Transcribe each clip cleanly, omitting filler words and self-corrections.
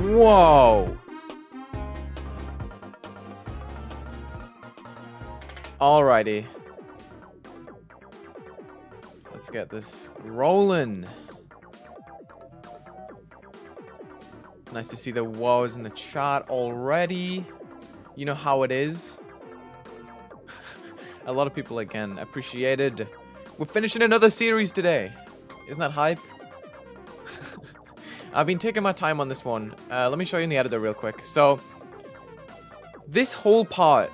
Whoa! Alrighty. Let's get this rolling. Nice to see the woes in the chat already. You know how it is. A lot of people, again, appreciated. We're finishing another series today. Isn't that hype? I've been taking my time on this one. Let me show you in the editor real quick. So, this whole part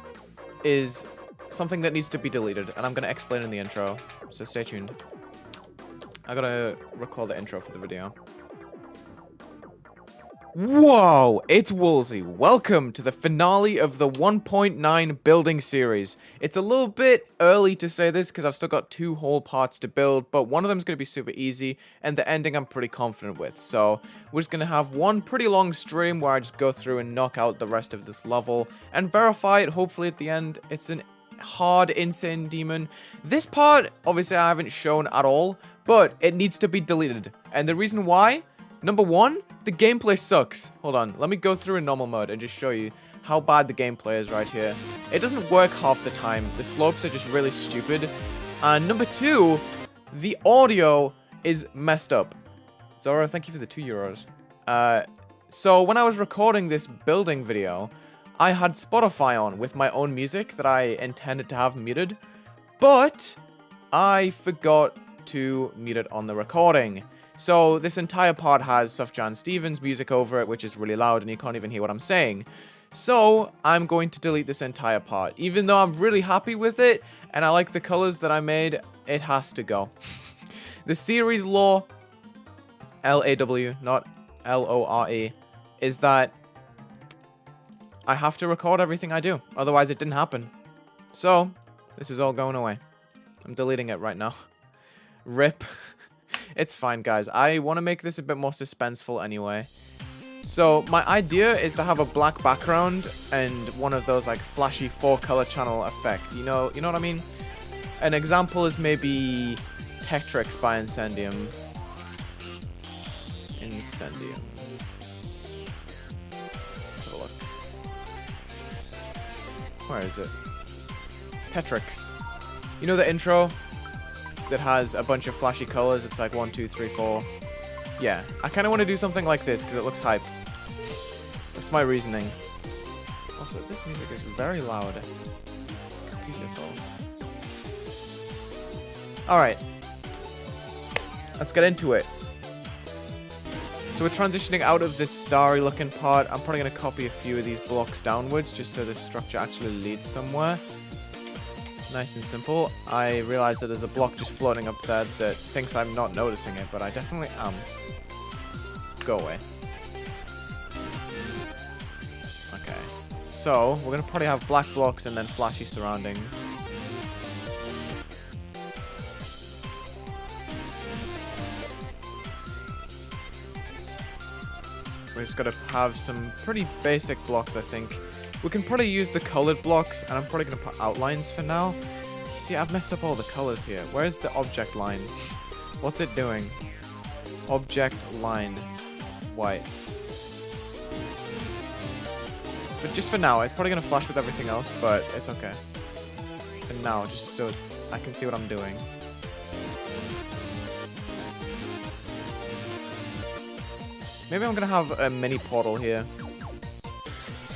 is something that needs to be deleted, and I'm going to explain in the intro. So stay tuned. I gotta record the intro for the video. Whoa! It's Wulzy. Welcome to the finale of the 1.9 building series. It's a little bit early to say this because I've still got 2 whole parts to build, but one of them is going to be super easy, and the ending I'm pretty confident with. So we're just going to have one pretty long stream where I just go through and knock out the rest of this level and verify it. Hopefully at the end it's an hard, insane demon. This part, obviously I haven't shown at all, but it needs to be deleted. And the reason why? Number 1, the gameplay sucks. Hold on, let me go through in normal mode and just show you how bad the gameplay is right here. It doesn't work half the time. The slopes are just really stupid. And number 2, the audio is messed up. Zora, thank you for the €2. So when I was recording this building video, I had Spotify on with my own music that I intended to have muted, but I forgot to mute it on the recording. So this entire part has Sufjan Stevens music over it, which is really loud and you can't even hear what I'm saying. So I'm going to delete this entire part. Even though I'm really happy with it and I like the colors that I made, it has to go. The series law, L-A-W, not L-O-R-E, is that I have to record everything I do. Otherwise it didn't happen. So this is all going away. I'm deleting it right now. RIP. It's fine, guys. I want to make this a bit more suspenseful anyway. So, my idea is to have a black background and one of those, like, flashy 4-color channel effect. You know what I mean? An example is maybe Tetrix by Incendium. Incendium. Let's have a look. Where is it? Tetrix. You know the intro that has a bunch of flashy colors? It's like 1, 2, 3, 4. Yeah, I kind of want to do something like this because it looks hype. That's my reasoning. Also, this music is very loud. Excuse yourself. Alright. Let's get into it. So we're transitioning out of this starry looking part. I'm probably going to copy a few of these blocks downwards just so this structure actually leads somewhere. Nice and simple. I realize that there's a block just floating up there that thinks I'm not noticing it, but I definitely am. Go away. Okay. So, we're going to probably have black blocks and then flashy surroundings. We just got to have some pretty basic blocks, I think. We can probably use the colored blocks, and I'm probably going to put outlines for now. See, I've messed up all the colors here. Where's the object line? What's it doing? Object line. White. But just for now, it's probably going to flash with everything else, but it's okay. For now, just so I can see what I'm doing. Maybe I'm going to have a mini portal here.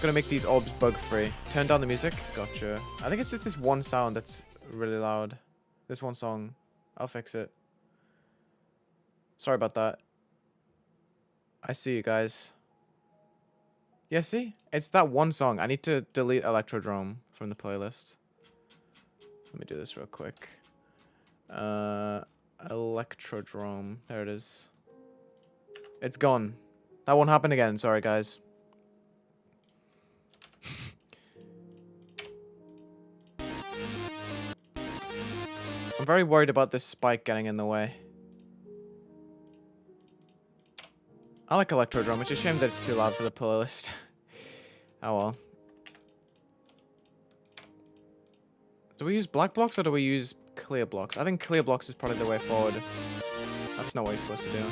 Gonna make these orbs bug-free. Turn down the music. Gotcha. I think it's just this one sound that's really loud. This one song. I'll fix it. Sorry about that. I see you guys. Yeah, see? It's that one song. I need to delete Electrodrome from the playlist. Let me do this real quick. Electrodrome. There it is. It's gone. That won't happen again. Sorry, guys. I'm very worried about this spike getting in the way. I like Electrodrome. It's a shame that it's too loud for the playlist. Oh well. Do we use black blocks or do we use clear blocks? I think clear blocks is probably the way forward. That's not what you're supposed to do.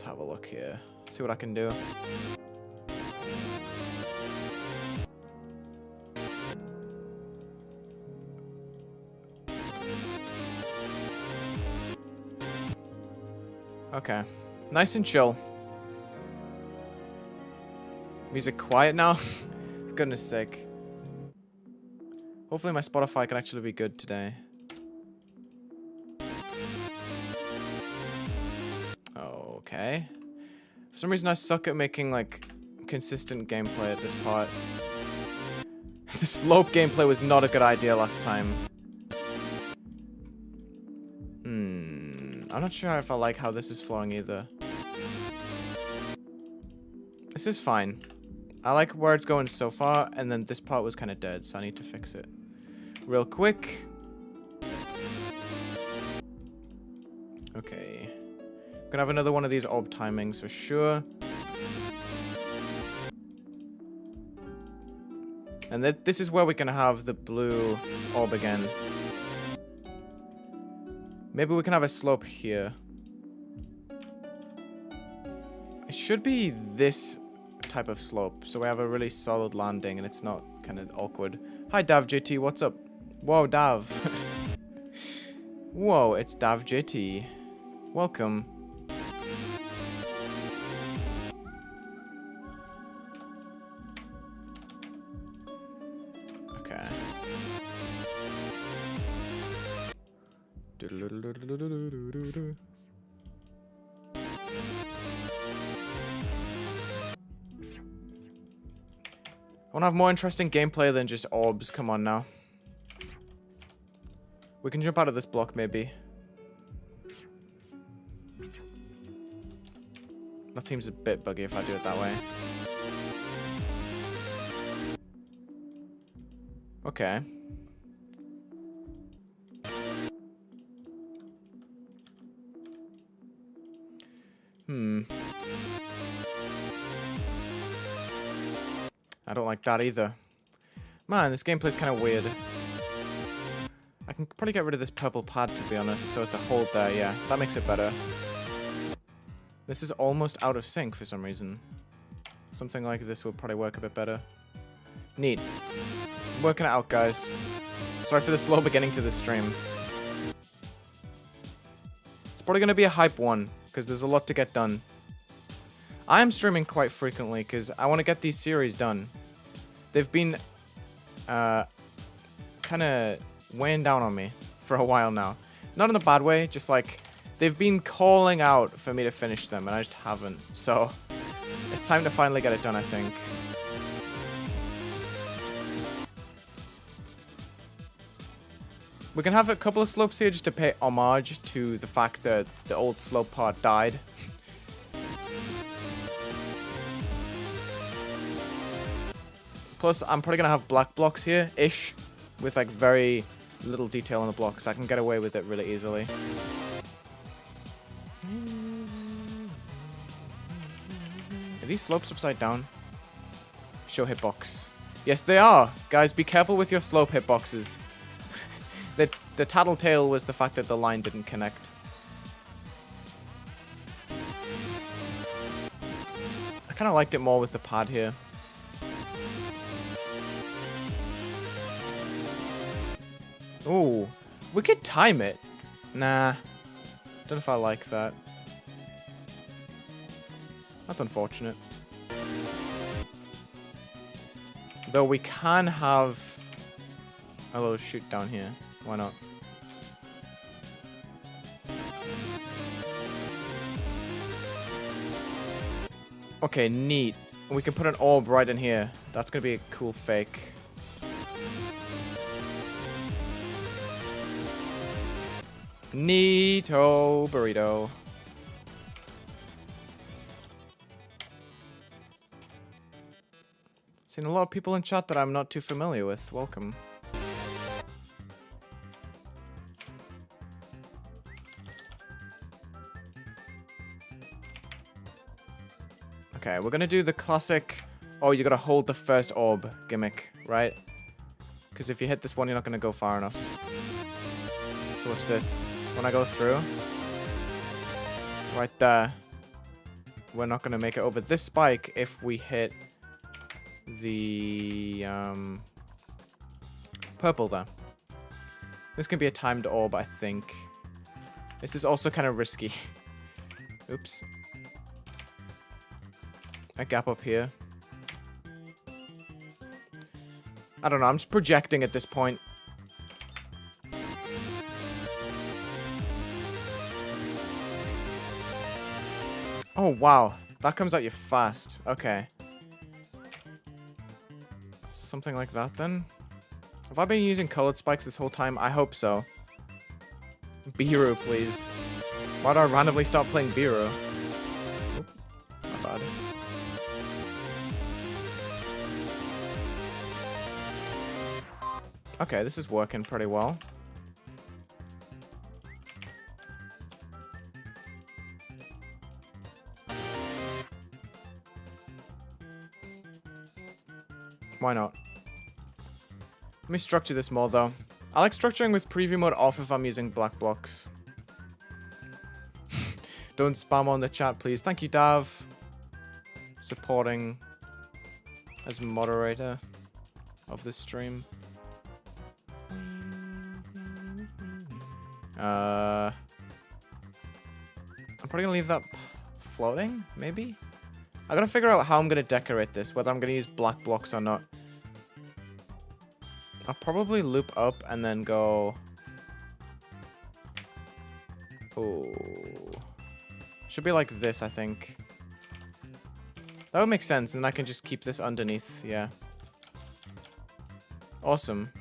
have a look here. See what I can do. Okay. Nice and chill. Music quiet now? For goodness sake. Hopefully my Spotify can actually be good today. Okay. For some reason I suck at making, like, consistent gameplay at this part. The slope gameplay was not a good idea last time. I'm not sure if I like how this is flowing either. This is fine. I like where it's going so far, and then this part was kind of dead, so I need to fix it. Real quick. Okay. Gonna have another one of these orb timings for sure. And this is where we can have the blue orb again. Maybe we can have a slope here. It should be this type of slope, so we have a really solid landing and it's not kind of awkward. Hi Dav JT, what's up? Whoa, Dav. Whoa, it's Dav JT. Welcome. Okay. I want to have more interesting gameplay than just orbs. Come on now. We can jump out of this block, maybe. That seems a bit buggy if I do it that way. Okay. I don't like that either. Man, this gameplay's kind of weird. I can probably get rid of this purple pad, to be honest, so it's a hold there, yeah. That makes it better. This is almost out of sync for some reason. Something like this would probably work a bit better. Neat. Working it out, guys. Sorry for the slow beginning to this stream. It's probably going to be a hype one, because there's a lot to get done. I am streaming quite frequently, because I want to get these series done. They've been kind of weighing down on me for a while now. Not in a bad way, just like they've been calling out for me to finish them, and I just haven't. So it's time to finally get it done, I think. We can have a couple of slopes here just to pay homage to the fact that the old slope part died. Plus, I'm probably going to have black blocks here-ish, with like very little detail on the blocks, so I can get away with it really easily. Are these slopes upside down? Show hitbox. Yes, they are! Guys, be careful with your slope hitboxes. The tattletale was the fact that the line didn't connect. I kind of liked it more with the pad here. Ooh, we could time it. Nah, don't know if I like that. That's unfortunate. Though we can have a little shoot down here. Why not? Okay, neat. We can put an orb right in here. That's gonna be a cool fake. Neato burrito. Seen a lot of people in chat that I'm not too familiar with. Welcome. Okay, we're gonna do the classic, oh, you gotta hold the first orb gimmick, right? Because if you hit this one, you're not gonna go far enough. So what's this? When I go through? Right there. we're not going to make it over this spike if we hit the purple there. This can be a timed orb, I think. This is also kind of risky. Oops. A gap up here. I don't know, I'm just projecting at this point. Oh, wow. That comes at you fast. Okay. Something like that, then. Have I been using colored spikes this whole time? I hope so. Biru, please. Why do I randomly start playing Biru? Oop, not bad. Okay, this is working pretty well. Why not? Let me structure this more, though. I like structuring with preview mode off if I'm using black blocks. Don't spam on the chat, please. Thank you, Dav. Supporting as moderator of this stream. I'm probably gonna leave that floating, maybe? I gotta figure out how I'm gonna decorate this, whether I'm gonna use black blocks or not. I'll probably loop up and then go... Oh. Should be like this, I think. That would make sense, and then I can just keep this underneath, yeah. Awesome.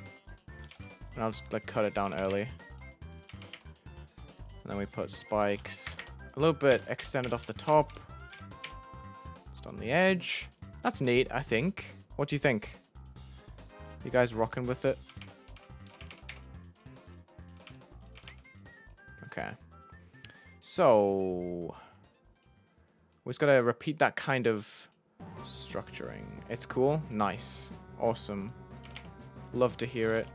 And I'll just, like, cut it down early. And then we put spikes. A little bit extended off the top. Just on the edge. That's neat, I think. What do you think? You guys rocking with it? Okay. So... we just gotta repeat that kind of structuring. It's cool. Nice. Awesome. Love to hear it.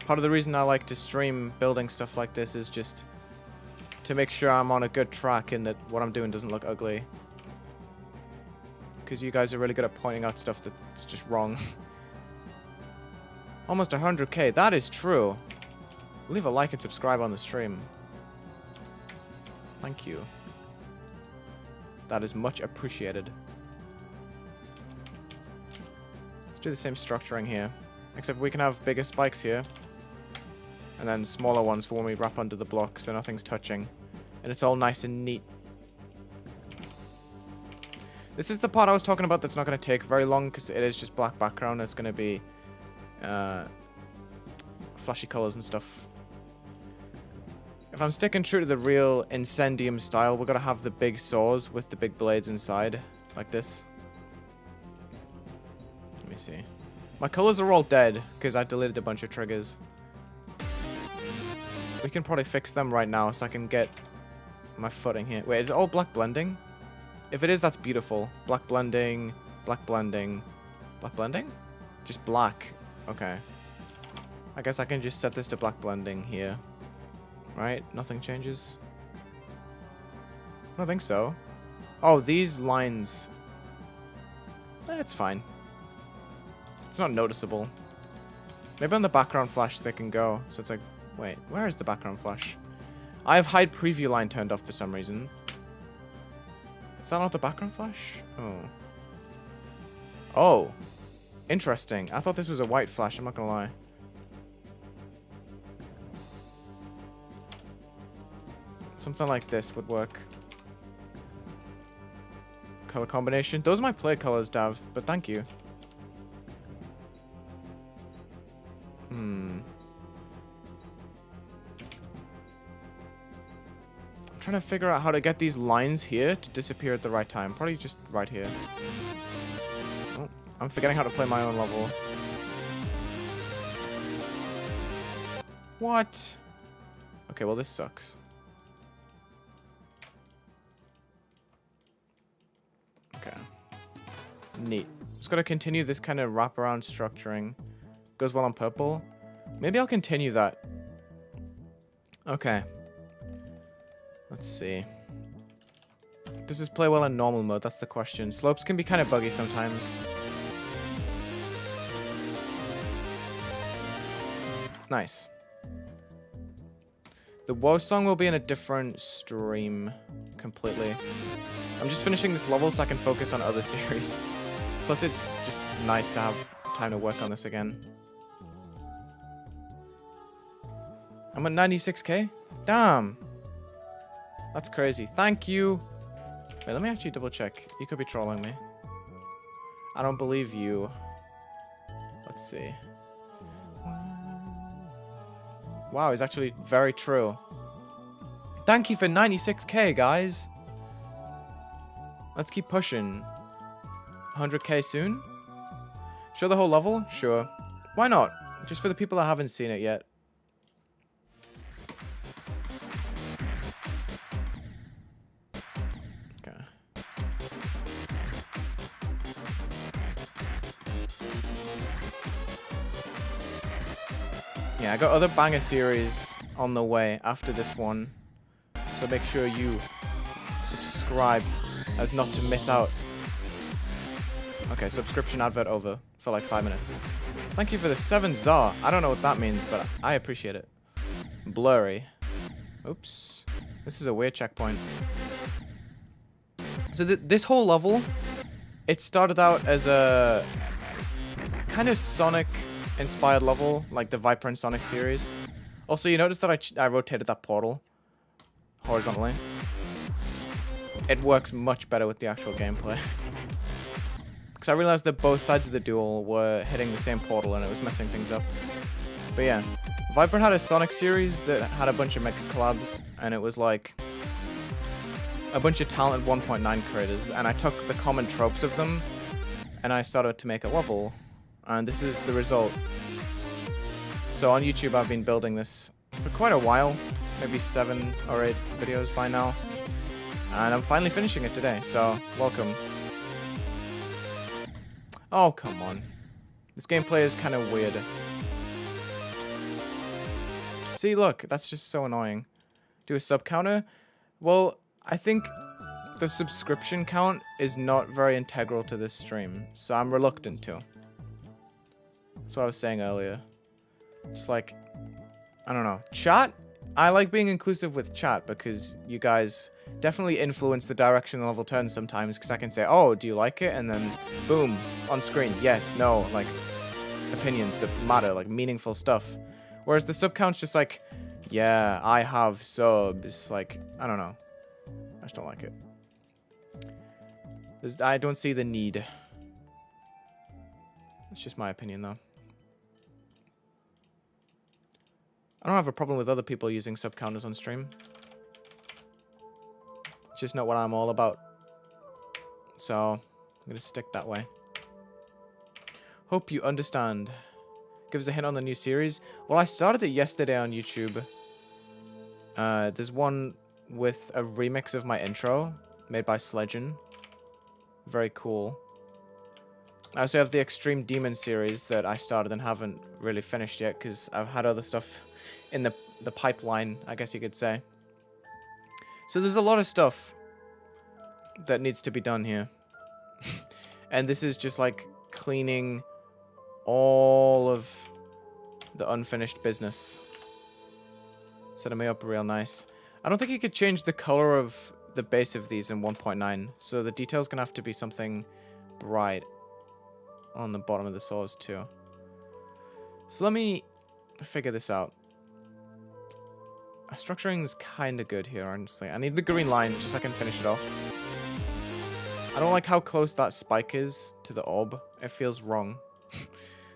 Part of the reason I like to stream building stuff like this is just to make sure I'm on a good track and that what I'm doing doesn't look ugly. Because you guys are really good at pointing out stuff that's just wrong. Almost 100k. That is true. Leave a like and subscribe on the stream. Thank you. That is much appreciated. Let's do the same structuring here. Except we can have bigger spikes here. And then smaller ones for when we wrap under the block so nothing's touching. And it's all nice and neat. This is the part I was talking about that's not going to take very long because it is just black background. It's going to be flashy colors and stuff. If I'm sticking true to the real Incendium style, we're going to have the big saws with the big blades inside. Like this. Let me see. My colors are all dead because I deleted a bunch of triggers. We can probably fix them right now so I can get my footing here. Wait, is it all black blending? If it is, that's beautiful. Black blending, black blending, black blending? Just black. Okay. I guess I can just set this to black blending here. Right? Nothing changes? I don't think so. Oh, these lines. It's fine. It's not noticeable. Maybe on the background flash they can go. So it's like, wait, where is the background flash? I have hide preview line turned off for some reason. Is that not the background flash? Oh. Oh. Interesting. I thought this was a white flash, I'm not gonna lie. Something like this would work. Color combination. Those are my play colors, Dav, but thank you. I'm trying to figure out how to get these lines here to disappear at the right time. Probably just right here. Oh, I'm forgetting how to play my own level. What? Okay, well this sucks. Okay. Neat. Just gotta continue this kind of wraparound structuring. Goes well on purple. Maybe I'll continue that. Okay. Let's see. Does this play well in normal mode? That's the question. Slopes can be kind of buggy sometimes. Nice. The WoW song will be in a different stream completely. I'm just finishing this level so I can focus on other series. Plus, it's just nice to have time to work on this again. I'm at 96k? Damn. That's crazy. Thank you. Wait, let me actually double check. You could be trolling me. I don't believe you. Let's see. Wow, it's actually very true. Thank you for 96k, guys. Let's keep pushing. 100k soon? Show the whole level? Sure. Why not? Just for the people that haven't seen it yet. Okay. Yeah, I got other banger series on the way after this one. So make sure you subscribe as not to miss out. Okay, subscription advert over for like 5 minutes. Thank you for the 7 ZAR. I don't know what that means, but I appreciate it. Blurry. Oops. This is a weird checkpoint. So this whole level, it started out as a kind of Sonic-inspired level, like the Viper and Sonic series. Also, you notice that I rotated that portal horizontally. It works much better with the actual gameplay. Because I realized that both sides of the duel were hitting the same portal and it was messing things up. But yeah, Viper had a Sonic series that had a bunch of mecha collabs, and it was like a bunch of talented 1.9 creators, and I took the common tropes of them and I started to make a level, and this is the result. So on YouTube I've been building this for quite a while, maybe 7 or 8 videos by now, and I'm finally finishing it today, so welcome. Oh, come on. This gameplay is kind of weird. See, look, that's just so annoying. Do a sub counter? Well, I think the subscription count is not very integral to this stream, so I'm reluctant to. That's what I was saying earlier. Just like, I don't know. Chat? I like being inclusive with chat because you guys definitely influence the direction the level turns sometimes, because I can say, oh, do you like it? And then, boom, on screen, yes, no, like, opinions that matter, like, meaningful stuff. Whereas the sub count's just like, yeah, I have subs, like, I don't know. I just don't like it. I don't see the need. It's just my opinion, though. I don't have a problem with other people using sub counters on stream. It's just not what I'm all about. So, I'm gonna stick that way. Hope you understand. Give us a hint on the new series. Well, I started it yesterday on YouTube. There's one with a remix of my intro, made by Sledgen. Very cool. I also have the Extreme Demon series that I started and haven't really finished yet, because I've had other stuff in the pipeline, I guess you could say. So there's a lot of stuff that needs to be done here. And this is just like cleaning all of the unfinished business. Setting me up real nice. I don't think you could change the color of the base of these in 1.9, so the detail's gonna have to be something bright on the bottom of the swords too. So let me figure this out. Structuring is kind of good here, honestly. I need the green line just so I can finish it off. I don't like how close that spike is to the orb. It feels wrong.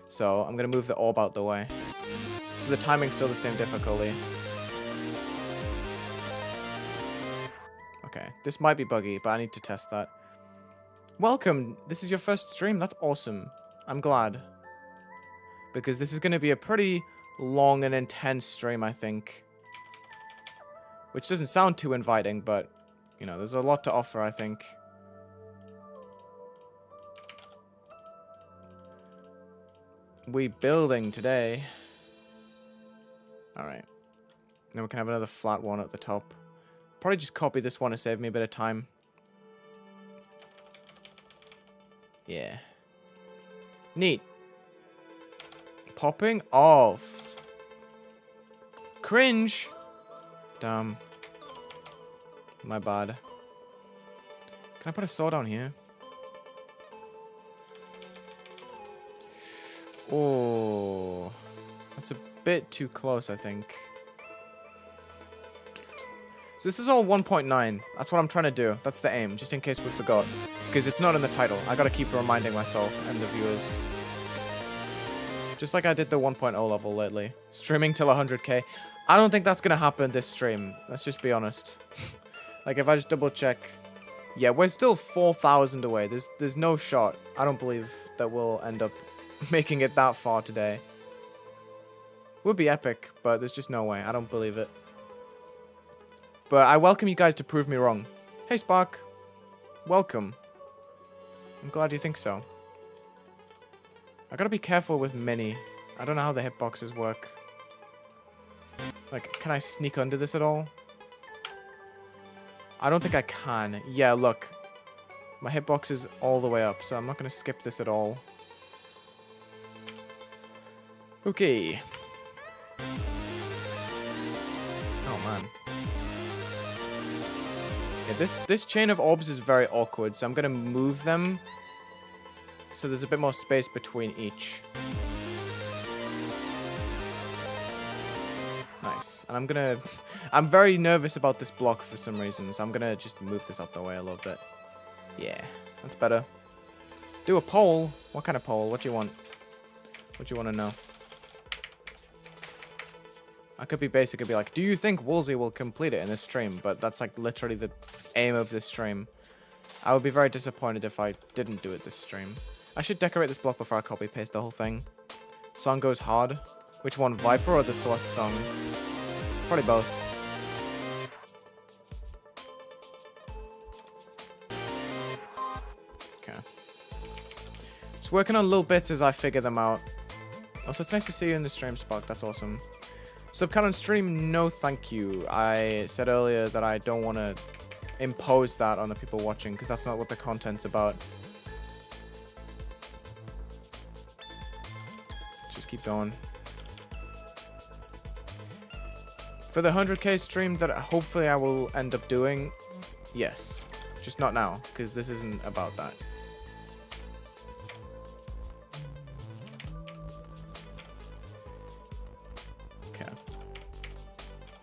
So I'm going to move the orb out the way. So the timing's still the same difficulty. Okay, this might be buggy, but I need to test that. Welcome! This is your first stream? That's awesome. I'm glad. Because this is going to be a pretty long and intense stream, I think. Which doesn't sound too inviting, but, you know, there's a lot to offer, I think. We building today. Alright. Then we can have another flat one at the top. Probably just copy this one to save me a bit of time. Yeah. Neat. Popping off. Cringe. Damn. My bad. Can I put a sword down here? Oh. That's a bit too close, I think. So this is all 1.9. That's what I'm trying to do. That's the aim, just in case we forgot. Because it's not in the title. I gotta keep reminding myself and the viewers. Just like I did the 1.0 level lately. Streaming till 100k. I don't think that's gonna happen this stream. Let's just be honest. Like, if I just double check. Yeah, we're still 4,000 away. There's no shot. I don't believe that we'll end up making it that far today. Would be epic, but there's just no way. I don't believe it. But I welcome you guys to prove me wrong. Hey, Spark. Welcome. I'm glad you think so. I gotta be careful with Mini. I don't know how the hitboxes work. Like, can I sneak under this at all? I don't think I can. Yeah, look. My hitbox is all the way up, so I'm not gonna skip this at all. Okay. Oh, man. Yeah, this chain of orbs is very awkward, so I'm gonna move them so there's a bit more space between each. Nice. And I'm very nervous about this block for some reason, so I'm gonna just move this out the way a little bit. Yeah, that's better. Do a poll. What kind of poll? What do you want? What do you want to know? I could be basic and be like, do you think Wulzy will complete it in this stream? But that's like literally the aim of this stream. I would be very disappointed if I didn't do it this stream. I should decorate this block before I copy paste the whole thing. Song goes hard. Which one, Viper or the Celeste song? Probably both. Okay. Just working on little bits as I figure them out. Also, it's nice to see you in the stream, Spark. That's awesome. Subcut on stream, no thank you. I said earlier that I don't want to impose that on the people watching because that's not what the content's about. Just keep going. For the 100k stream that hopefully I will end up doing, yes. Just not now, because this isn't about that. Okay.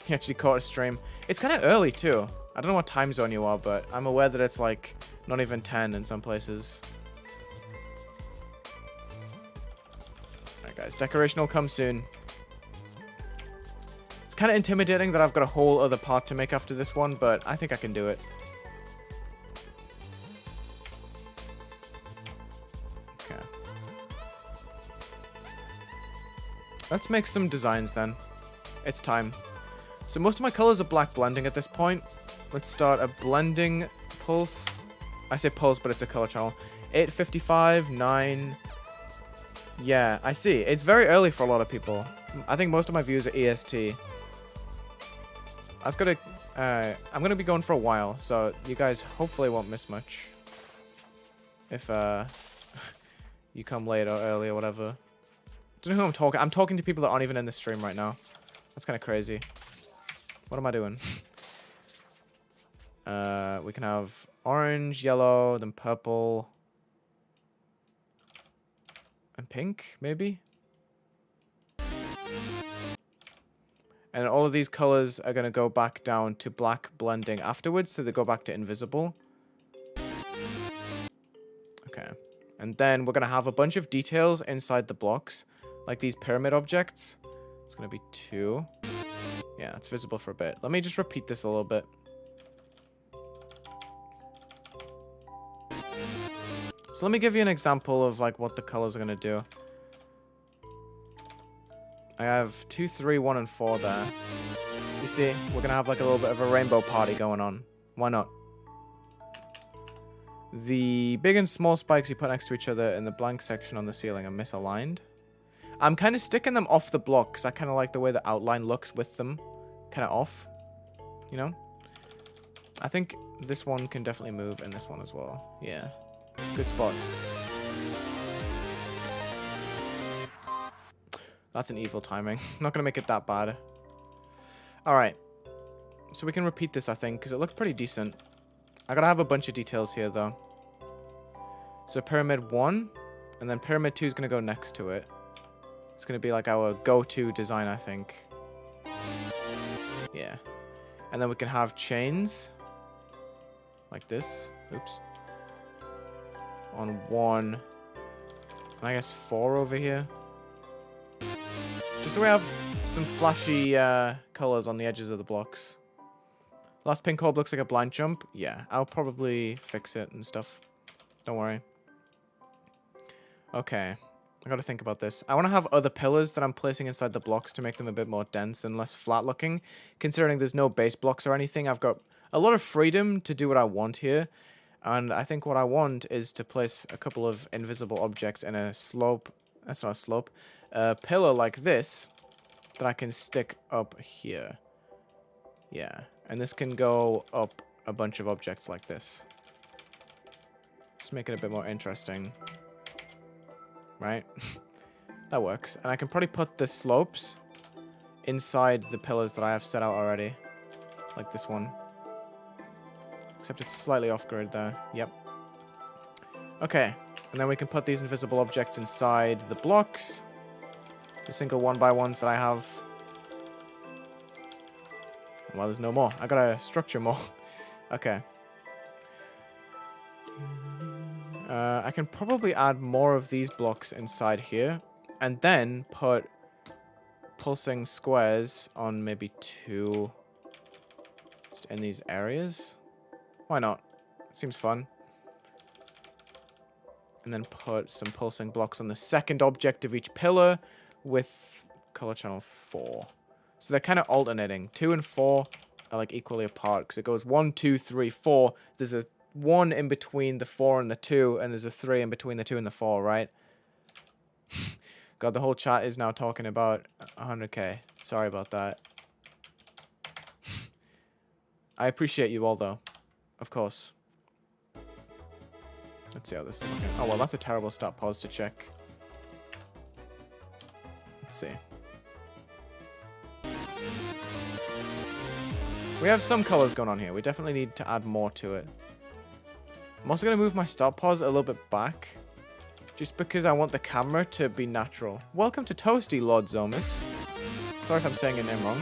You actually caught a stream. It's kind of early, too. I don't know what time zone you are, but I'm aware that it's, like, not even 10 in some places. Alright, guys. Decoration will come soon. Kind of intimidating that I've got a whole other part to make after this one, but I think I can do it. Okay. Let's make some designs then. It's time. So most of my colors are black blending at this point. Let's start a blending pulse. I say pulse, but it's a color channel. 855, 9. Yeah, I see. It's very early for a lot of people. I think most of my views are EST. I'm gonna be going for a while, so you guys hopefully won't miss much. If you come late or early or whatever. Don't know who I'm talking. I'm talking to people that aren't even in the stream right now. That's kind of crazy. What am I doing? We can have orange, yellow, then purple, and pink, maybe. And all of these colors are going to go back down to black blending afterwards, so they go back to invisible. Okay. And then we're going to have a bunch of details inside the blocks, like these pyramid objects. It's going to be 2. Yeah, it's visible for a bit. Let me just repeat this a little bit. So let me give you an example of like what the colors are going to do. I have 2, 3, 1, and 4 there. You see, we're gonna have like a little bit of a rainbow party going on. Why not? The big and small spikes you put next to each other in the blank section on the ceiling are misaligned. I'm kind of sticking them off the block because I kind of like the way the outline looks with them. kind of off, you know? I think this one can definitely move and this one as well. Yeah, good spot. That's an evil timing. I'm not going to make it that bad. Alright. So we can repeat this, I think, because it looked pretty decent. I got to have a bunch of details here, though. So Pyramid 1, and then Pyramid 2 is going to go next to it. It's going to be like our go-to design, I think. Yeah. And then we can have chains. Like this. Oops. On 1. And I guess 4 over here. Just so we have some flashy colors on the edges of the blocks. Last pink orb looks like a blind jump. Yeah, I'll probably fix it and stuff. Don't worry. Okay. I gotta think about this. I want to have other pillars that I'm placing inside the blocks to make them a bit more dense and less flat looking. Considering there's no base blocks or anything, I've got a lot of freedom to do what I want here. And I think what I want is to place a couple of invisible objects in a slope. That's not a slope. A pillar like this that I can stick up here. Yeah. And this can go up a bunch of objects like this. Just make it a bit more interesting. Right? That works. And I can probably put the slopes inside the pillars that I have set out already. Like this one. Except it's slightly off-grid there. Yep. Okay. And then we can put these invisible objects inside the blocks. The single 1x1s that I have. Well, there's no more. I gotta structure more. Okay. I can probably add more of these blocks inside here. And then put pulsing squares on maybe 2. Just in these areas. Why not? Seems fun. And then put some pulsing blocks on the second object of each pillar with color channel 4. So they're kind of alternating. 2 and 4 are like equally apart because it goes 1, 2, 3, 4. There's a 1 in between the 4 and the 2, and there's a 3 in between the 2 and the 4, right? God, the whole chat is now talking about 100k. Sorry about that. I appreciate you all, though. Of course. Let's see how this is looking. Oh, well, that's a terrible stop pause to check. Let's see. We have some colors going on here. We definitely need to add more to it. I'm also going to move my stop pause a little bit back. Just because I want the camera to be natural. Welcome to Toasty, Lord Zomus. Sorry if I'm saying your name wrong.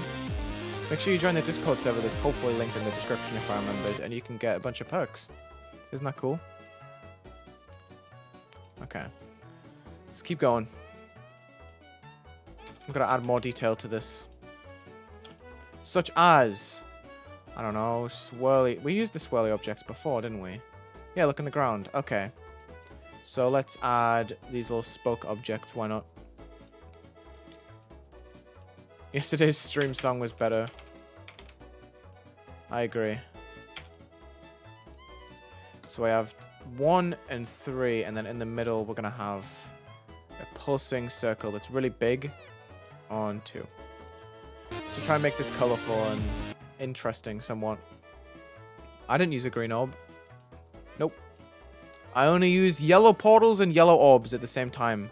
Make sure you join the Discord server that's hopefully linked in the description if I remembered. And you can get a bunch of perks. Isn't that cool? Okay. Let's keep going. I'm going to add more detail to this. Such as... I don't know, swirly... We used the swirly objects before, didn't we? Yeah, look in the ground. Okay. So let's add these little spoke objects. Why not? Yesterday's stream song was better. I agree. So we have 1 and 3, and then in the middle we're going to have a pulsing circle that's really big on 2. So try and make this colorful and interesting somewhat. I didn't use a green orb. Nope. I only use yellow portals and yellow orbs at the same time.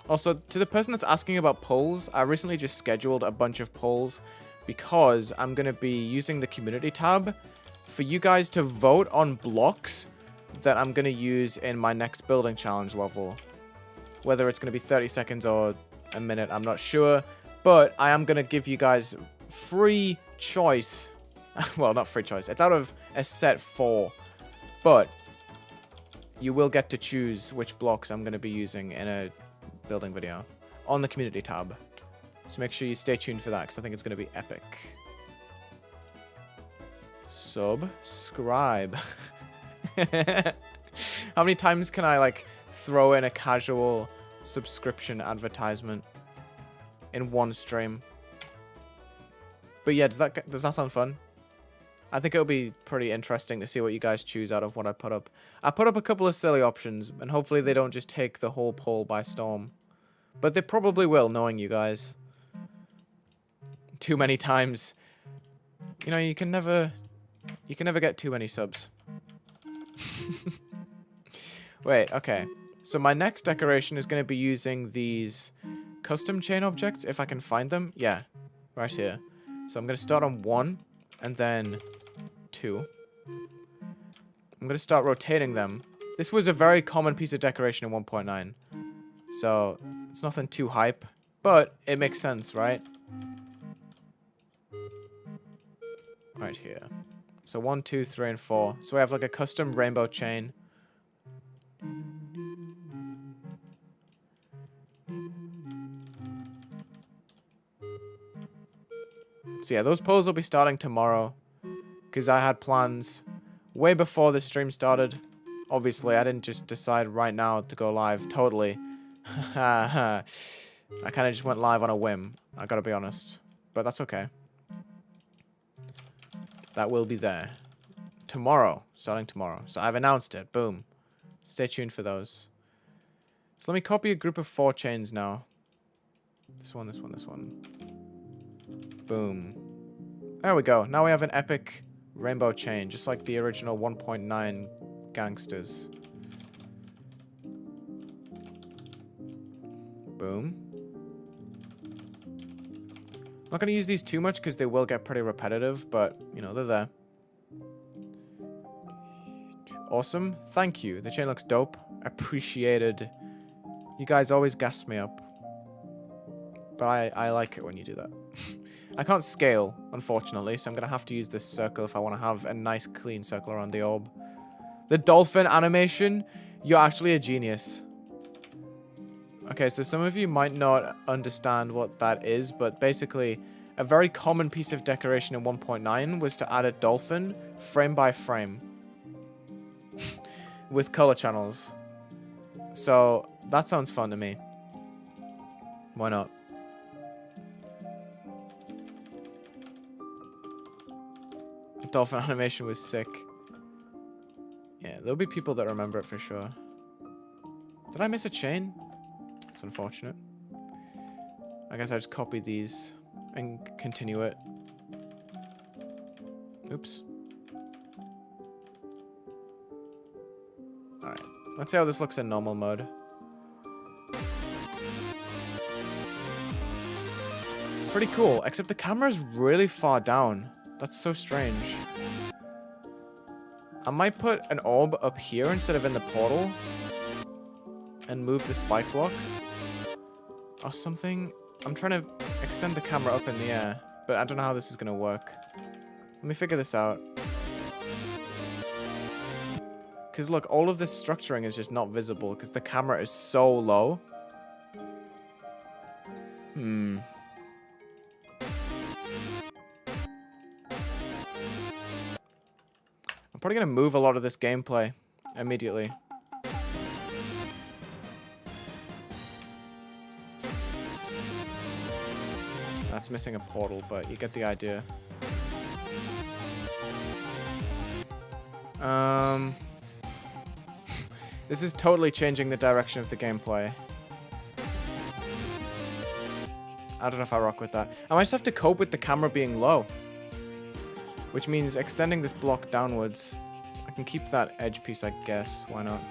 Also, to the person that's asking about polls, I recently just scheduled a bunch of polls because I'm going to be using the community tab for you guys to vote on blocks that I'm going to use in my next building challenge level. Whether it's going to be 30 seconds or a minute, I'm not sure. But I am going to give you guys free choice. Well, not free choice. It's out of a set 4. But you will get to choose which blocks I'm going to be using in a building video on the community tab. So make sure you stay tuned for that because I think it's going to be epic. Subscribe. How many times can I like throw in a casual subscription advertisement in one stream? But yeah, does that sound fun? I think it'll be pretty interesting to see what you guys choose out of what I put up. I put up a couple of silly options, and hopefully they don't just take the whole poll by storm. But they probably will, knowing you guys. Too many times. You know, you can never get too many subs. Wait, okay. So my next decoration is going to be using these custom chain objects, if I can find them. Yeah, right here. So I'm going to start on 1, and then 2. I'm going to start rotating them. This was a very common piece of decoration in 1.9. So it's nothing too hype, but it makes sense, right? Right here. So 1, 2, 3, and 4. So we have like a custom rainbow chain. So yeah, those polls will be starting tomorrow, because I had plans way before this stream started. Obviously, I didn't just decide right now to go live totally. I kind of just went live on a whim, I gotta be honest. But that's okay. That will be there. Tomorrow, starting tomorrow. So I've announced it, boom. Stay tuned for those. So let me copy a group of 4 chains now. This one, this one, this one. Boom. There we go. Now we have an epic rainbow chain, just like the original 1.9 gangsters. Boom. I'm not going to use these too much because they will get pretty repetitive, but, you know, they're there. Awesome. Thank you. The chain looks dope. Appreciated. You guys always gas me up. But I like it when you do that. I can't scale, unfortunately, so I'm going to have to use this circle if I want to have a nice clean circle around the orb. The dolphin animation, you're actually a genius. Okay, so some of you might not understand what that is, but basically, a very common piece of decoration in 1.9 was to add a dolphin frame by frame with color channels. So that sounds fun to me. Why not? Dolphin animation was sick. Yeah, there'll be people that remember it for sure. Did I miss a chain? It's unfortunate. I guess I just copy these and continue it. Oops. Alright, let's see how this looks in normal mode. Pretty cool, except the camera's really far down. That's so strange. I might put an orb up here instead of in the portal. And move the spike block. Or something. I'm trying to extend the camera up in the air. But I don't know how this is going to work. Let me figure this out. Because look, all of this structuring is just not visible. Because the camera is so low. I'm probably going to move a lot of this gameplay immediately. That's missing a portal, but you get the idea. This is totally changing the direction of the gameplay. I don't know if I rock with that. I might just have to cope with the camera being low. Which means extending this block downwards. I can keep that edge piece, I guess. Why not?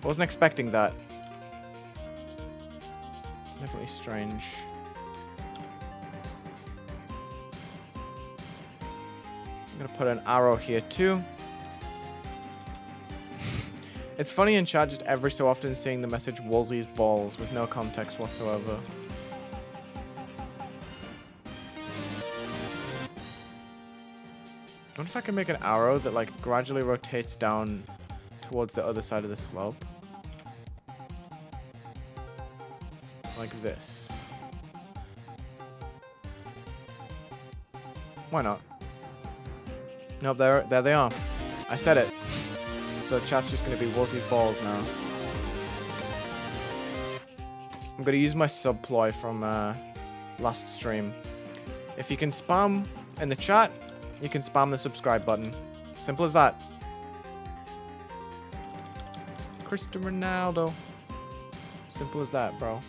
Wasn't expecting that. Definitely strange. I'm gonna put an arrow here too. It's funny in chat just every so often seeing the message Wulzy's balls with no context whatsoever. I wonder if I can make an arrow that like gradually rotates down towards the other side of the slope. Like this. Why not? Nope, there they are. I said it. So chat's just gonna be Wulzy's balls now. I'm gonna use my sub ploy from last stream. If you can spam in the chat, you can spam the subscribe button. Simple as that. Cristiano Ronaldo. Simple as that, bro.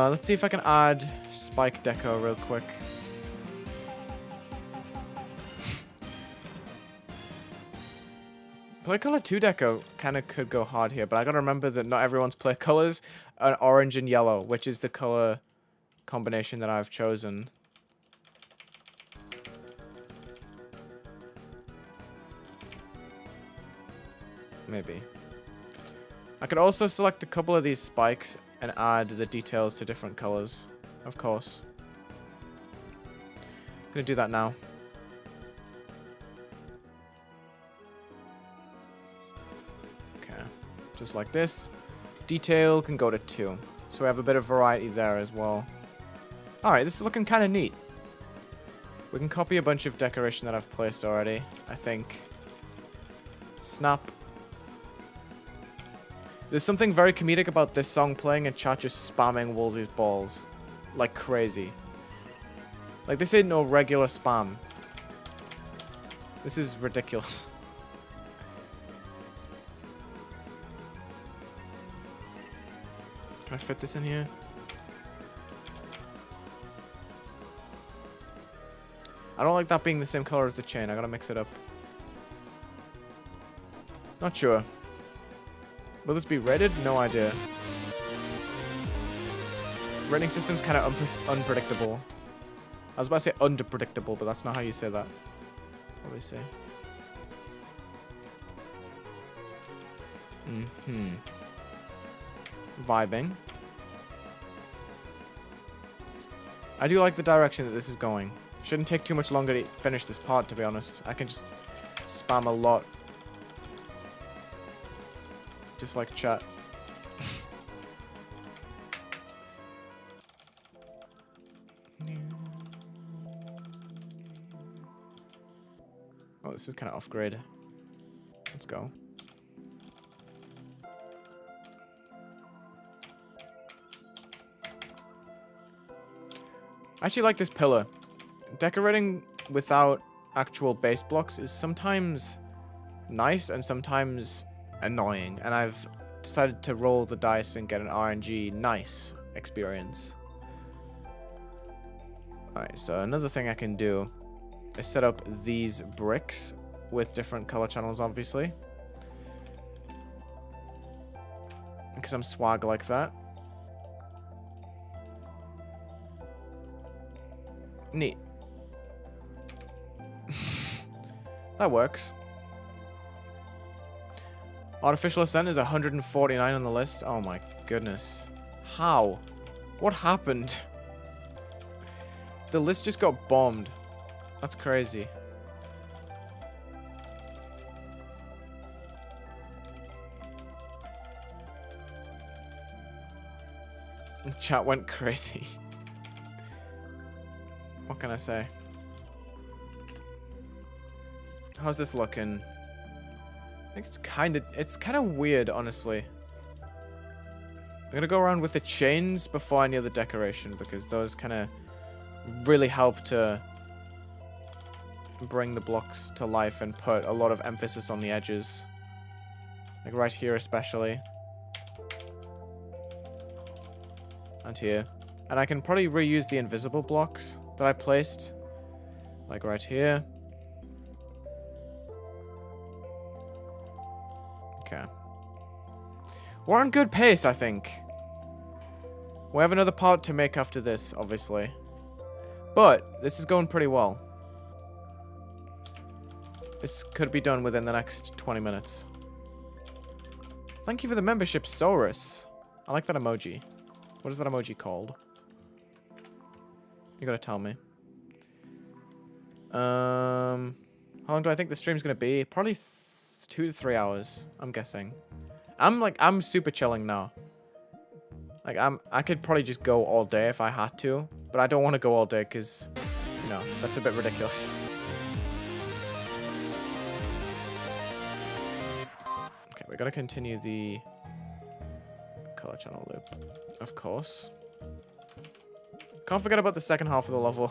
Let's see if I can add spike deco real quick. Play color 2 deco kind of could go hard here, but I gotta remember that not everyone's play colors are orange and yellow, which is the color combination that I've chosen. Maybe. I could also select a couple of these spikes and add the details to different colors, of course. I'm gonna do that now. Okay, just like this. Detail can go to 2, so we have a bit of variety there as well. Alright, this is looking kind of neat. We can copy a bunch of decoration that I've placed already, I think. Snap. There's something very comedic about this song playing and chat just spamming Wulzy's balls. Like crazy. Like, this ain't no regular spam. This is ridiculous. Can I fit this in here? I don't like that being the same color as the chain. I gotta mix it up. Not sure. Will this be rated? No idea. Rating system's kind of unpredictable. I was about to say underpredictable, but that's not how you say that. What do we say? Vibing. I do like the direction that this is going. Shouldn't take too much longer to finish this part, to be honest. I can just spam a lot. Just like chat. Oh, this is kind of off grid. Let's go. I actually like this pillar. Decorating without actual base blocks is sometimes nice and sometimes annoying, and I've decided to roll the dice and get an RNG nice experience. Alright, so another thing I can do is set up these bricks with different color channels, obviously. Because I'm swag like that. Neat. That works. Artificial Ascent is 149 on the list. Oh my goodness. How? What happened? The list just got bombed. That's crazy. The chat went crazy. What can I say? How's this looking? I think it's kind of weird, honestly. I'm gonna go around with the chains before any other decoration, because those kind of really help to bring the blocks to life and put a lot of emphasis on the edges. Like right here especially. And here. And I can probably reuse the invisible blocks that I placed. Like right here. Okay. We're on good pace, I think. We have another part to make after this, obviously. But this is going pretty well. This could be done within the next 20 minutes. Thank you for the membership, Saurus. I like that emoji. What is that emoji called? You gotta tell me. How long do I think the stream's gonna be? Probably 2 to 3 hours, I'm guessing. I'm super chilling now. Like, I could probably just go all day if I had to, but I don't want to go all day because, you know, that's a bit ridiculous. Okay, we gotta continue the color channel loop. Of course. Can't forget about the second half of the level.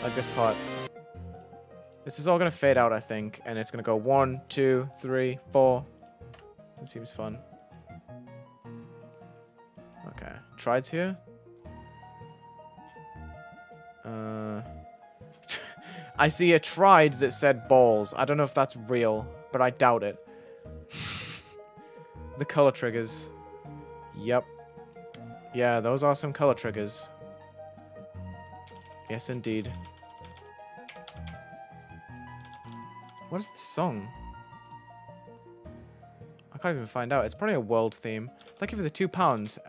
Like this part. This is all going to fade out, I think. And it's going to go 1, 2, 3, 4. That seems fun. Okay. Tride's here. I see a Tride that said balls. I don't know if that's real, but I doubt it. The color triggers. Yep. Yeah, those are some color triggers. Yes, indeed. What is this song? I can't even find out. It's probably a world theme. Thank you for the £2.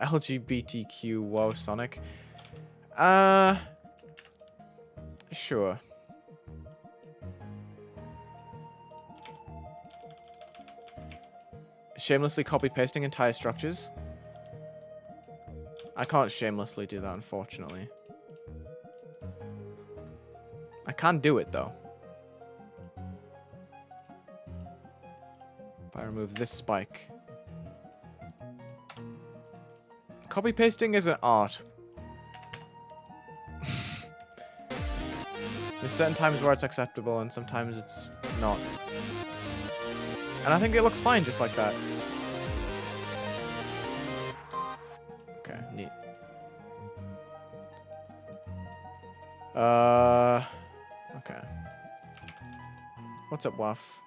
LGBTQ WOAHSONIC. Sure. Shamelessly copy-pasting entire structures. I can't shamelessly do that, unfortunately. I can do it, though. If I remove this spike. Copy-pasting is an art. There's certain times where it's acceptable, and sometimes it's not. And I think it looks fine just like that. Okay, neat. Okay. What's up, Waff?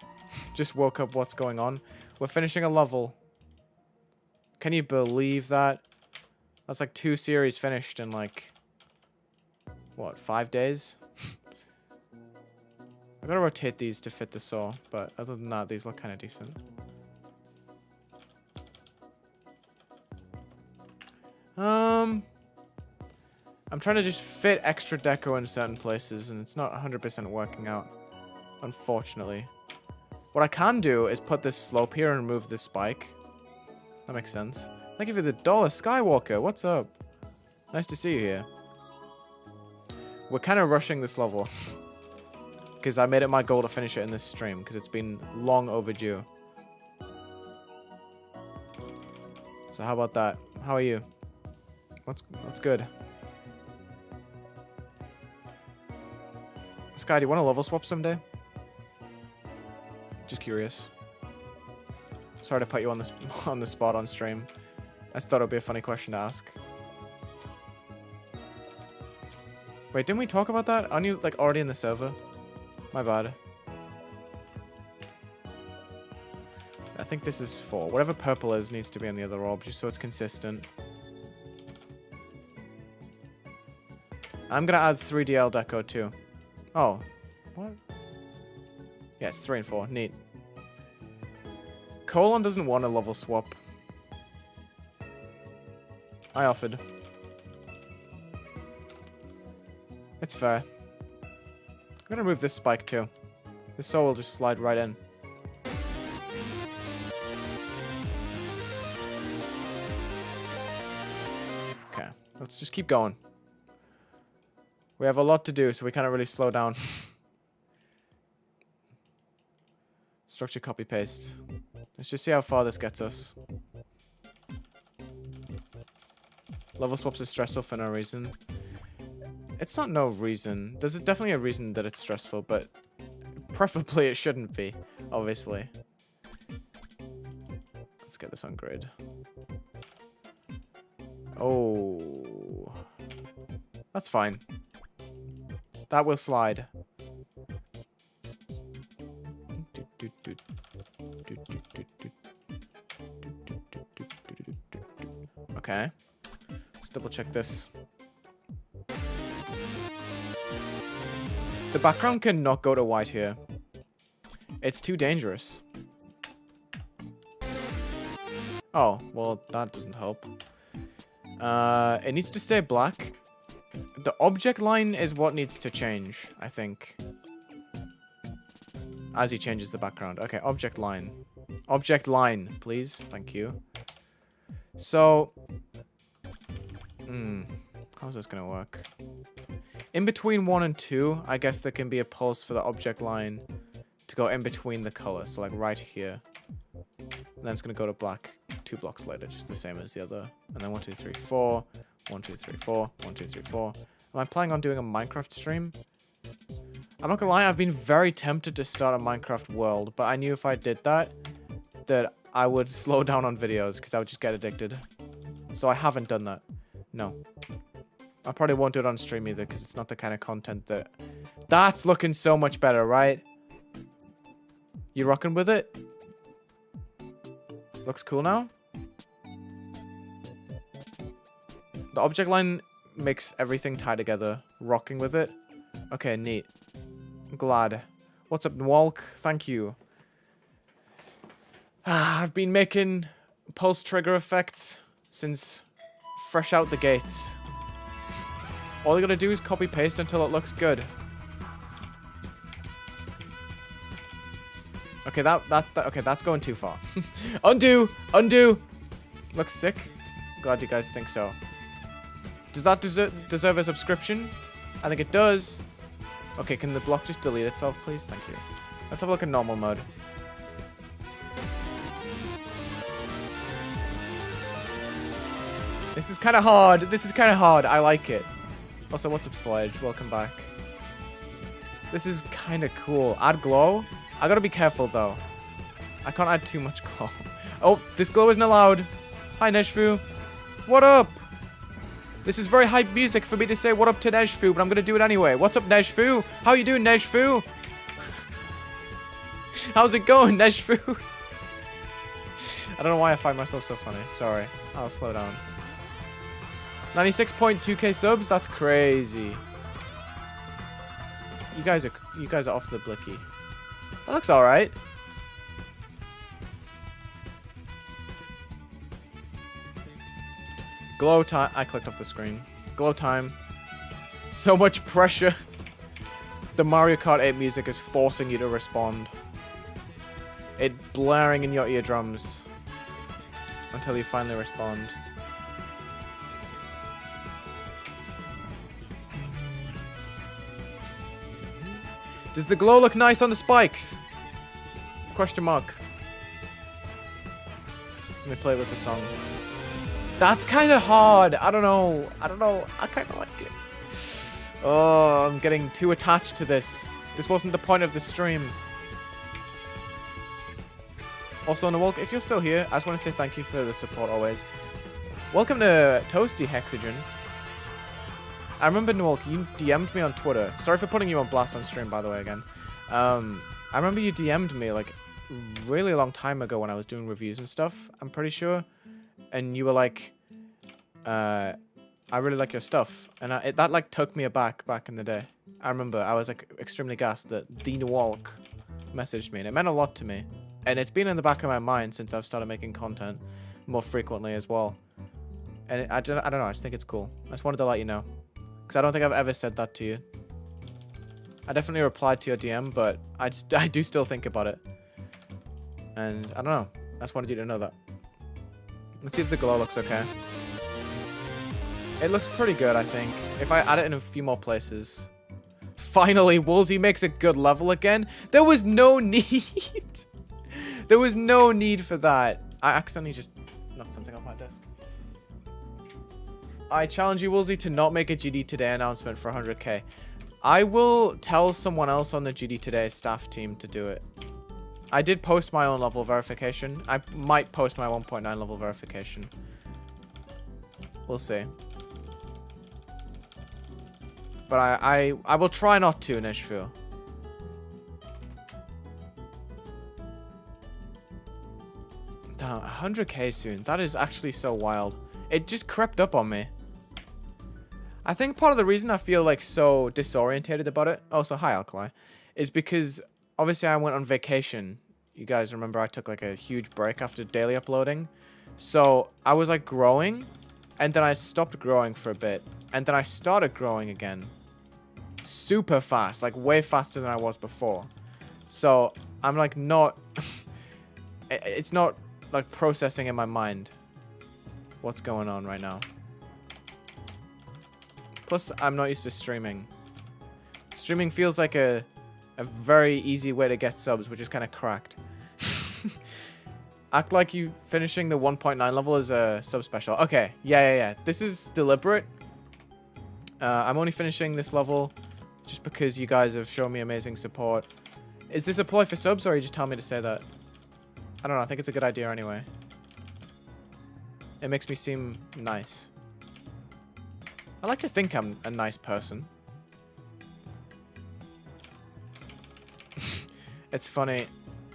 Just woke up, what's going on? We're finishing a level. Can you believe that? That's like 2 series finished in like, what, 5 days? I gotta rotate these to fit the saw, but other than that, these look kind of decent. I'm trying to just fit extra deco in certain places, and it's not 100% working out, unfortunately. What I can do is put this slope here and remove this spike. That makes sense. Thank you for the $1, Skywalker. What's up? Nice to see you here. We're kind of rushing this level. Because I made it my goal to finish it in this stream, because it's been long overdue. So how about that? How are you? What's good? Sky, do you want to level swap someday? Just curious. Sorry to put you on the spot on stream. I just thought it would be a funny question to ask. Wait, didn't we talk about that? Aren't you like already in the server? My bad. I think this is 4. Whatever purple is needs to be on the other orb, just so it's consistent. I'm gonna add 3DL deco too. Oh. What? Yeah, it's 3 and 4. Neat. Colon doesn't want a level swap. I offered. It's fair. I'm gonna remove this spike too. This saw will just slide right in. Okay, let's just keep going. We have a lot to do, so we can't really slow down. Structure copy paste. Let's just see how far this gets us. Level swaps are stressful for no reason. It's not no reason. There's definitely a reason that it's stressful, but preferably it shouldn't be, obviously. Let's get this on grid. Oh. That's fine. That will slide. Okay. Let's double check this. The background cannot go to white here. It's too dangerous. Oh, well, that doesn't help. It needs to stay black. The object line is what needs to change, I think. As he changes the background. Okay, object line. Object line, please. Thank you. So... how's this gonna work? In between 1 and 2, I guess there can be a pulse for the object line to go in between the colors. So like right here. And then it's gonna go to black. 2 blocks later, just the same as the other. And then 1, 2, 3, 4. 1, 2, 3, 4. 1, 2, 3, 4. Am I planning on doing a Minecraft stream? I'm not gonna lie, I've been very tempted to start a Minecraft world, but I knew if I did that I would slow down on videos because I would just get addicted. So I haven't done that. No. I probably won't do it on stream either because it's not the kind of content that... That's looking so much better, right? You rocking with it? Looks cool now? The object line makes everything tie together. Rocking with it. Okay, neat. I'm glad. What's up, Nwalk? Thank you. I've been making pulse trigger effects since fresh out the gates. All you gotta do is copy paste until it looks good. Okay, okay, that's going too far. Undo! Undo! Looks sick. Glad you guys think so. Does that deserve a subscription? I think it does. Okay, can the block just delete itself, please? Thank you. Let's have a look at normal mode. This is kind of hard. This is kind of hard. I like it. Also, what's up, Sledge? Welcome back. This is kind of cool. Add glow? I gotta be careful, though. I can't add too much glow. Oh, this glow isn't allowed. Hi, Nejfu. What up? This is very hype music for me to say what up to Nejfu, but I'm gonna do it anyway. What's up, Nejfu? How you doing, Nejfu? How's it going, Nejfu? I don't know why I find myself so funny. Sorry. I'll slow down. 96.2k subs? That's crazy. You guys are off the blicky. That looks alright. Glow time. I clicked off the screen. Glow time. So much pressure. The Mario Kart 8 music is forcing you to respond. It blaring in your eardrums. Until you finally respond. Does the glow look nice on the spikes? Question mark. Let me play with the song. That's kind of hard. I don't know. I kind of like it. Oh, I'm getting too attached to this. This wasn't the point of the stream. Also, Nawalk, if you're still here, I just want to say thank you for the support always. Welcome to Toasty Hexagon. I remember, Nwalk, you DM'd me on Twitter. Sorry for putting you on blast on stream, by the way, again. I remember you DM'd me, like, really long time ago when I was doing reviews and stuff, I'm pretty sure. And you were like, I really like your stuff. And that, like, took me aback back in the day. I remember I was, like, extremely gassed that the Nwalk messaged me. And it meant a lot to me. And it's been in the back of my mind since I've started making content more frequently as well. And I don't know, I just think it's cool. I just wanted to let you know. Because I don't think I've ever said that to you. I definitely replied to your DM, but I do still think about it. And I don't know. I just wanted you to know that. Let's see if the glow looks okay. It looks pretty good, I think. If I add it in a few more places. Finally, Wulzy makes a good level again. There was no need. There was no need for that. I accidentally just knocked something off my desk. I challenge you, Wulzy, to not make a GD Today announcement for 100k. I will tell someone else on the GD Today staff team to do it. I did post my own level verification. I might post my 1.9 level verification. We'll see. But I will try not to, Nishfu. Damn, 100k soon. That is actually so wild. It just crept up on me. I think part of the reason I feel like so disorientated about it, also hi Alkali, is because obviously I went on vacation. You guys remember I took like a huge break after daily uploading. So I was like growing, and then I stopped growing for a bit, and then I started growing again. Super fast, like way faster than I was before. So I'm like not, it's not like processing in my mind what's going on right now. Plus, I'm not used to streaming. Streaming feels like a very easy way to get subs, which is kind of cracked. Act like you finishing the 1.9 level is a sub-special. Okay, yeah. This is deliberate. I'm only finishing this level just because you guys have shown me amazing support. Is this a ploy for subs, or are you just telling me to say that? I don't know, I think it's a good idea anyway. It makes me seem nice. I like to think I'm a nice person. It's funny.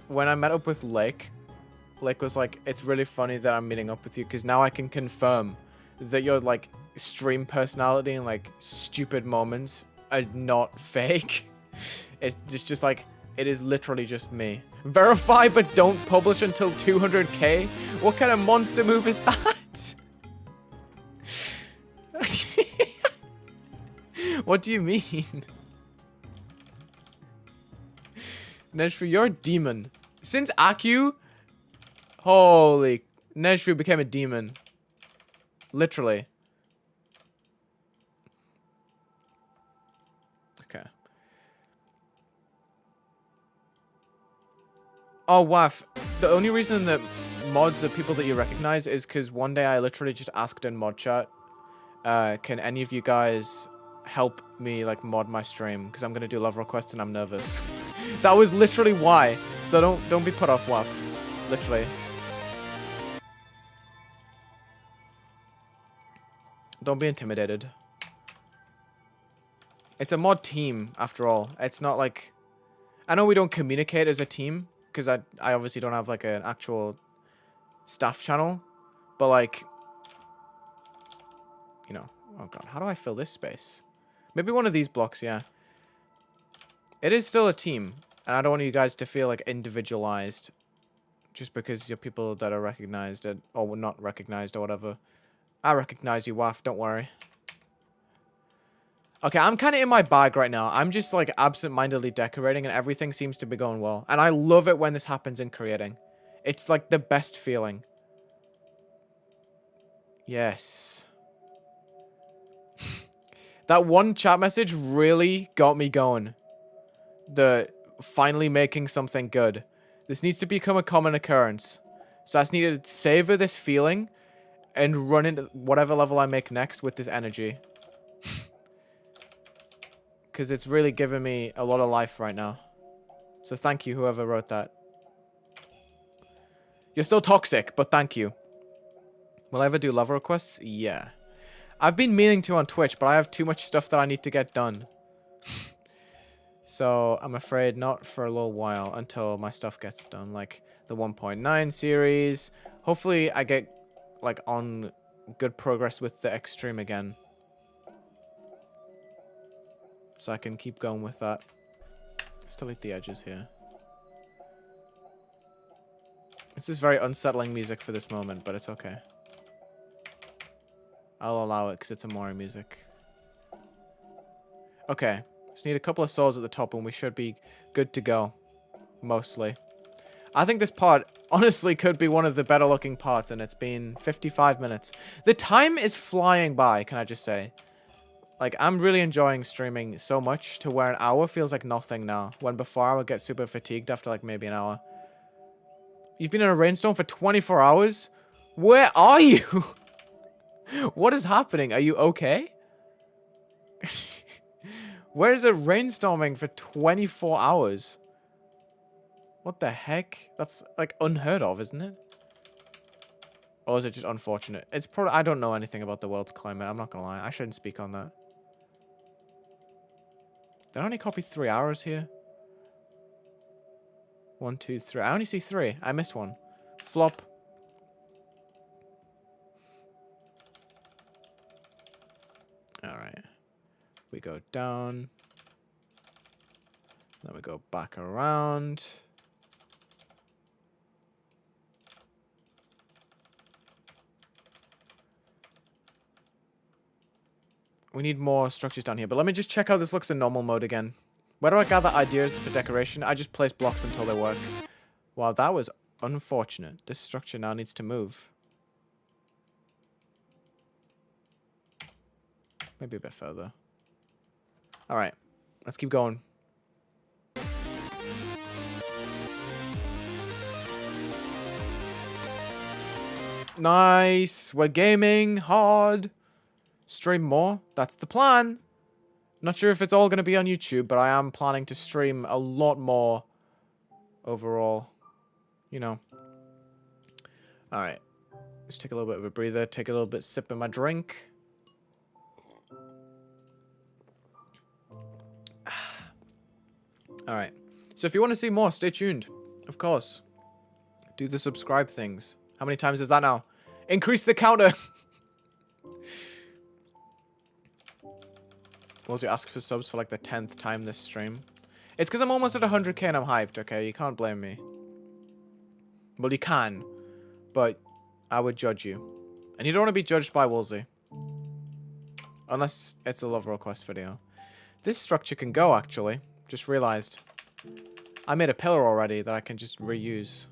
When I met up with Lake was like, it's really funny that I'm meeting up with you because now I can confirm that your like stream personality and like stupid moments are not fake. It's just like, it is literally just me. Verify but don't publish until 200k? What kind of monster move is that? What do you mean? Nejfu, you're a demon. Since Aku, holy, Nejfu became a demon. Literally. Okay. Oh, Waf. The only reason that mods are people that you recognize is because one day I literally just asked in mod chat, can any of you guys help me like mod my stream? Because I'm gonna do love requests and I'm nervous. That was literally why. So don't be put off, Waf. Literally. Don't be intimidated. It's a mod team, after all. It's not like... I know we don't communicate as a team, because I obviously don't have like an actual staff channel. But like... You know. Oh god, how do I fill this space? Maybe one of these blocks, yeah. It is still a team. And I don't want you guys to feel like individualized. Just because you're people that are recognized or not recognized or whatever. I recognize you, Waf, don't worry. Okay, I'm kind of in my bag right now. I'm just like absent-mindedly decorating and everything seems to be going well. And I love it when this happens in creating. It's like the best feeling. Yes. That one chat message really got me going. The finally making something good. This needs to become a common occurrence. So I just need to savor this feeling and run into whatever level I make next with this energy. Because it's really given me a lot of life right now. So thank you, whoever wrote that. You're still toxic, but thank you. Will I ever do love requests? Yeah. I've been meaning to on Twitch, but I have too much stuff that I need to get done. So I'm afraid not for a little while until my stuff gets done. Like the 1.9 series. Hopefully I get like on good progress with the extreme again. So I can keep going with that. Let's delete the edges here. This is very unsettling music for this moment, but it's okay. I'll allow it because it's Amori music. Okay. Just need a couple of souls at the top and we should be good to go. Mostly. I think this part honestly could be one of the better looking parts and it's been 55 minutes. The time is flying by, can I just say. Like, I'm really enjoying streaming so much to where an hour feels like nothing now. When before I would get super fatigued after like maybe an hour. You've been in a rainstorm for 24 hours? Where are you? What is happening? Are you okay? Where is it rainstorming for 24 hours? What the heck? That's like unheard of, isn't it? Or is it just unfortunate? It's probably... I don't know anything about the world's climate. I'm not gonna lie. I shouldn't speak on that. Did I only copy 3 hours here? 1, 2, 3. I only see 3. I missed one. Flop. Alright. We go down. Then we go back around. We need more structures down here, but let me just check how this looks in normal mode again. Where do I gather ideas for decoration? I just place blocks until they work. Wow, that was unfortunate. This structure now needs to move. Maybe a bit further. Alright, let's keep going. Nice. We're gaming hard. Stream more. That's the plan. Not sure if it's all going to be on YouTube, but I am planning to stream a lot more overall. You know. Alright. Let's take a little bit of a breather. Take a little bit sip of my drink. Alright. So if you want to see more, stay tuned. Of course. Do the subscribe things. How many times is that now? Increase the counter! Wulzy asks for subs for like the 10th time this stream. It's because I'm almost at 100k and I'm hyped, okay? You can't blame me. Well, you can. But I would judge you. And you don't want to be judged by Wulzy. Unless it's a love request video. This structure can go, actually. Just realized. I made a pillar already that I can just reuse.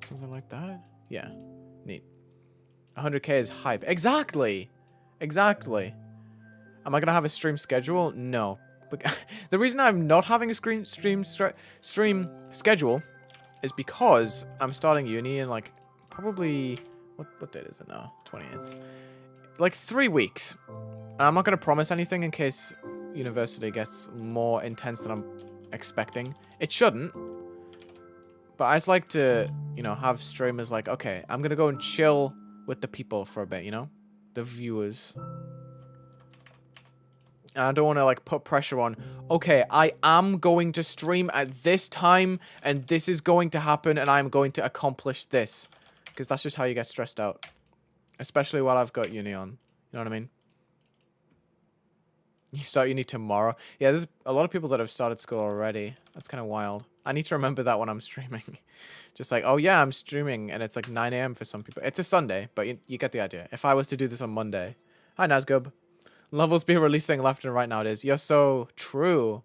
Something like that? Yeah. Neat. 100k is hype. Exactly! Exactly. Am I going to have a stream schedule? No. But the reason I'm not having a stream schedule is because I'm starting uni in like probably... What date is it now? 20th. Like 3 weeks. And I'm not going to promise anything in case university gets more intense than I'm expecting. It shouldn't. But I just like to, you know, have streamers like, okay, I'm going to go and chill with the people for a bit, you know? The viewers. And I don't want to, like, put pressure on, okay, I am going to stream at this time, and this is going to happen, and I'm going to accomplish this. Because that's just how you get stressed out. Especially while I've got uni on. You know what I mean? You start uni tomorrow. Yeah, there's a lot of people that have started school already. That's kind of wild. I need to remember that when I'm streaming. Just like, oh yeah, I'm streaming, and it's like 9 AM for some people. It's a Sunday, but you get the idea. If I was to do this on Monday. Hi, Nazgub. Levels be releasing left and right nowadays. You're so true.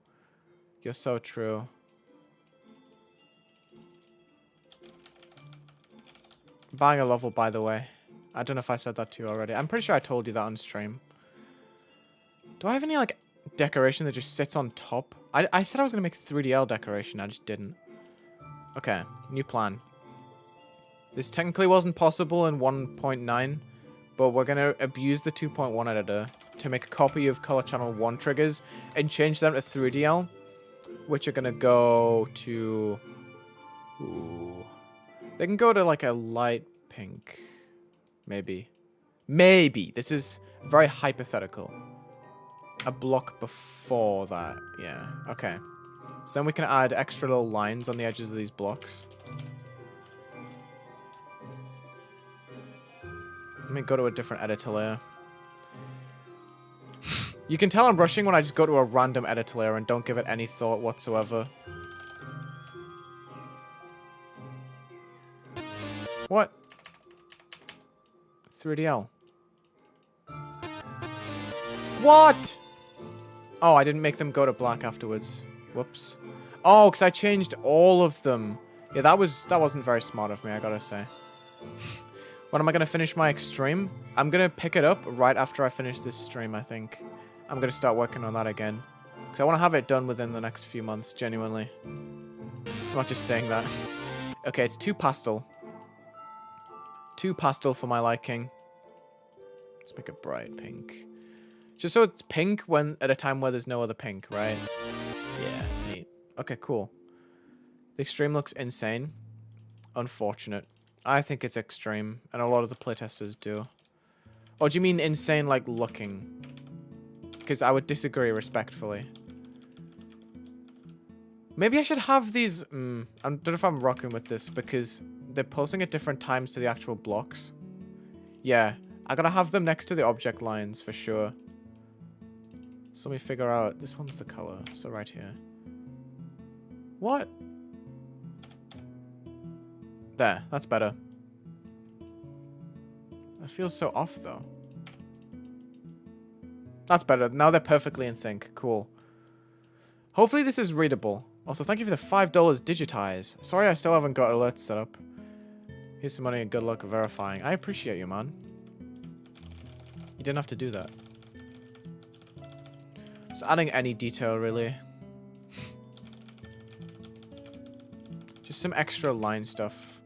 You're so true. Buying a level, by the way. I don't know if I said that to you already. I'm pretty sure I told you that on stream. Do I have any, like, decoration that just sits on top? I said I was going to make 3DL decoration. I just didn't. Okay. New plan. This technically wasn't possible in 1.9, but we're going to abuse the 2.1 editor to make a copy of color channel 1 triggers and change them to 3DL, which are going to go to... Ooh. They can go to, like, a light pink. Maybe. Maybe. This is very hypothetical. A block before that. Yeah. Okay. So then we can add extra little lines on the edges of these blocks. Let me go to a different editor layer. You can tell I'm rushing when I just go to a random editor layer and don't give it any thought whatsoever. What? 3DL. What? Oh, I didn't make them go to black afterwards. Whoops. Oh, because I changed all of them. Yeah, that wasn't very smart of me, I gotta say. When am I gonna finish my extreme? I'm gonna pick it up right after I finish this stream, I think. I'm gonna start working on that again. Because I want to have it done within the next few months, genuinely. I'm not just saying that. Okay, it's too pastel. Too pastel for my liking. Let's make it bright pink. Just so it's pink when at a time where there's no other pink, right? Yeah, neat. Okay, cool. The extreme looks insane. Unfortunate. I think it's extreme, and a lot of the playtesters do. Or do you mean insane like looking? Because I would disagree respectfully. Maybe I should have these... I don't know if I'm rocking with this, because they're pulsing at different times to the actual blocks. Yeah, I gotta have them next to the object lines for sure. So let me figure out... This one's the color, so right here. What? There, that's better. That feels so off, though. That's better. Now they're perfectly in sync. Cool. Hopefully this is readable. Also, thank you for the $5 digitize. Sorry I still haven't got alerts set up. Here's some money and good luck verifying. I appreciate you, man. You didn't have to do that. Just adding any detail, really. Just Just some extra line stuff.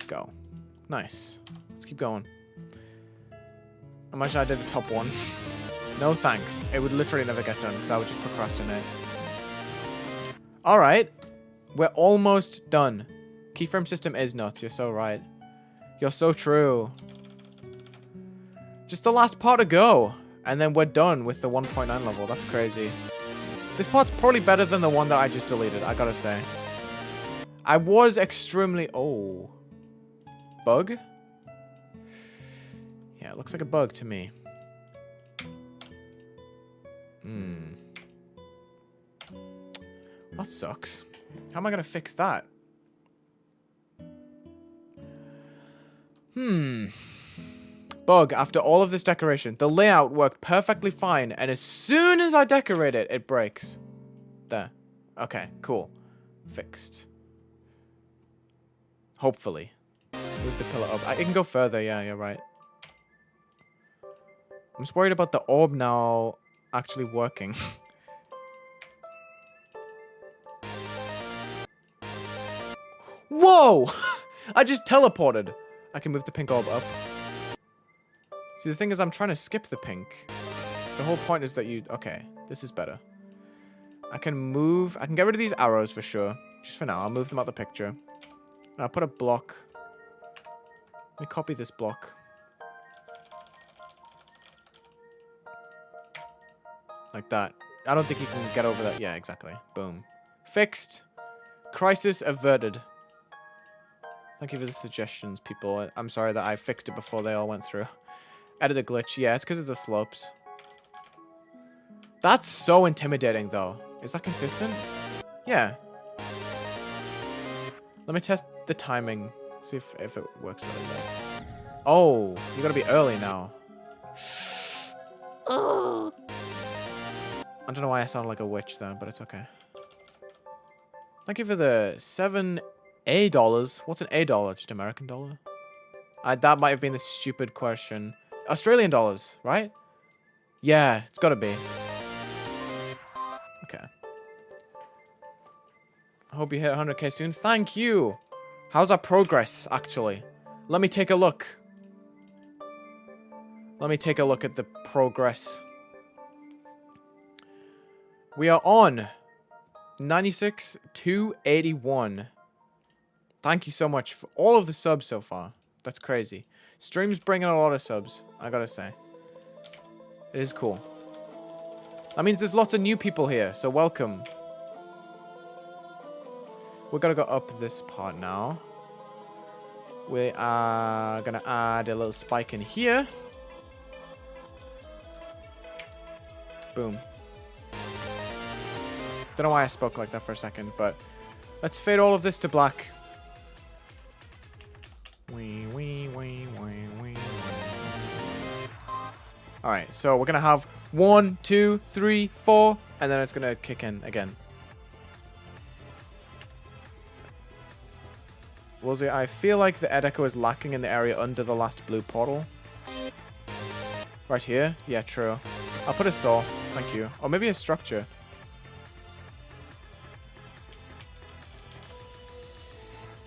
Go. Nice. Let's keep going. Imagine I did the top one. No thanks. It would literally never get done because I would just procrastinate. Alright. We're almost done. Keyframe system is nuts. You're so right. You're so true. Just the last part to go. And then we're done with the 1.9 level. That's crazy. This part's probably better than the one that I just deleted, I gotta say. I was extremely... Oh. Bug? Yeah, it looks like a bug to me. That sucks. How am I gonna fix that? Bug, after all of this decoration, the layout worked perfectly fine, and as soon as I decorate it, it breaks. There. Okay, cool. Fixed. Hopefully. Move the pillar up. It can go further, yeah, you're right. I'm just worried about the orb now actually working. Whoa! I just teleported. I can move the pink orb up. See, the thing is, I'm trying to skip the pink. The whole point is that you... Okay, this is better. I can move... I can get rid of these arrows for sure. Just for now, I'll move them out the picture. And I'll put a block. Let me copy this block. Like that. I don't think you can get over that. Yeah, exactly. Boom. Fixed. Crisis averted. Thank you for the suggestions, people. I'm sorry that I fixed it before they all went through. Edit the glitch. Yeah, it's because of the slopes. That's so intimidating, though. Is that consistent? Yeah. Let me test the timing. See if it works really well. Oh, you gotta be early now. I don't know why I sounded like a witch there, but it's okay. Thank you for the $7 dollars. What's an A dollar? Just American dollar? That might have been the stupid question. Australian dollars, right? Yeah, it's gotta be. Okay. I hope you hit 100k soon. Thank you. How's our progress, actually? Let me take a look. Let me take a look at the progress. We are on 96 to 81. Thank you so much for all of the subs so far. That's crazy. Stream's bringing a lot of subs, I gotta say. It is cool. That means there's lots of new people here, so welcome. We're gonna go up this part now. We are gonna add a little spike in here. Boom. Don't know why I spoke like that for a second, but let's fade all of this to black. Alright, so we're gonna have 1, 2, 3, 4, and then it's gonna kick in again. Wulzy, I feel like the Ed Echo is lacking in the area under the last blue portal. Right here? Yeah, true. I'll put a saw. Thank you. Or maybe a structure.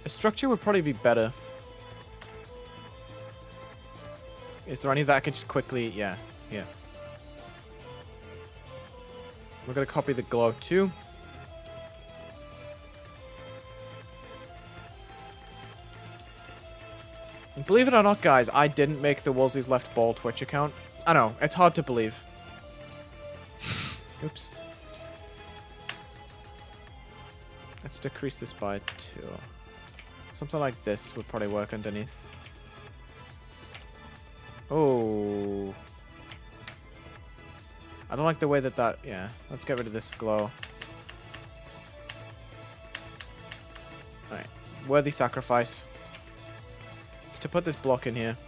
A structure would probably be better. Is there any that I could just quickly... Yeah, here. We're going to copy the glow too. And believe it or not, guys, I didn't make the Wulzy's Left Ball Twitch account. I know, it's hard to believe. Oops. Let's decrease this by 2. Something like this would probably work underneath. Oh. I don't like the way that... Yeah, let's get rid of this glow. Alright. Worthy sacrifice. Just to put this block in here.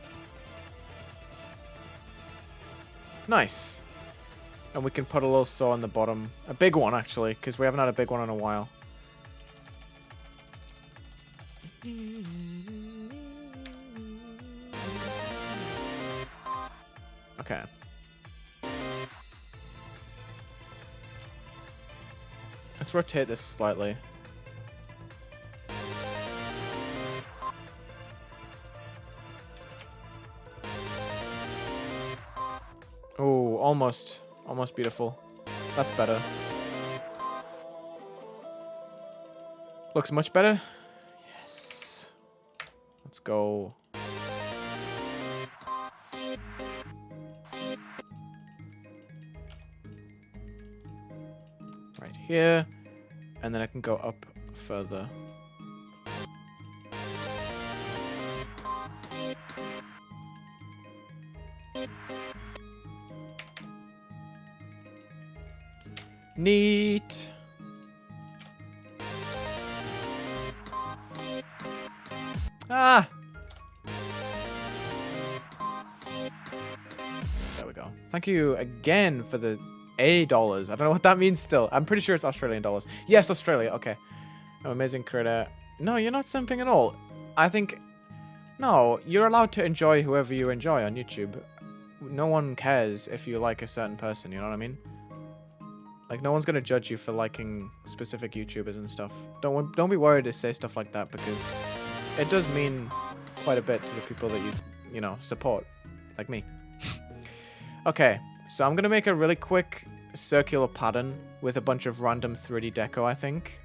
Nice. And we can put a little saw on the bottom. A big one, actually, because we haven't had a big one in a while. Okay. Let's rotate this slightly. Oh, almost. Almost beautiful. That's better. Looks much better. Yes. Let's go. Right here. And then I can go up further. Neat. Ah! There we go. Thank you again for the $A. I don't know what that means still. I'm pretty sure it's Australian dollars. Yes, Australia. Okay. Oh, amazing critter. No, you're not simping at all. I think... No, you're allowed to enjoy whoever you enjoy on YouTube. No one cares if you like a certain person, you know what I mean? Like, no one's gonna judge you for liking specific YouTubers and stuff. Don't be worried to say stuff like that, because it does mean quite a bit to the people that you know, support. Like me. Okay, so I'm gonna make a really quick circular pattern with a bunch of random 3D deco, I think.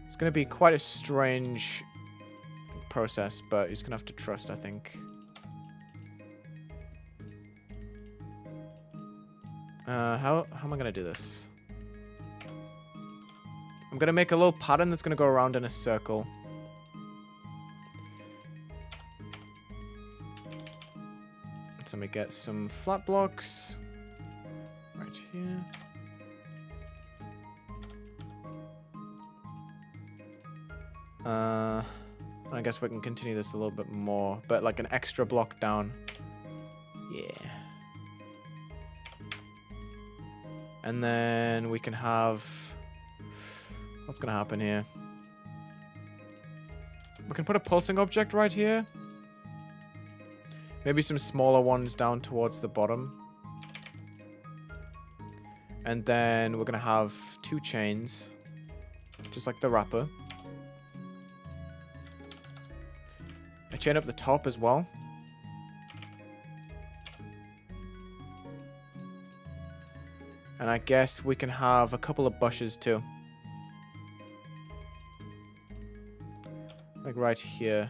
It's gonna be quite a strange process, but you're just gonna have to trust, I think. How am I gonna do this? I'm gonna make a little pattern that's gonna go around in a circle. So let me get some flat blocks right here. I guess we can continue this a little bit more, but like an extra block down. Yeah. And then we can have... What's going to happen here? We can put a pulsing object right here. Maybe some smaller ones down towards the bottom. And then we're going to have 2 chains. Just like the wrapper. A chain up the top as well. And I guess we can have a couple of bushes too. Like right here.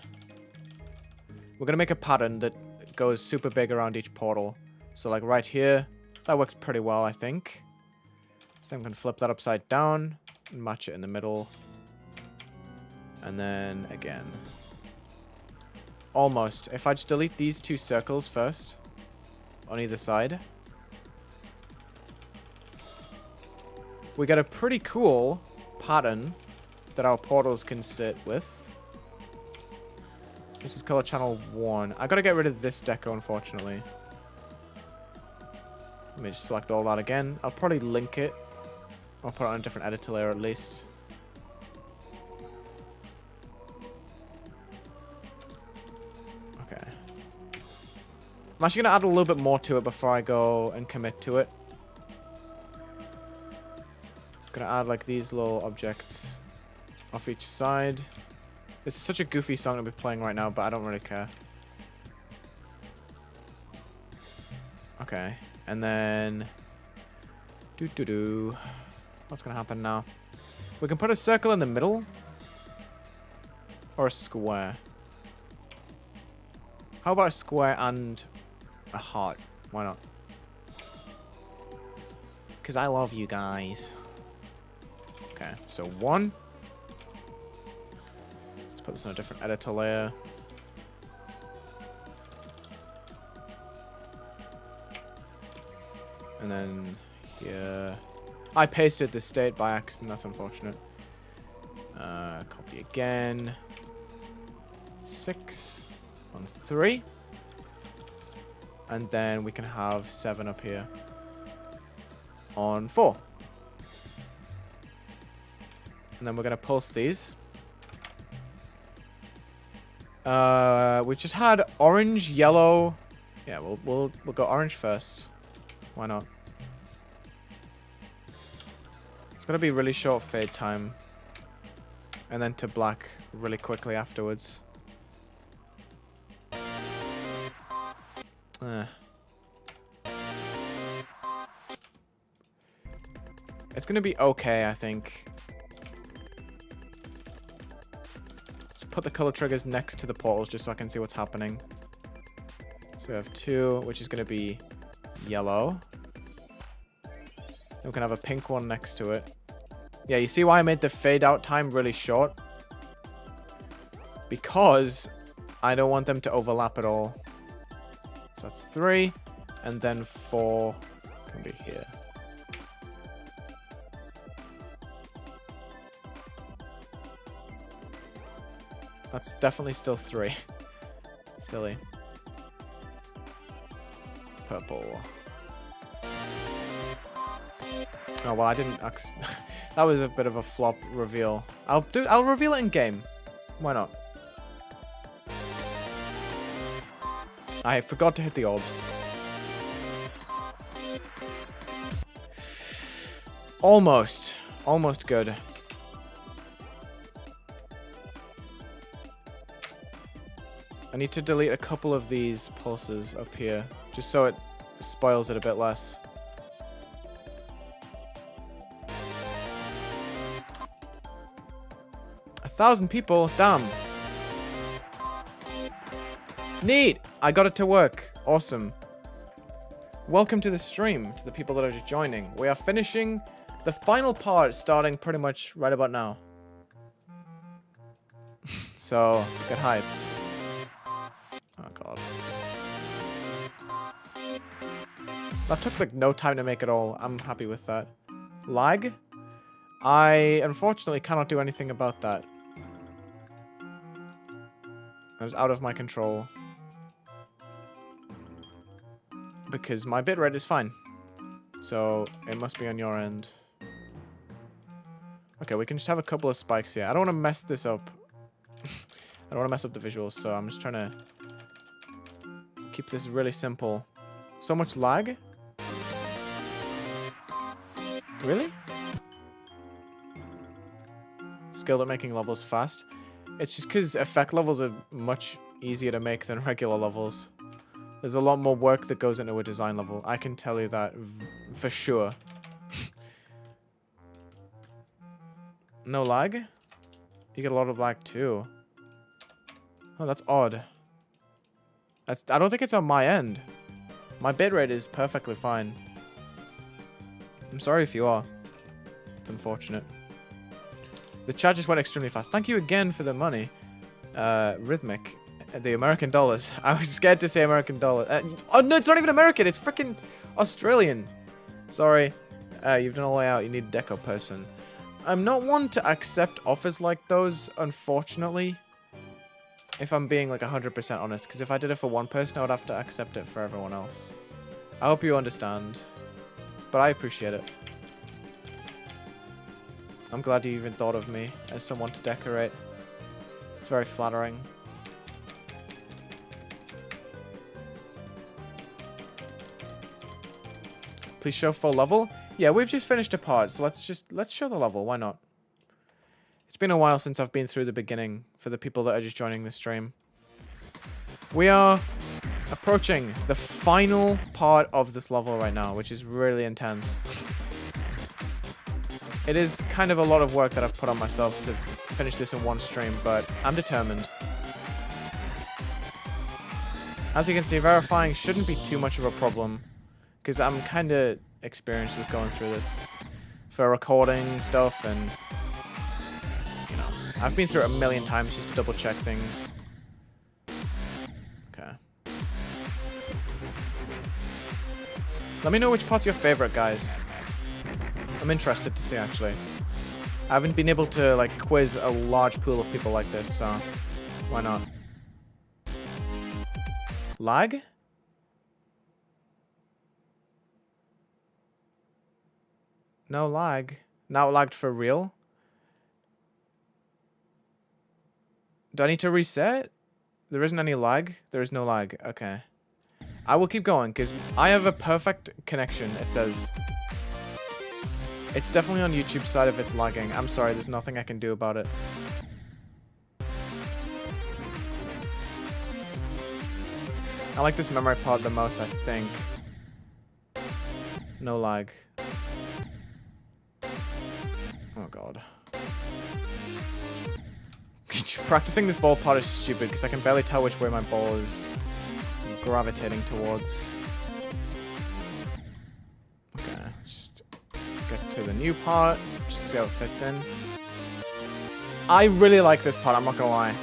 We're going to make a pattern that goes super big around each portal. So like right here, that works pretty well, I think. So I'm going to flip that upside down and match it in the middle. And then again. Almost. If I just delete these 2 circles first on either side. We get a pretty cool pattern that our portals can sit with. This is color channel 1. I gotta get rid of this deco, unfortunately. Let me just select all that again. I'll probably link it. I'll put it on a different editor layer at least. Okay. I'm actually gonna add a little bit more to it before I go and commit to it. Gonna add like these little objects off each side. This is such a goofy song to be playing right now, but I don't really care. Okay, and then what's gonna happen now? We can put a circle in the middle or a square. How about a square and a heart? Why not? Because I love you guys. Okay, so 1. Let's put this on a different editor layer. And then here. I pasted the state by accident, that's unfortunate. Copy again. 6 on 3. And then we can have 7 up here on 4. And then we're going to pulse these. We just had orange, yellow. Yeah, we'll go orange first. Why not? Let's gonna be really short fade time. And then to black really quickly afterwards. It's gonna be okay, I think. Let's put the color triggers next to the portals just so I can see what's happening. So we have 2, which is gonna be yellow. Then we can have a pink one next to it. Yeah, you see why I made the fade out time really short? Because I don't want them to overlap at all. So that's 3, and then 4 can be here. That's definitely still 3. Silly. Purple. Oh well, I didn't. That was a bit of a flop reveal. I'll reveal it in game. Why not? I forgot to hit the orbs. Almost good. I need to delete a couple of these pulses up here, just so it spoils it a bit less. A 1,000 people? Damn. Neat! I got it to work. Awesome. Welcome to the stream, to the people that are just joining. We are finishing the final part, starting pretty much right about now. So, get hyped. Oh god. That took like no time to make at all. I'm happy with that. Lag? I unfortunately cannot do anything about that. That was out of my control. Because my bitrate is fine. So, it must be on your end. Okay, we can just have a couple of spikes here. I don't want to mess this up. I don't want to mess up the visuals, so I'm just trying to keep this really simple. So much lag? Really? Skilled at making levels fast? It's just because effect levels are much easier to make than regular levels. There's a lot more work that goes into a design level. I can tell you that for sure. No lag? You get a lot of lag too. Oh, that's odd. I don't think it's on my end. My bitrate is perfectly fine. I'm sorry if you are. It's unfortunate. The chat just went extremely fast. Thank you again for the money. Rhythmic. The American dollars. I was scared to say American dollar. Oh, no, it's not even American. It's freaking Australian. Sorry. You've done all the way out. You need a deco person. I'm not one to accept offers like those, unfortunately. If I'm being like 100% honest. Because if I did it for one person, I would have to accept it for everyone else. I hope you understand. But I appreciate it. I'm glad you even thought of me as someone to decorate. It's very flattering. Please show full level. Yeah, we've just finished a part, so let's show the level. Why not? It's been a while since I've been through the beginning for the people that are just joining the stream. We are approaching the final part of this level right now, which is really intense. It is kind of a lot of work that I've put on myself to finish this in one stream, but I'm determined. As you can see, verifying shouldn't be too much of a problem, because I'm kind of experienced with going through this for recording stuff, and you know, I've been through it a million times just to double check things. Okay. Let me know which part's your favorite, guys. I'm interested to see, actually. I haven't been able to like quiz a large pool of people like this, so why not? Lag? No lag. Now it lagged for real? Do I need to reset? There isn't any lag? There is no lag. Okay. I will keep going, because I have a perfect connection, it says. It's definitely on YouTube's side if it's lagging. I'm sorry, there's nothing I can do about it. I like this memory part the most, I think. No lag. Oh god. Practicing this ball part is stupid because I can barely tell which way my ball is gravitating towards. Okay, just get to the new part, just see how it fits in. I really like this part, I'm not gonna lie.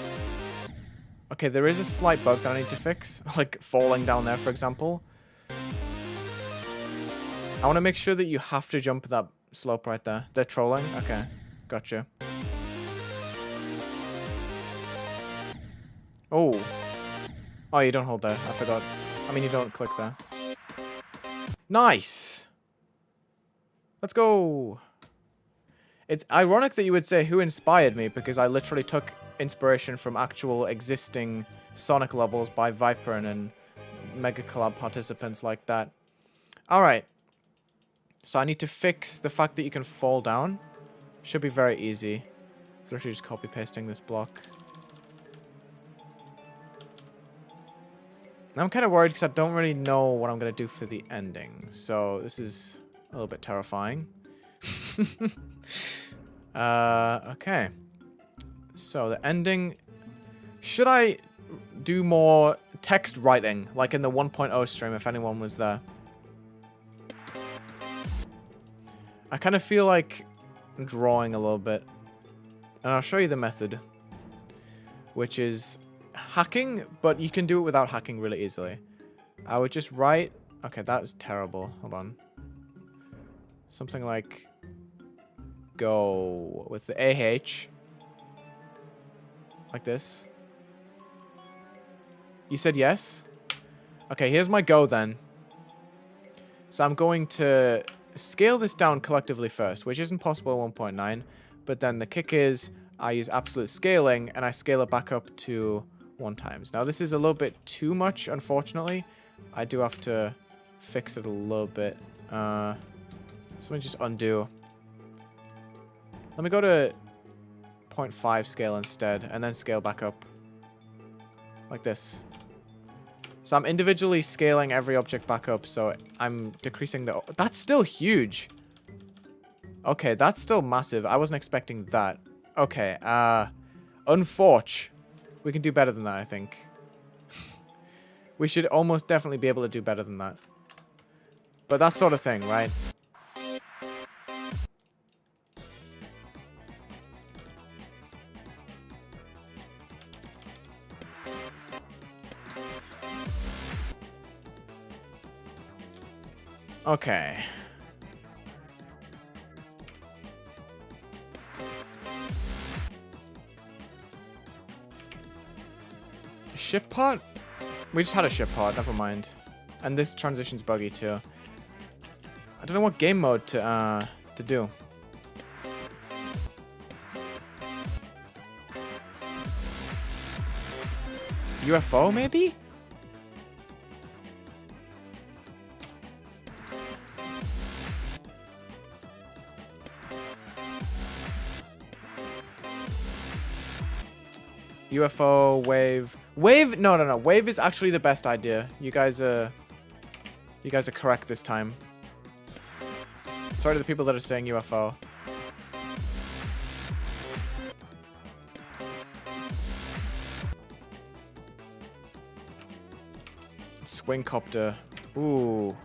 Okay, there is a slight bug that I need to fix, like falling down there, for example. I want to make sure that you have to jump that slope right there. They're trolling? Okay, gotcha. Oh. Oh, you don't hold there. I forgot. I mean, you don't click there. Nice! Let's go! It's ironic that you would say who inspired me, because I literally took inspiration from actual existing Sonic levels by Viper and Mega Collab participants like that. Alright. So I need to fix the fact that you can fall down. Should be very easy. It's literally just copy-pasting this block. I'm kind of worried because I don't really know what I'm going to do for the ending. So this is a little bit terrifying. Okay. So the ending... Should I do more text writing, like in the 1.0 stream, if anyone was there? I kind of feel like drawing a little bit. And I'll show you the method. Which is hacking, but you can do it without hacking really easily. I would just write... Okay, that is terrible. Hold on. Something like... Go with the AH. Like this. You said yes? Okay, here's my go then. So I'm going to scale this down collectively first, which isn't possible at 1.9. But then the kick is I use absolute scaling and I scale it back up to 1 times. Now this is a little bit too much, unfortunately. I do have to fix it a little bit. So let me just undo. Let me go to 0.5 scale instead, and then scale back up. Like this. So I'm individually scaling every object back up, so I'm decreasing the... That's still huge! Okay, that's still massive. I wasn't expecting that. Okay, unfortunate. We can do better than that, I think. We should almost definitely be able to do better than that. But that sort of thing, right? Okay. Ship part? We just had a ship part, never mind. And this transition's buggy too. I don't know what game mode to do. UFO maybe? UFO, wave. Wave? No, no, no. Wave is actually the best idea. You guys are correct this time. Sorry to the people that are saying UFO. Swing copter. Ooh.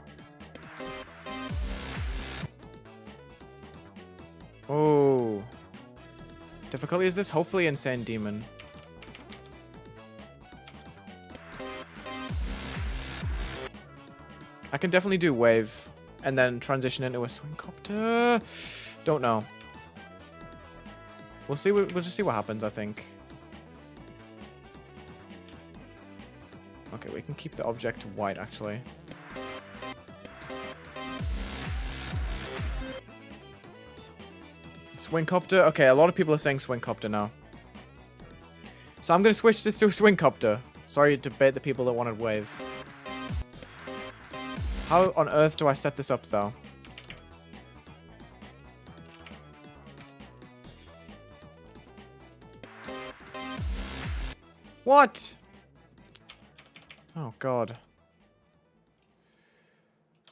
Ooh. Difficulty is this? Hopefully Insane Demon. I can definitely do wave and then transition into a swing copter. Don't know. We'll see. We'll just see what happens, I think. Okay, we can keep the object white, actually. Swing copter. Okay, a lot of people are saying swing copter now. So I'm going to switch this to a swing copter. Sorry to bait the people that wanted wave. How on earth do I set this up, though? What? Oh, God.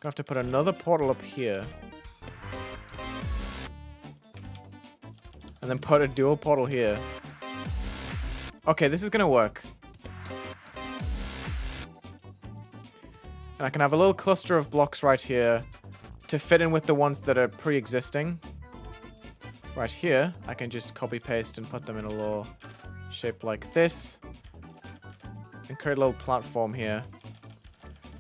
Gonna have to put another portal up here. And then put a dual portal here. Okay, this is gonna work. And I can have a little cluster of blocks right here to fit in with the ones that are pre-existing. Right here, I can just copy-paste and put them in a little shape like this. And create a little platform here.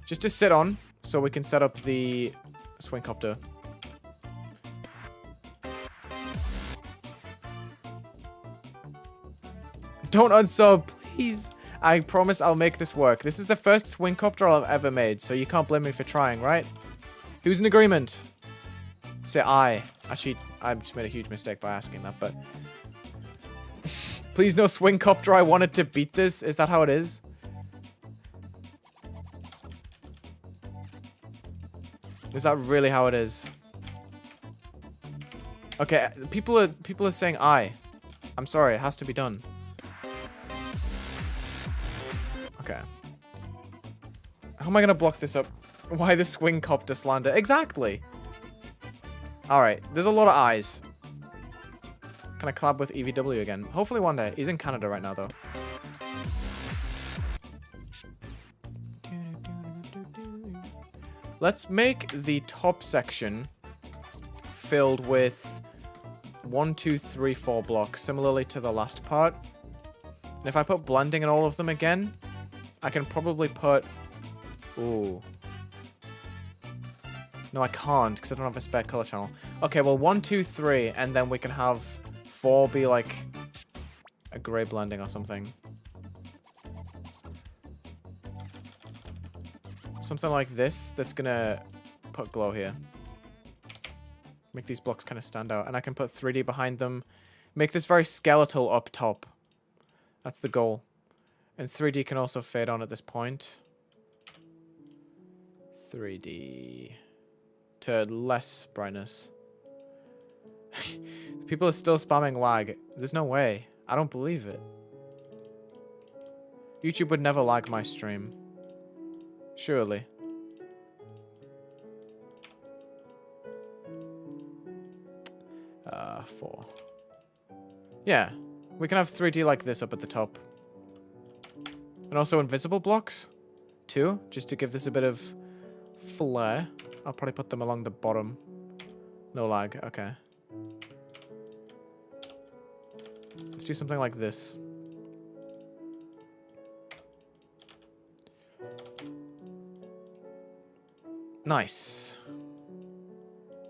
Just to sit on, so we can set up the swing copter. Don't unsub, please. I promise I'll make this work. This is the first swing copter I've ever made, so you can't blame me for trying, right? Who's in agreement? Say aye. Actually, I just made a huge mistake by asking that, but... Please no swing copter, I wanted to beat this. Is that how it is? Is that really how it is? Okay, people are saying aye. I'm sorry, it has to be done. Okay. How am I gonna block this up? Why the swing copter slander? Exactly! Alright, there's a lot of eyes. Can I collab with EVW again? Hopefully one day. He's in Canada right now, though. Let's make the top section filled with 1, 2, 3, 4 blocks, similarly to the last part. And if I put blending in all of them again, I can probably put... Ooh. No, I can't, because I don't have a spare color channel. Okay, well, 1, 2, 3, and then we can have 4 be like a gray blending or something. Something like this that's gonna put glow here. Make these blocks kind of stand out. And I can put 3D behind them. Make this very skeletal up top. That's the goal. And 3D can also fade on at this point. 3D to less brightness. People are still spamming lag. There's no way. I don't believe it. YouTube would never lag my stream. Surely. Four. Yeah. We can have 3D like this up at the top. And also invisible blocks. 2, just to give this a bit of flair. I'll probably put them along the bottom. No lag, okay. Let's do something like this. Nice.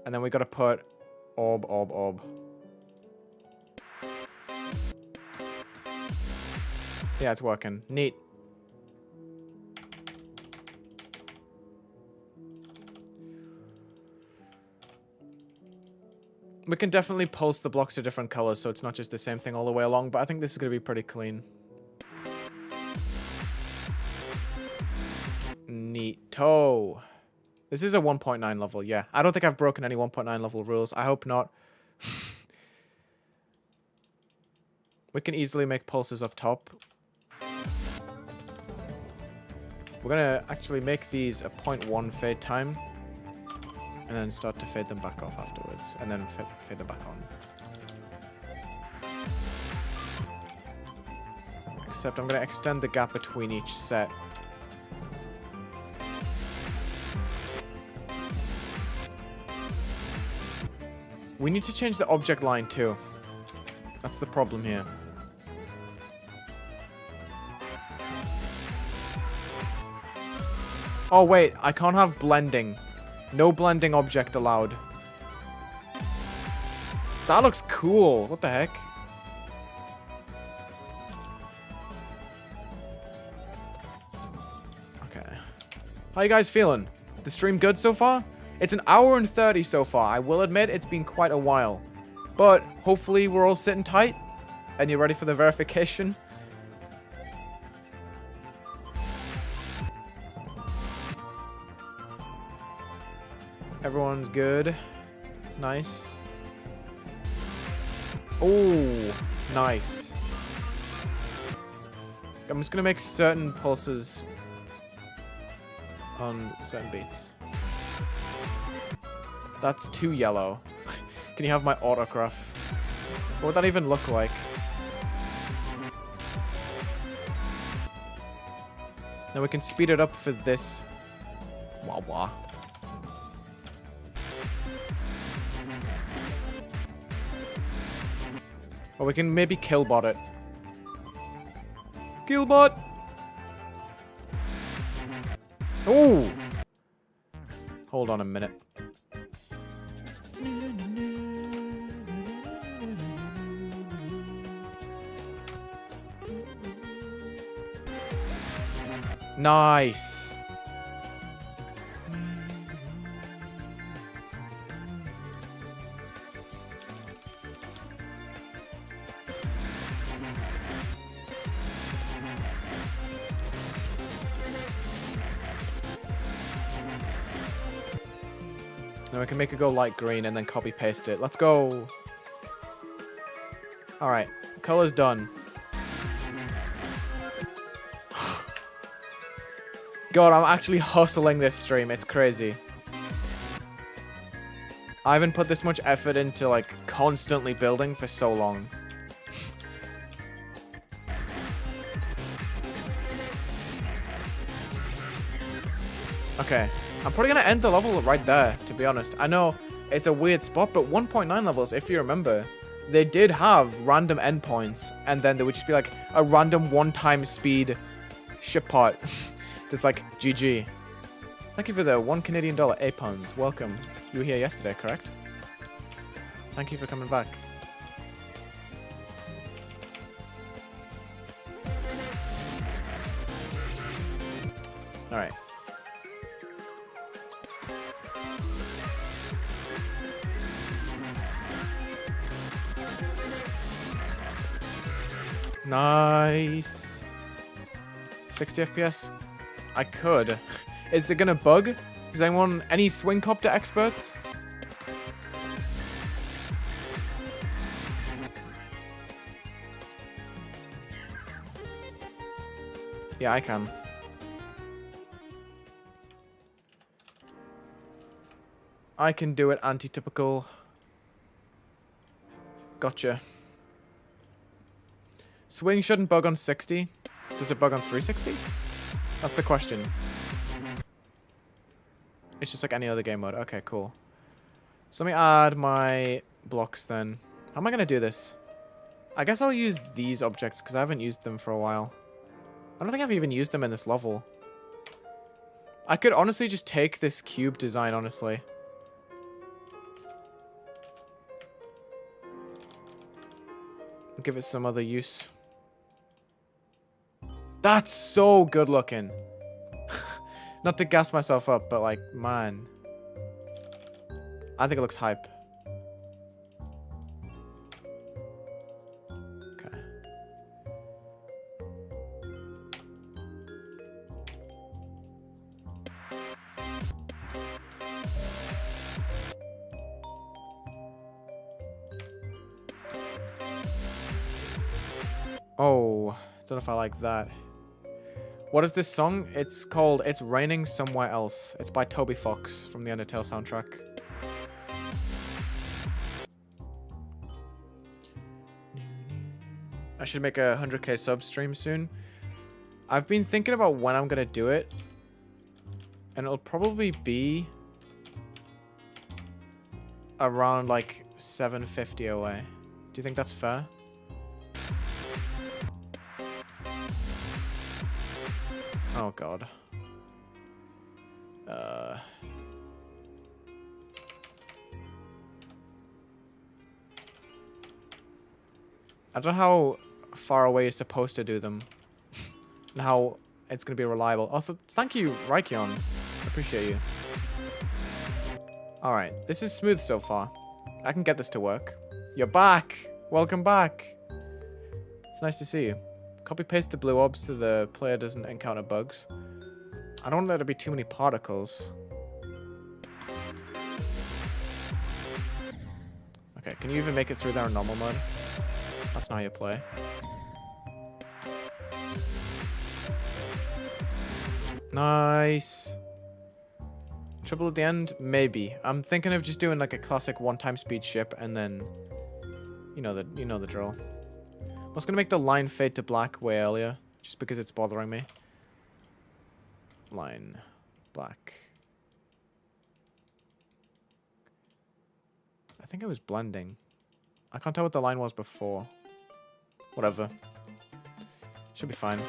And then we gotta put orb, orb, orb. Yeah, it's working. Neat. We can definitely pulse the blocks to different colors, so it's not just the same thing all the way along, but I think this is going to be pretty clean. Neato. This is a 1.9 level, yeah. I don't think I've broken any 1.9 level rules. I hope not. We can easily make pulses up top. We're going to actually make these a 0.1 fade time. And then start to fade them back off afterwards. And then fade them back on. Except I'm going to extend the gap between each set. We need to change the object line too. That's the problem here. Oh wait, I can't have blending. No blending object allowed. That looks cool. What the heck? Okay. How you guys feeling? The stream good so far? It's an hour and 30 so far. I will admit it's been quite a while. But hopefully we're all sitting tight. And you're ready for the verification. Everyone's good. Nice. Oh, nice. I'm just gonna make certain pulses on certain beats. That's too yellow. Can you have my autograph? What would that even look like? Now we can speed it up for this. Wah wah. Or we can maybe killbot it. Killbot! Ooh! Hold on a minute. Nice. Now we can make it go light green and then copy paste it. Let's go. All right, color's done. God, I'm actually hustling this stream. It's crazy. I haven't put this much effort into, like, constantly building for so long. Okay. I'm probably going to end the level right there, to be honest. I know it's a weird spot, but 1.9 levels, if you remember, they did have random endpoints, and then there would just be, like, a random one-time speed ship part. That's like, GG. Thank you for the $1 Canadian A-puns. Welcome. You were here yesterday, correct? Thank you for coming back. Alright. Nice. 60 FPS? I could. Is it gonna bug? Is anyone any swing copter experts? Yeah, I can. I can do it anti-typical. Gotcha. Swing shouldn't bug on 60. Does it bug on 360? That's the question. It's just like any other game mode. Okay, cool. So let me add my blocks then. How am I going to do this? I guess I'll use these objects because I haven't used them for a while. I don't think I've even used them in this level. I could honestly just take this cube design, honestly. Give it some other use. That's so good looking. Not to gas myself up, but like, man. I think it looks hype. Okay. Oh, don't know if I like that. What is this song? It's called It's Raining Somewhere Else. It's by Toby Fox from the Undertale soundtrack. I should make a 100k sub stream soon. I've been thinking about when I'm gonna do it. And it'll probably be around like 750 away. Do you think that's fair? Oh god. I don't know how far away you're supposed to do them. And how it's going to be reliable. Oh, thank you, Raikion. I appreciate you. Alright, this is smooth so far. I can get this to work. You're back! Welcome back! It's nice to see you. Copy paste the blue orbs so the player doesn't encounter bugs. I don't want there to be too many particles. Okay, can you even make it through there in normal mode? That's not how you play. Nice. Trouble at the end? Maybe. I'm thinking of just doing like a classic one-time speed ship and then you know the drill. I was gonna make the line fade to black way earlier, just because it's bothering me. Line black. I think I was blending. I can't tell what the line was before. Whatever. Should be fine.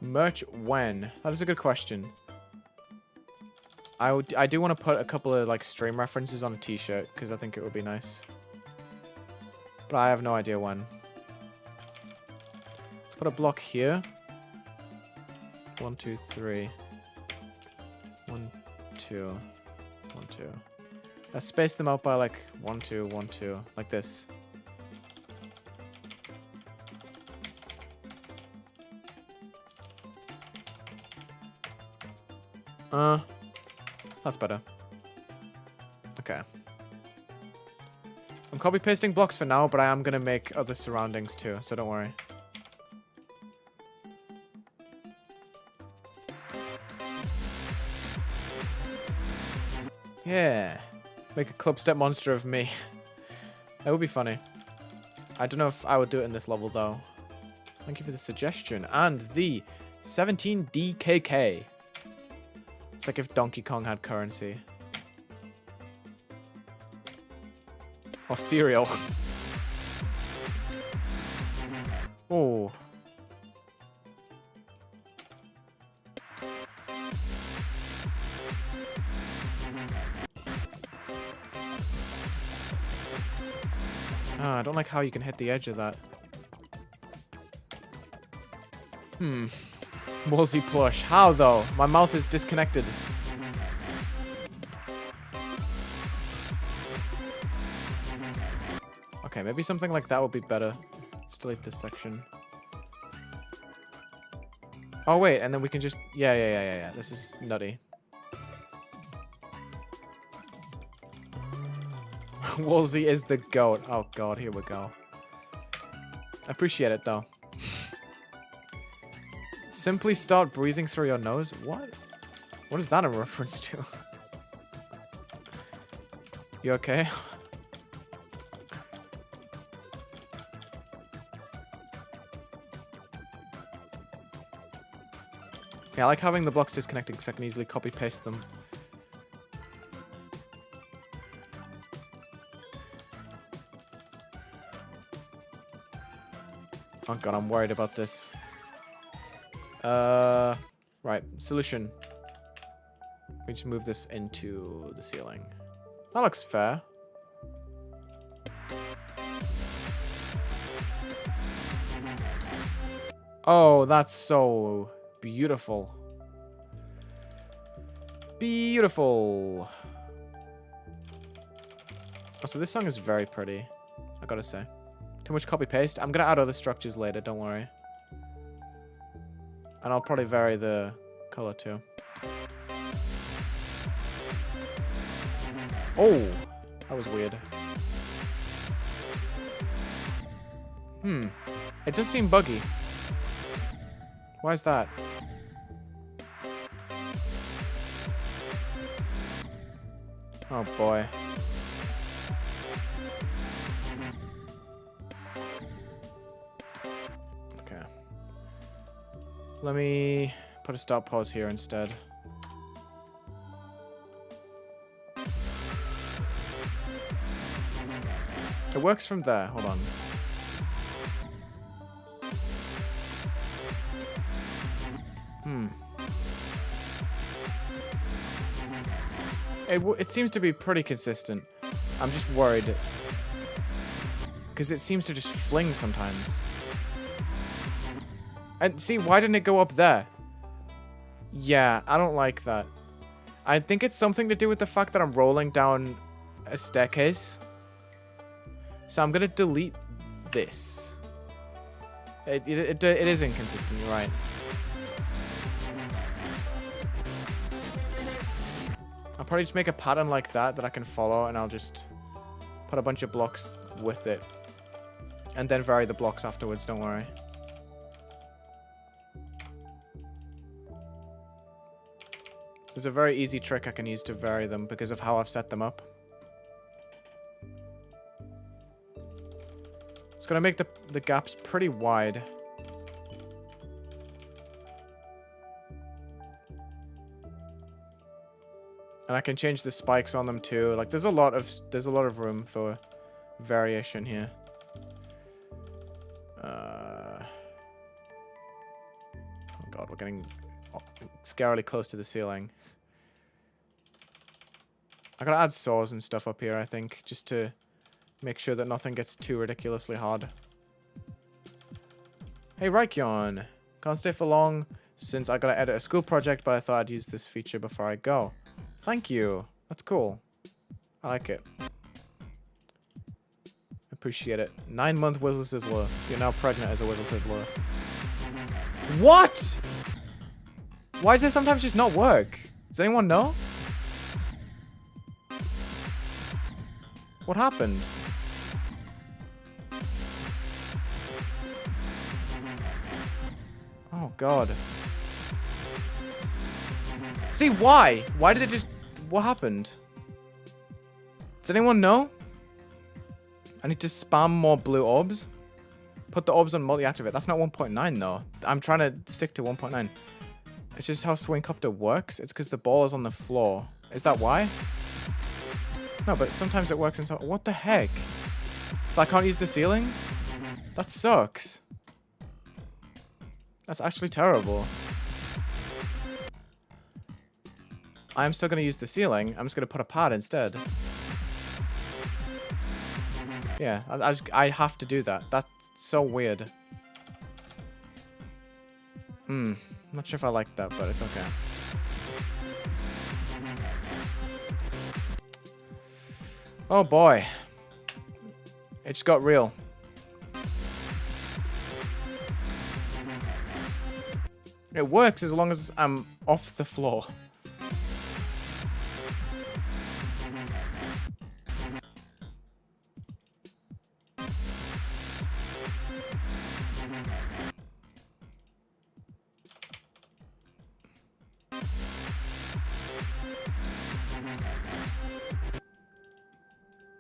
Merch when? That is a good question. I do want to put a couple of like stream references on a t-shirt because I think it would be nice. But I have no idea when. Let's put a block here. 1, 2, 3. 1, 2. 1, 2. Let's space them out by like 1, 2, 1, 2. Like this. That's better. Okay. I'm copy pasting blocks for now, but I am gonna make other surroundings too, so don't worry. Yeah. Make a club step monster of me. That would be funny. I don't know if I would do it in this level though. Thank you for the suggestion. And the 17 DKK. It's like if Donkey Kong had currency. Or cereal. Oh. Ah, I don't like how you can hit the edge of that. Wulzy plush. How though? My mouth is disconnected. Okay, maybe something like that would be better. Let's delete this section. Oh wait, and then we can just... Yeah. This is nutty. Wulzy is the goat. Oh god, here we go. I appreciate it though. Simply start breathing through your nose? What? What is that a reference to? You okay? Yeah, I like having the blocks disconnected because I can easily copy paste them. Oh god, I'm worried about this. Right, solution. We just move this into the ceiling. That looks fair. Oh, that's so beautiful. Beautiful. Oh, so this song is very pretty, I gotta say. Too much copy paste. I'm gonna add other structures later, don't worry. And I'll probably vary the color too. Oh, that was weird. It does seem buggy. Why is that? Oh boy. Okay. Let me put a stop pause here instead. It works from there. Hold on. It seems to be pretty consistent. I'm just worried. Because it seems to just fling sometimes. And see, why didn't it go up there? Yeah, I don't like that. I think it's something to do with the fact that I'm rolling down a staircase. So I'm going to delete this. It is inconsistent, you're right. I'll probably just make a pattern like that I can follow, and I'll just put a bunch of blocks with it. And then vary the blocks afterwards, don't worry. There's a very easy trick I can use to vary them because of how I've set them up. It's gonna make the gaps pretty wide. And I can change the spikes on them too. Like there's a lot of room for variation here. Oh god, we're getting scarily close to the ceiling. I gotta add saws and stuff up here, I think, just to make sure that nothing gets too ridiculously hard. Hey, Raikyon. Can't stay for long since I gotta edit a school project, but I thought I'd use this feature before I go. Thank you. That's cool. I like it. Appreciate it. 9-month Whistle Sizzler. You're now pregnant as a Whistle Sizzler. What? Why does it sometimes just not work? Does anyone know? What happened? Oh god. See, why? Why did it just... What happened? Does anyone know? I need to spam more blue orbs. Put the orbs on multi-activate. That's not 1.9 though. I'm trying to stick to 1.9. It's just how Swingcopter works. It's because the ball is on the floor. Is that why? No, but sometimes it works and so... What the heck? So I can't use the ceiling? That sucks. That's actually terrible. I'm still going to use the ceiling. I'm just going to put a pad instead. Yeah, I have to do that. That's so weird. I'm not sure if I like that, but it's okay. Oh boy. It just got real. It works as long as I'm off the floor.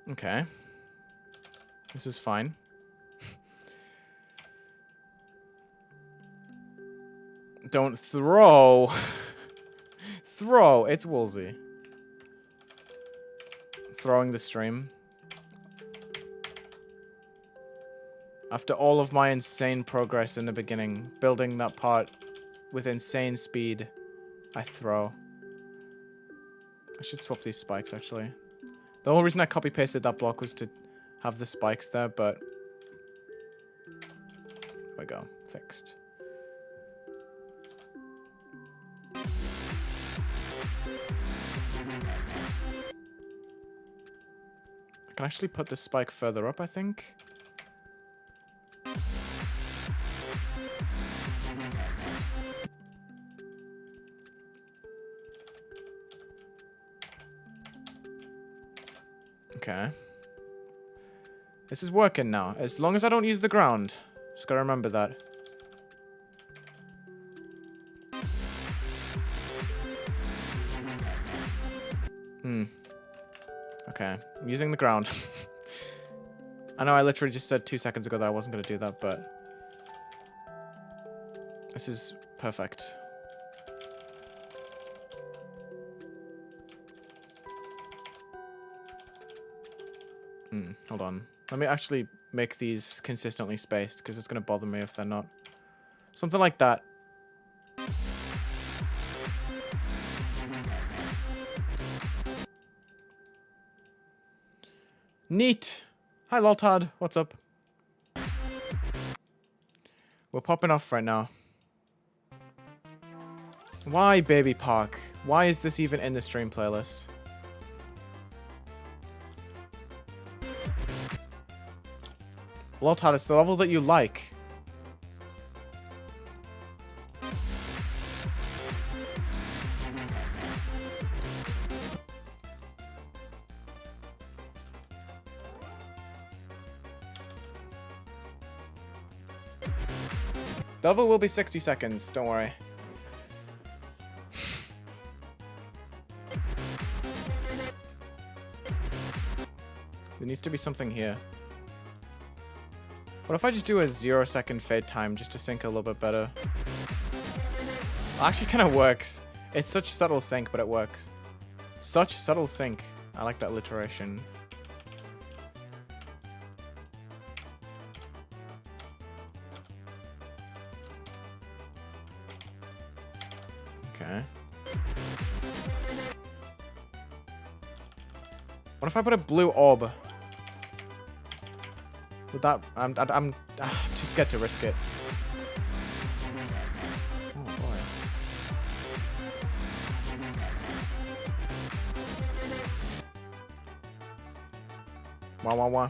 Okay. This is fine. Don't throw. Throw. It's Wulzy. Throwing the stream. After all of my insane progress in the beginning, building that part with insane speed, I throw. I should swap these spikes, actually. The whole reason I copy-pasted that block was to have the spikes there, but... There we go. Fixed. I can actually put the spike further up, I think. Okay. This is working now. As long as I don't use the ground. Just gotta remember that. Okay. I'm using the ground. I know I literally just said 2 seconds ago that I wasn't gonna do that, but... This is perfect. Hold on. Let me actually make these consistently spaced, because it's going to bother me if they're not. Something like that. Neat. Hi, Loltad. What's up? We're popping off right now. Why, Baby Park? Why is this even in the stream playlist? Loltad, it's the level that you like. The level will be 60 seconds, don't worry. There needs to be something here. What if I just do a 0-second fade time just to sync a little bit better? Actually kind of works. It's such subtle sync, but it works. Such subtle sync. I like that alliteration. Okay. What if I put a blue orb? Would that... I'm too scared to risk it. Oh boy. Wah wah wah.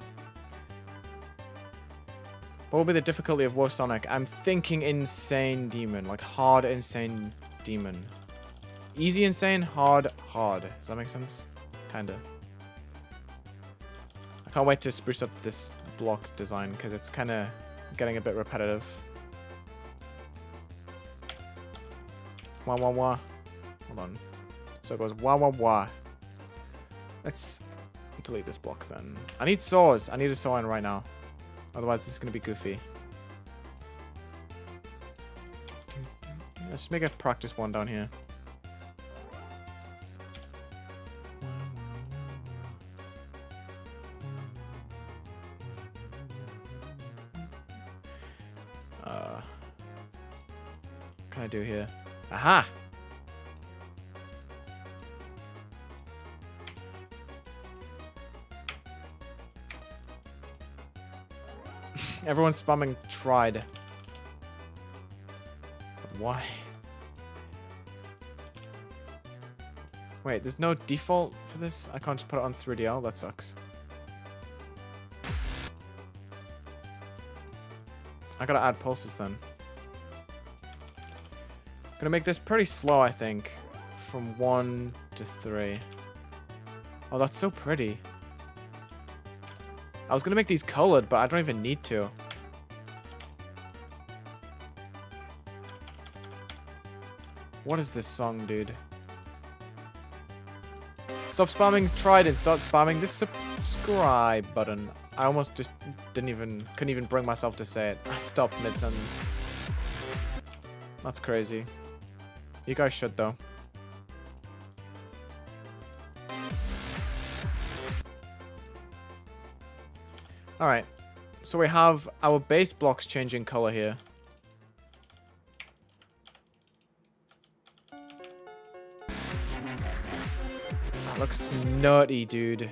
What will be the difficulty of WOAHSONIC? I'm thinking insane demon. Like hard insane demon. Easy insane, hard hard. Does that make sense? Kinda. I can't wait to spruce up this block design because it's kind of getting a bit repetitive. Wah wah wah. Hold on. So it goes wah wah wah. Let's delete this block then. I need saws. I need a saw in right now. Otherwise this is going to be goofy. Let's make a practice one down here. What can I do here? Aha! Everyone's spamming tried. But why? Wait, there's no default for this? I can't just put it on 3DL? That sucks. I gotta add pulses then. Gonna make this pretty slow, I think. From 1 to 3. Oh, that's so pretty. I was gonna make these colored, but I don't even need to. What is this song, dude? Stop spamming tried and start spamming this subscribe button. I almost just couldn't even bring myself to say it. I stopped mid-sentence. That's crazy. You guys should, though. Alright. So we have our base blocks changing color here. That looks nutty, dude.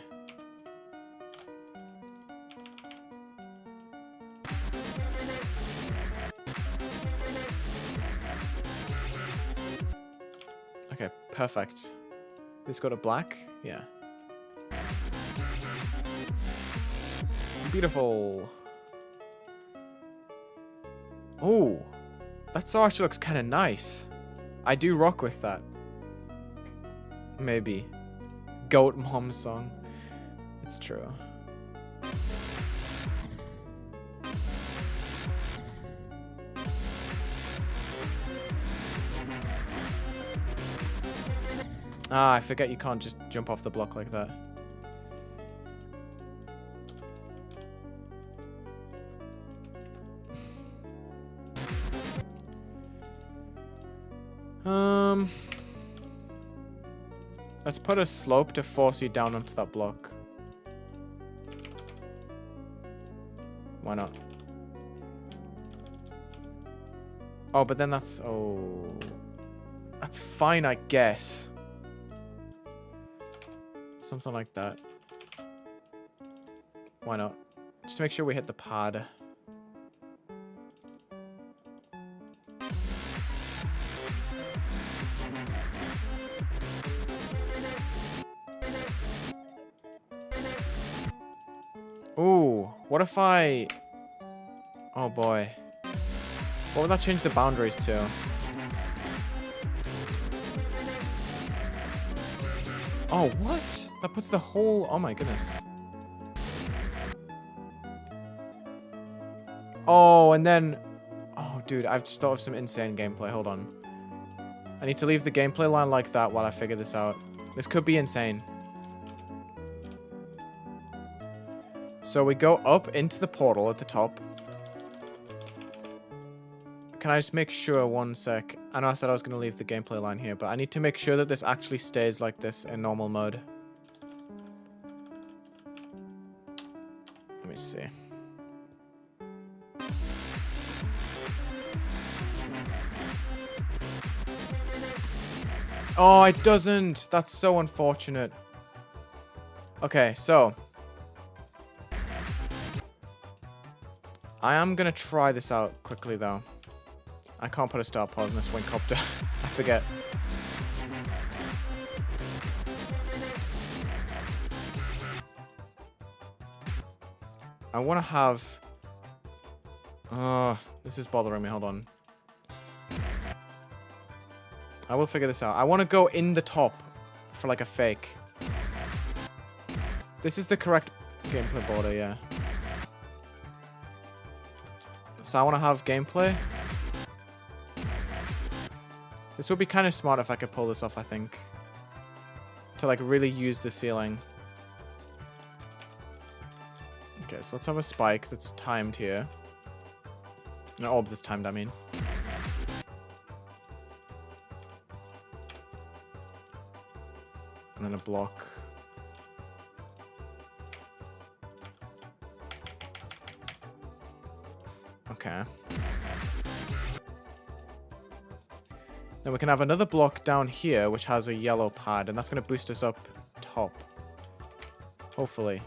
Okay, perfect. This go to black? Yeah. Beautiful. Oh, that saw actually looks kind of nice. I do rock with that. Maybe. Goat mom song. It's true. Ah, I forget you can't just jump off the block like that. Let's put a slope to force you down onto that block. Why not? Oh, but then that's... Oh... That's fine, I guess. Something like that. Why not? Just to make sure we hit the pad. Ooh, what if I... Oh boy. What would that change the boundaries to? Oh, what? That puts the whole... Oh my goodness. Oh, and then... Dude, I've just thought of some insane gameplay. Hold on. I need to leave the gameplay line like that while I figure this out. This could be insane. So we go up into the portal at the top. Can I just make sure 1 sec? I know I said I was going to leave the gameplay line here, but I need to make sure that this actually stays like this in normal mode. Let me see. Oh, it doesn't. That's so unfortunate. Okay, so I am going to try this out quickly, though. I can't put a start pause in this wingcopter. I forget. I want to have... Oh, this is bothering me. Hold on. I will figure this out. I want to go in the top for like a fake. This is the correct gameplay border, yeah. So I want to have gameplay. This would be kind of smart if I could pull this off, I think. To like really use the ceiling. Okay, so let's have a spike that's timed here. An orb that's timed, I mean. And then a block. Okay. Then we can have another block down here, which has a yellow pad, and that's going to boost us up top. Hopefully.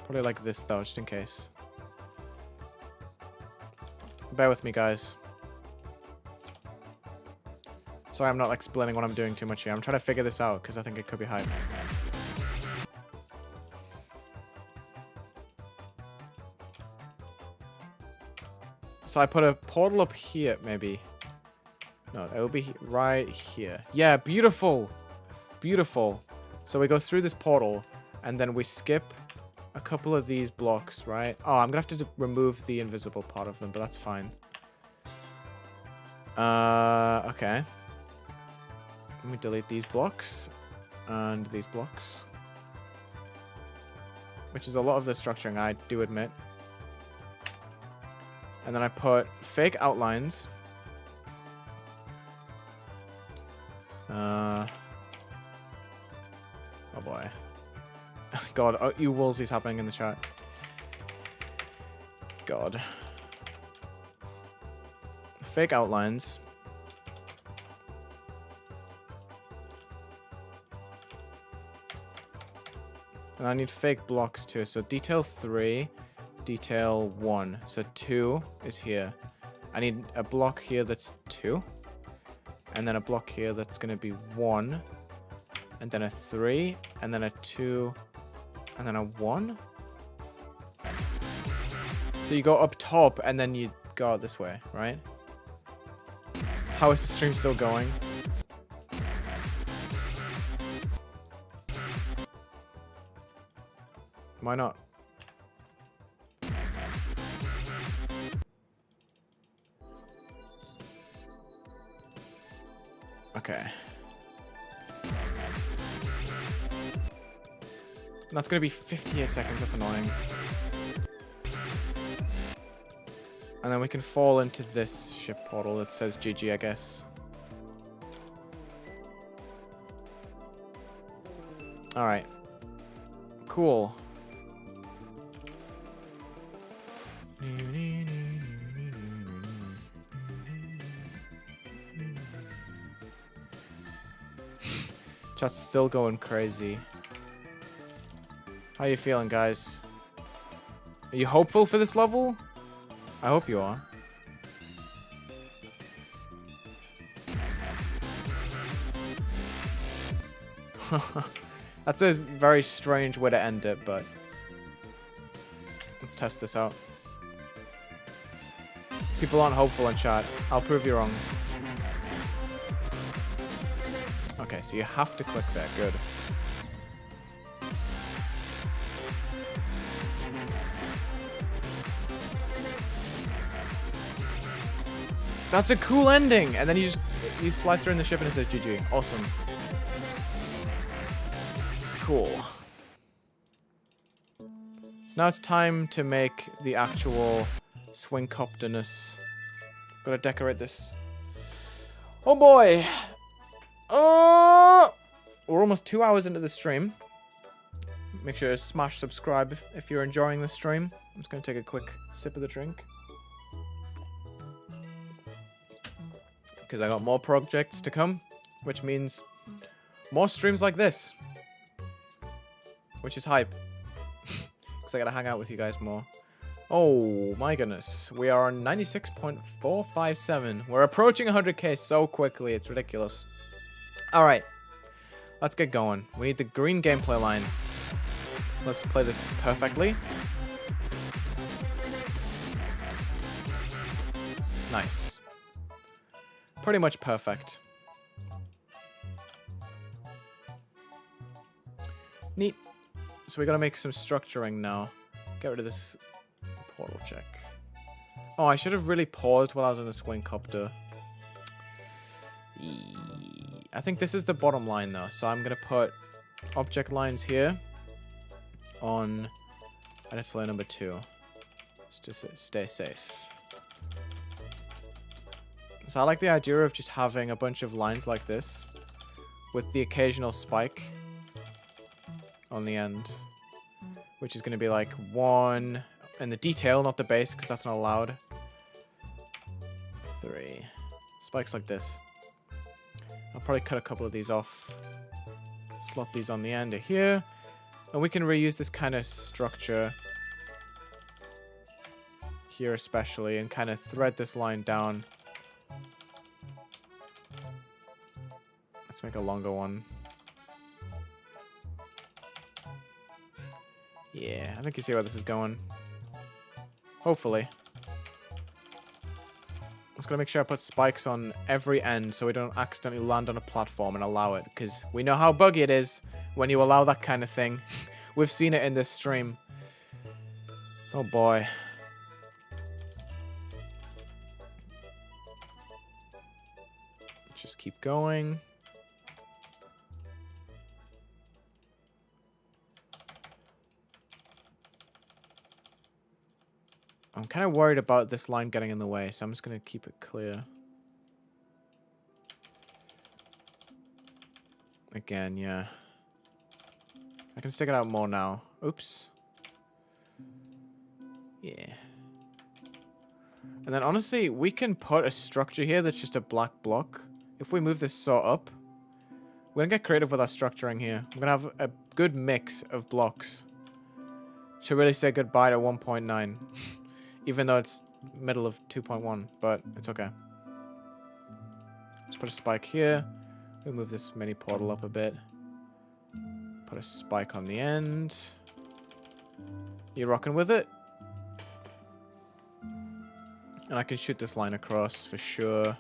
Probably like this, though, just in case. Bear with me, guys. Sorry, I'm not like explaining what I'm doing too much here. I'm trying to figure this out, because I think it could be hype. So I put a portal up here, maybe. No, it will be right here. Yeah, beautiful. Beautiful. So we go through this portal, and then we skip a couple of these blocks, right? Oh, I'm going to have to remove the invisible part of them, but that's fine. Okay. Let me delete these blocks and these blocks. Which is a lot of the structuring, I do admit. And then I put fake outlines. Oh boy. God, oh, you Wulzy's happening in the chat. God. Fake outlines. And I need fake blocks too. So detail 3. Detail 1. So 2 is here. I need a block here that's 2. And then a block here that's going to be 1. And then a 3. And then a 2. And then a 1. So you go up top and then you go out this way, right? How is the stream still going? Why not? Okay. That's gonna be 58 seconds, that's annoying. And then we can fall into this ship portal that says GG, I guess. Alright. Cool. Chat's still going crazy. How you feeling, guys? Are you hopeful for this level? I hope you are. That's a very strange way to end it, but let's test this out. People aren't hopeful in chat. I'll prove you wrong. Okay, so you have to click there. Good. That's a cool ending. And then you fly through in the ship and it says GG. Awesome. Cool. So now it's time to make the actual swingcopterness. Gotta decorate this. Oh boy. Oh, we're almost 2 hours into the stream. Make sure to smash subscribe if you're enjoying the stream. I'm just gonna take a quick sip of the drink. Because I got more projects to come, which means more streams like this. Which is hype. Because I gotta hang out with you guys more. Oh my goodness. We are on 96.457. We're approaching 100k so quickly, it's ridiculous. Alright. Let's get going. We need the green gameplay line. Let's play this perfectly. Nice. Pretty much perfect. Neat. So we gotta make some structuring now. Get rid of this portal check. Oh, I should have really paused while I was in the swing copter. I think this is the bottom line though, so I'm gonna put object lines here on edit layer number 2. Just to stay safe. So I like the idea of just having a bunch of lines like this with the occasional spike on the end, which is going to be like 1 in the detail, not the base, because that's not allowed. 3 spikes like this. I'll probably cut a couple of these off, slot these on the end of here, and we can reuse this kind of structure here especially, and kind of thread this line down. Let's make a longer one. Yeah, I think you see where this is going. Hopefully. Just gotta make sure I put spikes on every end so we don't accidentally land on a platform and allow it, because we know how buggy it is when you allow that kind of thing. We've seen it in this stream. Oh boy. Just keep going. I'm kind of worried about this line getting in the way, so I'm just going to keep it clear. Again, yeah. I can stick it out more now. Oops. Yeah. And then honestly, we can put a structure here that's just a black block. If we move this saw up, we're going to get creative with our structuring here. We're going to have a good mix of blocks. Should really say goodbye to 1.9. Even though it's middle of 2.1, but it's okay. Let's put a spike here. We'll move this mini portal up a bit. Put a spike on the end. You rocking with it? And I can shoot this line across for sure.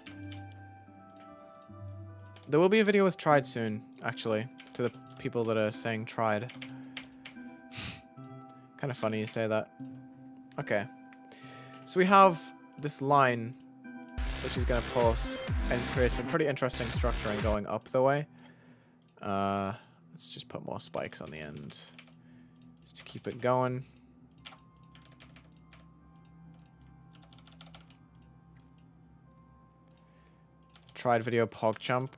There will be a video with Tried soon, actually, to the people that are saying Tried. Kind of funny you say that. Okay. So we have this line, which is going to pulse and create some pretty interesting structuring going up the way. Let's just put more spikes on the end, just to keep it going. Tried video PogChamp.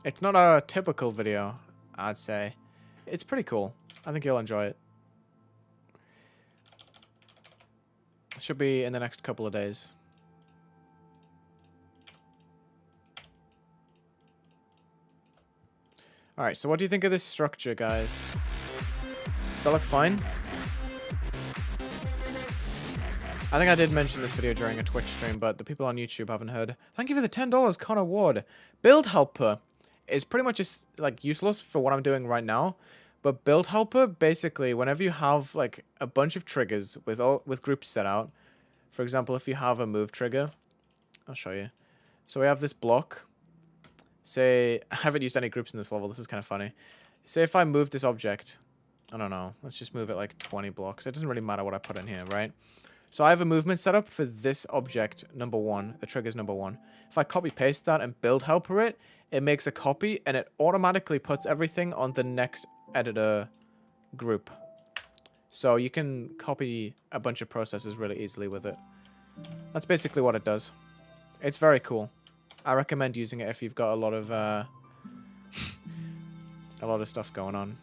It's not a typical video, I'd say. It's pretty cool. I think you'll enjoy it. Should be in the next couple of days. Alright, so what do you think of this structure, guys? Does that look fine? I think I did mention this video during a Twitch stream, but the people on YouTube haven't heard. Thank you for the $10, Connor Ward. Build Helper is pretty much just, like, useless for what I'm doing right now. But Build Helper, basically, whenever you have, like, a bunch of triggers with groups set out, for example, if you have a move trigger, I'll show you. So we have this block. Say, I haven't used any groups in this level, this is kind of funny. Say if I move this object, I don't know, let's just move it like 20 blocks. It doesn't really matter what I put in here, right? So I have a movement set up for this object, number 1. The trigger's number 1. If I copy paste that and build helper it, it makes a copy and it automatically puts everything on the next editor group. So you can copy a bunch of processes really easily with it. That's basically what it does. It's very cool. I recommend using it if you've got a lot of stuff going on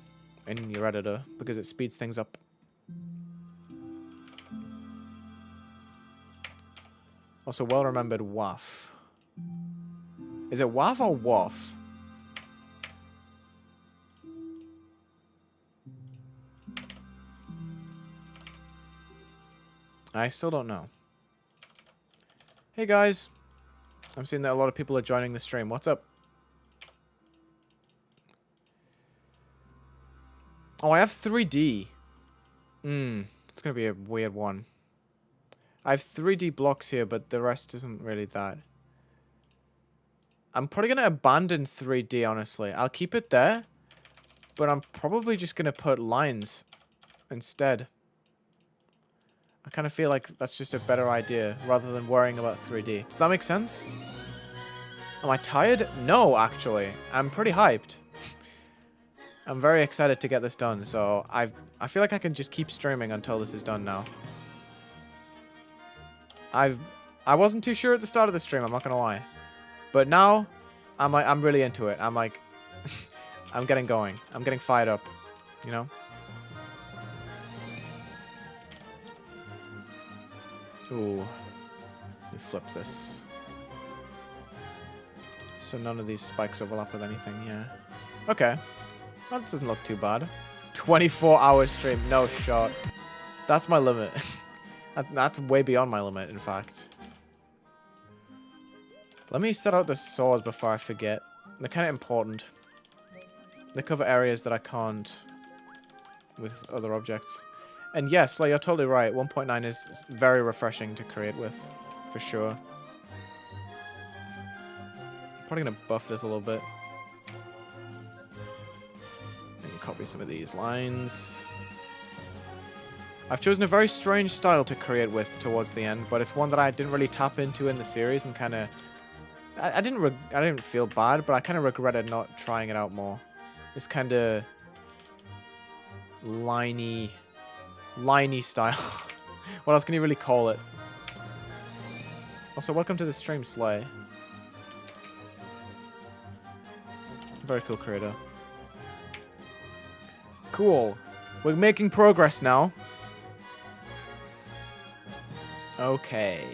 in your editor because it speeds things up. Also, well-remembered WAF. Is it WAF or WAF? I still don't know. Hey guys. I'm seeing that a lot of people are joining the stream. What's up? Oh, I have 3D. It's going to be a weird one. I have 3D blocks here, but the rest isn't really that. I'm probably going to abandon 3D, honestly. I'll keep it there, but I'm probably just going to put lines instead. I kind of feel like that's just a better idea, rather than worrying about 3D. Does that make sense? Am I tired? No, actually. I'm pretty hyped. I'm very excited to get this done, so I feel like I can just keep streaming until this is done now. I wasn't too sure at the start of the stream, I'm not gonna lie. But now, I'm really into it. I'm like, I'm getting going. I'm getting fired up, you know? Ooh. Let me flip this. So none of these spikes overlap with anything, yeah. Okay. That doesn't look too bad. 24-hour stream, no shot. That's my limit. That's way beyond my limit, in fact. Let me set out the swords before I forget. They're kind of important. They cover areas that I can't with other objects. And yes, like, you're totally right. 1.9 is very refreshing to create with, for sure. I'm probably going to buff this a little bit. And copy some of these lines. I've chosen a very strange style to create with towards the end, but it's one that I didn't really tap into in the series and kind of... I didn't feel bad, but I kind of regretted not trying it out more. This kind of liney style. What else can you really call it? Also, welcome to the stream, Slay. Very cool creator. Cool. We're making progress now. Okay.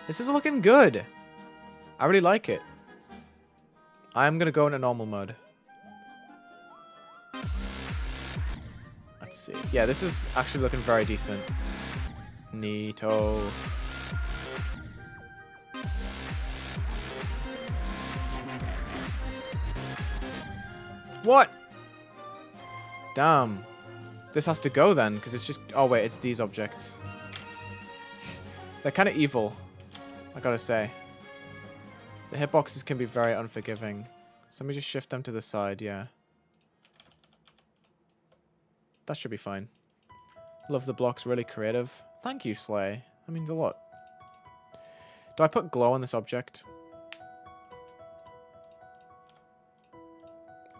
This is looking good. I really like it. I'm gonna go into normal mode. Let's see. Yeah, this is actually looking very decent. Neato. What? Damn. This has to go then, because it's just... Oh, wait, it's these objects. They're kind of evil, I gotta say. The hitboxes can be very unforgiving. So let me just shift them to the side, yeah. That should be fine. Love the blocks, really creative. Thank you, Slay. That means a lot. Do I put glow on this object?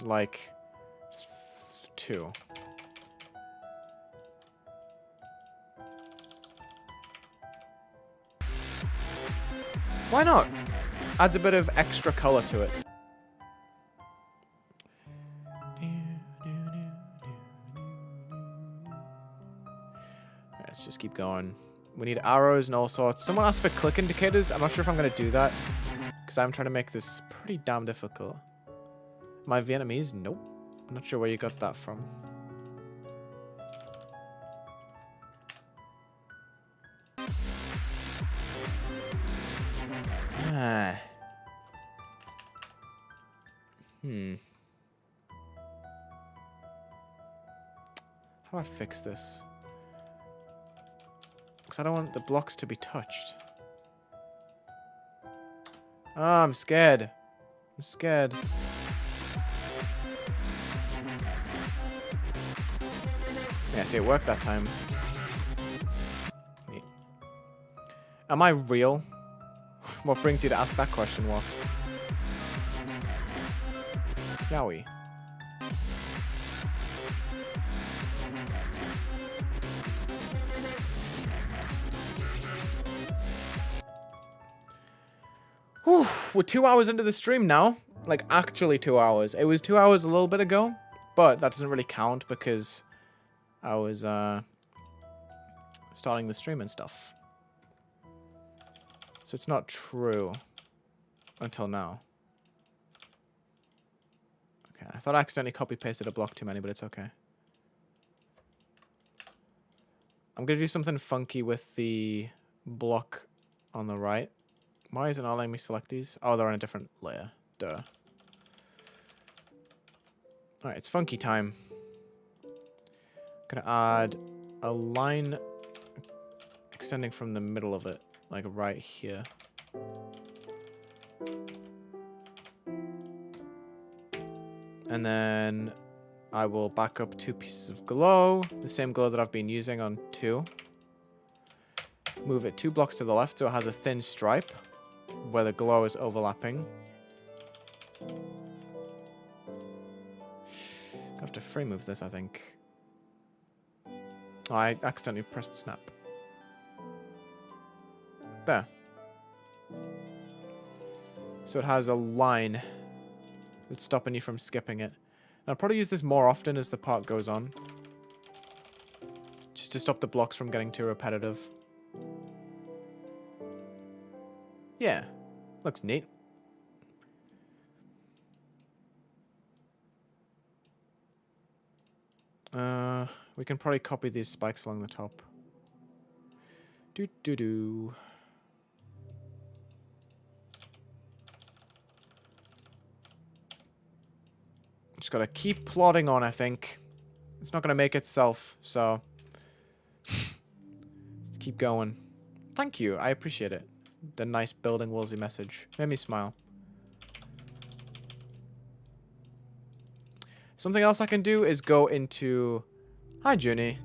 Like... 2. Why not? Adds a bit of extra color to it. Let's just keep going. We need arrows and all sorts. Someone asked for click indicators. I'm not sure if I'm going to do that, because I'm trying to make this pretty damn difficult. Am I Vietnamese? Nope. I'm not sure where you got that from. Ah. How do I fix this? Because I don't want the blocks to be touched. Ah, I'm scared. I'm scared. Yeah, see, it worked that time. Am I real? What brings you to ask that question, Waff? Yowie. Whew, we're 2 hours into the stream now. Like, actually 2 hours. It was 2 hours a little bit ago, but that doesn't really count because I was starting the stream and stuff. So it's not true until now. Okay, I thought I accidentally copy-pasted a block too many, but it's okay. I'm going to do something funky with the block on the right. Why isn't it letting me select these? Oh, they're on a different layer. Duh. Alright, it's funky time. Gonna add a line extending from the middle of it, like right here. And then I will back up 2 pieces of glow, the same glow that I've been using on 2. Move it 2 blocks to the left so it has a thin stripe where the glow is overlapping. I have to free move this, I think. Oh, I accidentally pressed snap. There. So it has a line that's stopping you from skipping it. And I'll probably use this more often as the part goes on. Just to stop the blocks from getting too repetitive. Yeah. Looks neat. We can probably copy these spikes along the top. Do. Just gotta keep plodding on, I think. It's not gonna make itself, so... Let's keep going. Thank you, I appreciate it. The nice building Wulzy message. Made me smile. Something else I can do is go into... Hi, Junie.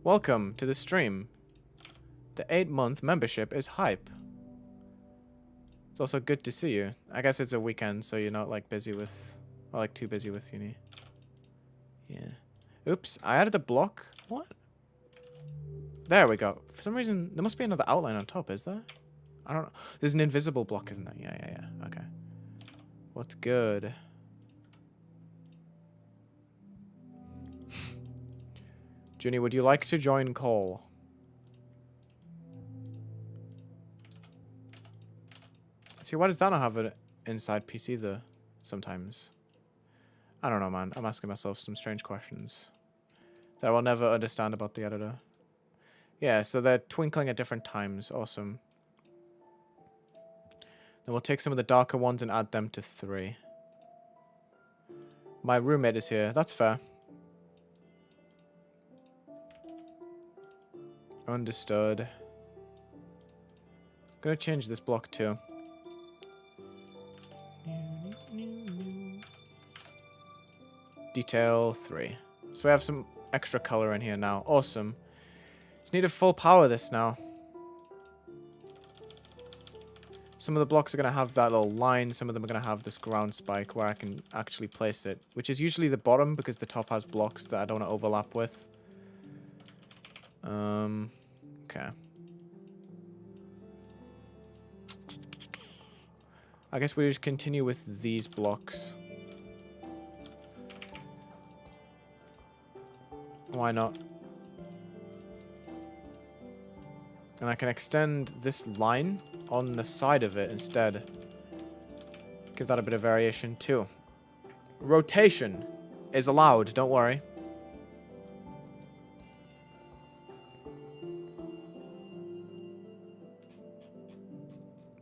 Welcome to the stream. The 8-month membership is hype. It's also good to see you. I guess it's a weekend, so you're not, like, busy with... Or, like, too busy with uni. Yeah. Oops, I added a block. What? There we go. For some reason, there must be another outline on top, is there? I don't know. There's an invisible block, isn't there? Yeah. Okay. What's good? Junie, would you like to join call? See, why does that not have an inside piece either sometimes? I don't know, man. I'm asking myself some strange questions that I will never understand about the editor. Yeah, so they're twinkling at different times. Awesome. Then we'll take some of the darker ones and add them to 3. My roommate is here. That's fair. Understood. I'm gonna change this block too. Detail 3. So we have some extra color in here now. Awesome. Just need to full power this now. Some of the blocks are going to have that little line. Some of them are going to have this ground spike where I can actually place it. Which is usually the bottom because the top has blocks that I don't want to overlap with. Okay. I guess we just continue with these blocks. Why not? And I can extend this line on the side of it instead. Give that a bit of variation too. Rotation is allowed, don't worry.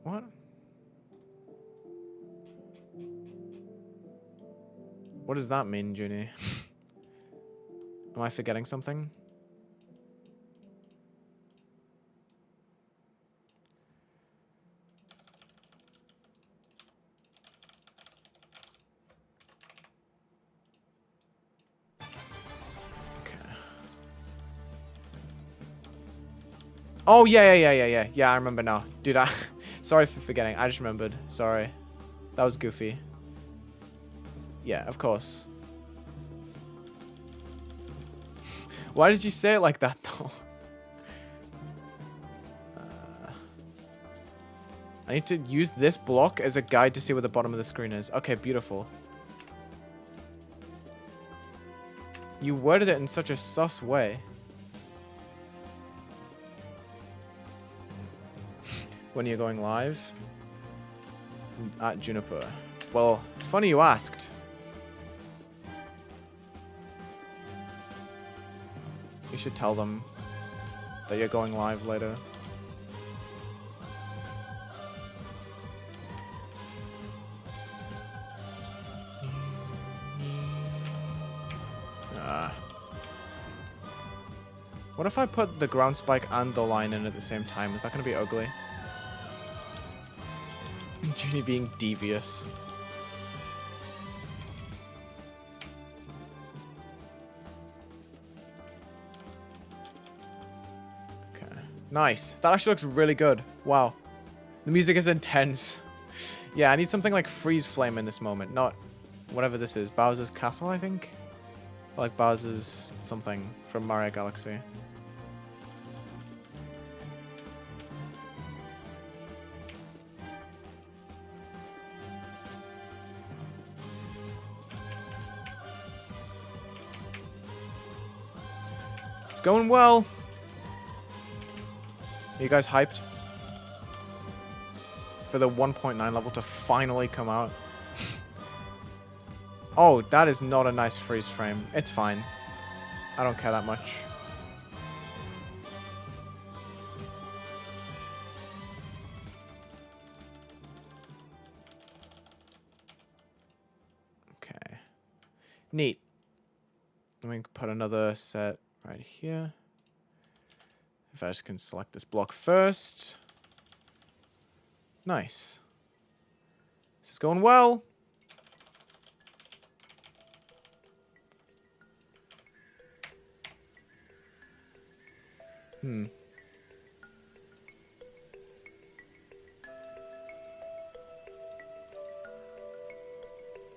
What? What does that mean, Junie? Am I forgetting something? Okay. Oh, yeah. Yeah, I remember now. Dude, sorry for forgetting. I just remembered. Sorry. That was goofy. Yeah, of course. Why did you say it like that, though? I need to use this block as a guide to see where the bottom of the screen is. Okay, beautiful. You worded it in such a sus way. When you're going live? At Juniper. Well, funny you asked. You should tell them that you're going live later. What if I put the ground spike and the line in at the same time? Is that going to be ugly? Junie being devious. Okay. Nice. That actually looks really good. Wow. The music is intense. Yeah, I need something like Freeze Flame in this moment. Not whatever this is. Bowser's Castle, I think? Or like Bowser's something from Mario Galaxy. Going well. Are you guys hyped for the 1.9 level to finally come out? Oh, that is not a nice freeze frame. It's fine. I don't care that much. Okay. Neat. Let me put another set right here. If I just can select this block first. Nice. This is going well.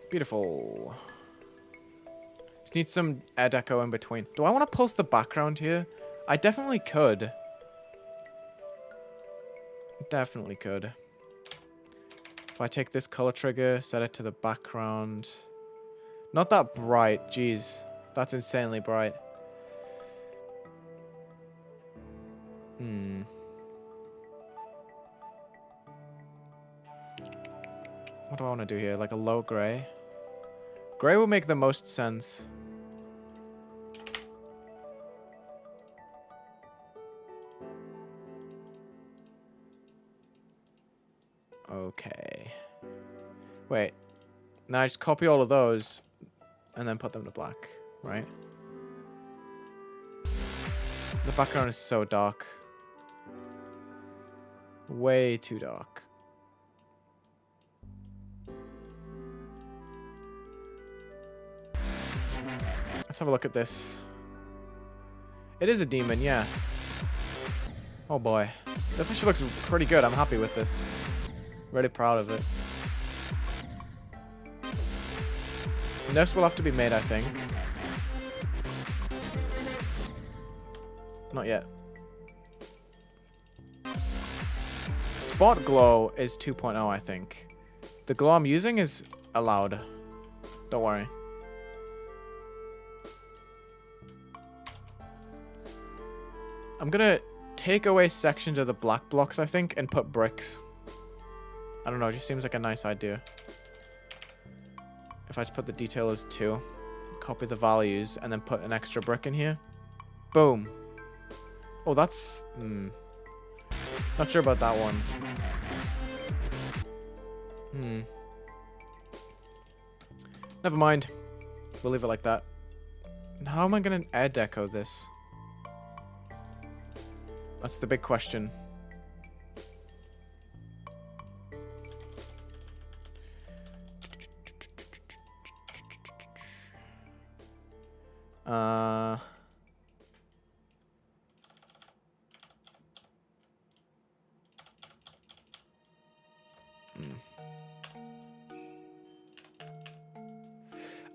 Beautiful. Just need some air deco in between. Do I want to post the background here? I definitely could. Definitely could. If I take this color trigger, set it to the background. Not that bright. Jeez. That's insanely bright. What do I want to do here? Like a low gray? Gray will make the most sense. Okay. Wait. Now I just copy all of those and then put them to black, right? The background is so dark. Way too dark. Let's have a look at this. It is a demon, yeah. Oh boy. This actually looks pretty good. I'm happy with this. Really proud of it. Nerfs will have to be made, I think. Not yet. Spot glow is 2.0, I think. The glow I'm using is allowed. Don't worry. I'm gonna take away sections of the black blocks, I think, and put bricks. I don't know, it just seems like a nice idea. If I just put the detail as 2, copy the values, and then put an extra brick in here. Boom. Oh, that's... Not sure about that one. Never mind. We'll leave it like that. And how am I gonna air deco this? That's the big question.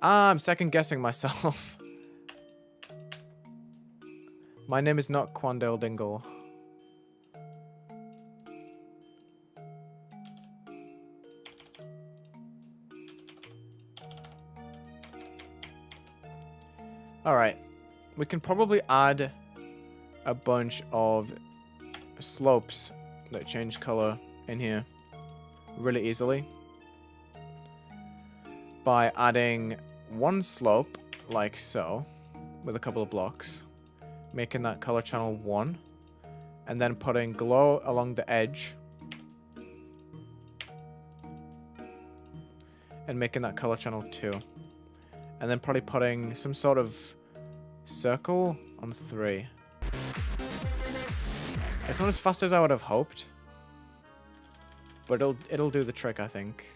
Ah, I'm second guessing myself. My name is not Quandale Dingle. Alright. We can probably add a bunch of slopes that change color in here really easily by adding one slope like so with a couple of blocks, making that color channel 1, and then putting glow along the edge and making that color channel 2, and then probably putting some sort of circle on 3. It's not as fast as I would have hoped, but it'll do the trick, I think.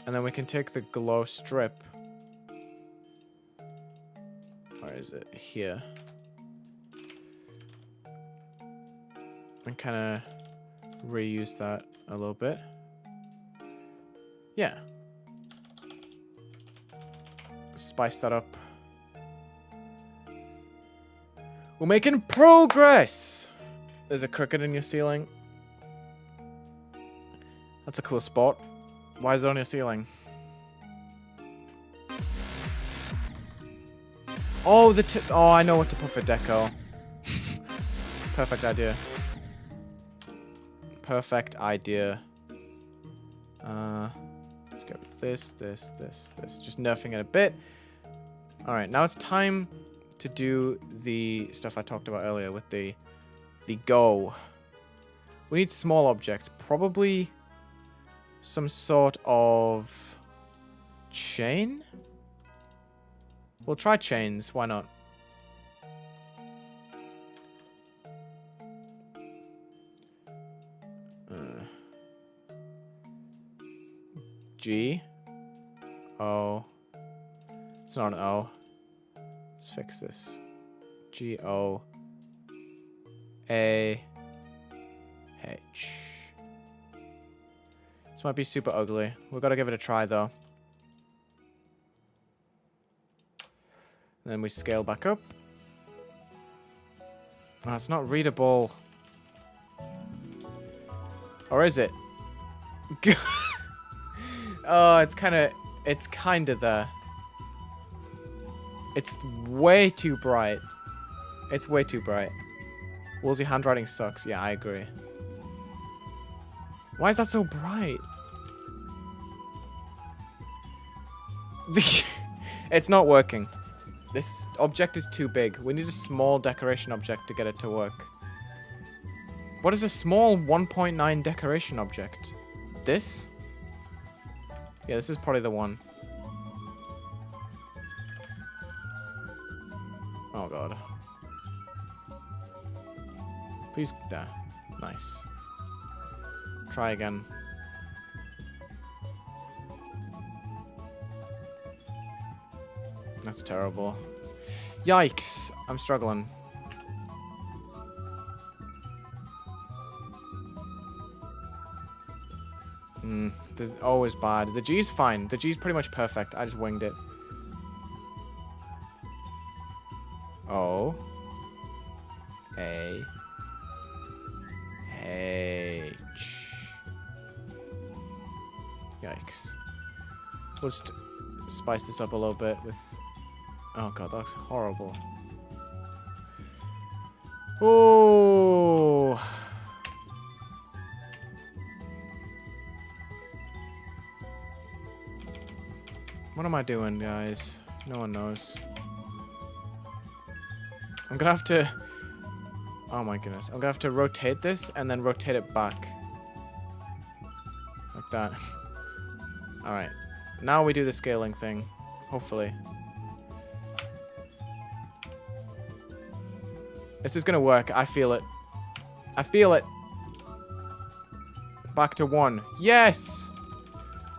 And then we can take the glow strip. Where is it? Here. And kind of reuse that a little bit. Yeah. Spice that up. We're making progress! There's a cricket in your ceiling. That's a cool spot. Why is it on your ceiling? Oh, oh, I know what to put for deco. Perfect idea. Perfect idea. Let's go with this. Just nerfing it a bit. Alright, now it's time to do the stuff I talked about earlier with the go. We need small objects. Probably some sort of chain? We'll try chains. Why not? G. O. It's not an O. Let's fix this. G O A H. This might be super ugly. We've got to give it a try though. And then we scale back up. Oh, it's not readable. Or is it? Oh, it's kind of there. It's way too bright. It's way too bright. Wulzy handwriting sucks. Yeah, I agree. Why is that so bright? It's not working. This object is too big. We need a small decoration object to get it to work. What is a small 1.9 decoration object? This? Yeah, this is probably the one. Oh god. Please, there. Nice. Try again. That's terrible. Yikes! I'm struggling. This is always bad. The G's fine. The G's pretty much perfect. I just winged it. O. A. H. Yikes. We'll just spice this up a little bit with... Oh god, that looks horrible. Oh. What am I doing, guys? No one knows. I'm gonna have to... Oh my goodness. I'm gonna have to rotate this and then rotate it back. Like that. Alright. Now we do the scaling thing. Hopefully. This is gonna work. I feel it. I feel it. Back to 1. Yes!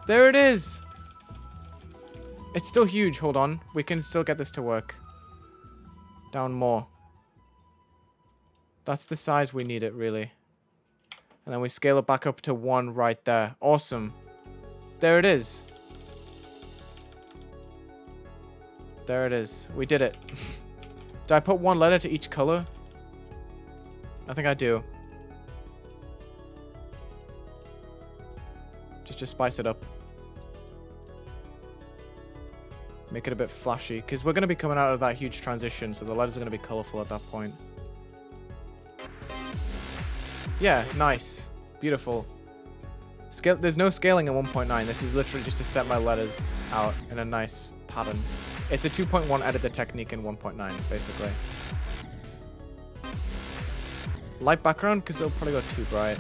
There it is! It's still huge. Hold on. We can still get this to work. Down more. That's the size we need it, really. And then we scale it back up to 1 right there. Awesome. There it is. There it is. We did it. Do I put 1 letter to each color? I think I do. Just to spice it up. Make it a bit flashy. Because we're going to be coming out of that huge transition, so the letters are going to be colorful at that point. Yeah, nice. Beautiful. There's no scaling at 1.9. This is literally just to set my letters out in a nice pattern. It's a 2.1 editor technique in 1.9, basically. Light background, because it'll probably go too bright.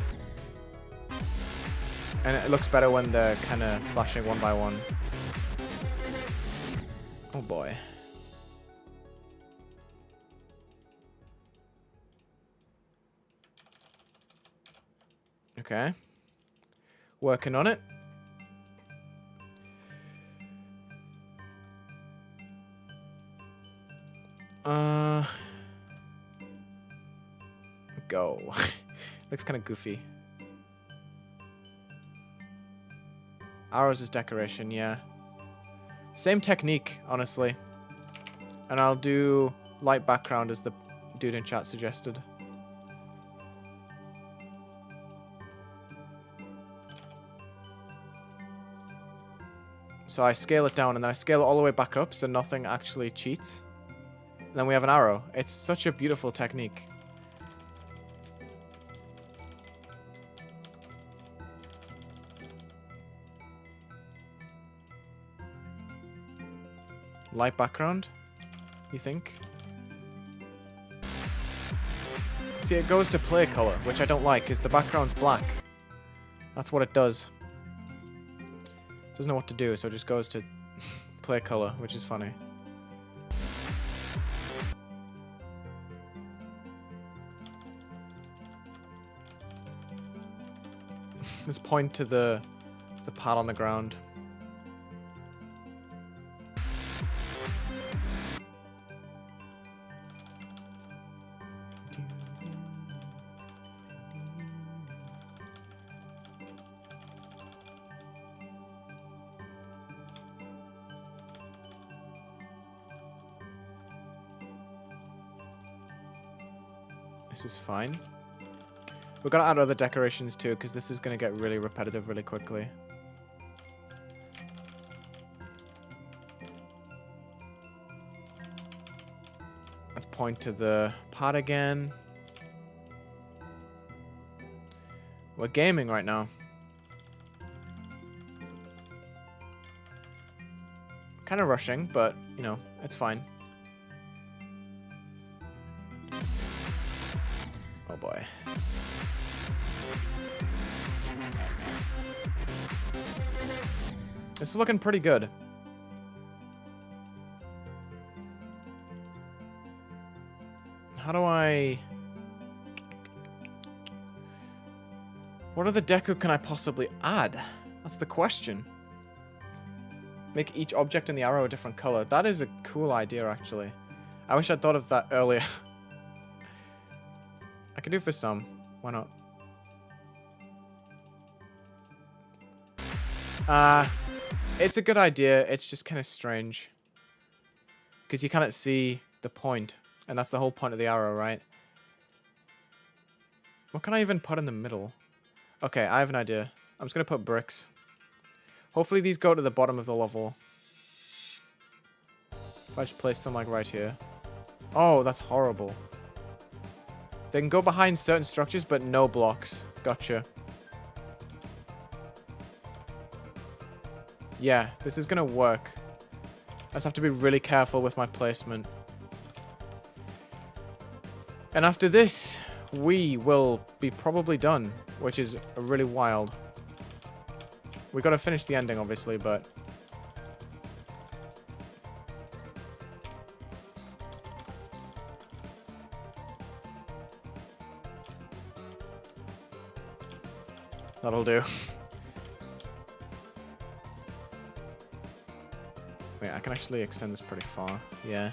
And it looks better when they're kind of flashing one by one. Oh boy. Okay. Working on it. Go. Looks kind of goofy. Arrows is decoration, yeah. Same technique, honestly. And I'll do light background as the dude in chat suggested. So I scale it down and then I scale it all the way back up so nothing actually cheats. And then we have an arrow. It's such a beautiful technique. Light background, you think? See, it goes to play color, which I don't like, because the background's black. That's what it does. Doesn't know what to do, so it just goes to play color, which is funny. Let's point to the pad on the ground. This is fine. We're gonna add other decorations too, because this is gonna get really repetitive really quickly. Let's point to the pad again. We're gaming right now. Kind of rushing, but, you know, it's fine. Oh boy. This is looking pretty good. How do I... What other deco can I possibly add? That's the question. Make each object in the arrow a different color. That is a cool idea, actually. I wish I'd thought of that earlier. I can do for some. Why not? It's a good idea. It's just kind of strange. Because you cannot see the point. And that's the whole point of the arrow, right? What can I even put in the middle? Okay, I have an idea. I'm just going to put bricks. Hopefully these go to the bottom of the level. If I just place them like right here. Oh, that's horrible. They can go behind certain structures, but no blocks. Gotcha. Yeah, this is going to work. I just have to be really careful with my placement. And after this, we will be probably done, which is really wild. We got to finish the ending, obviously, but... That'll do. Wait, I can actually extend this pretty far. Yeah.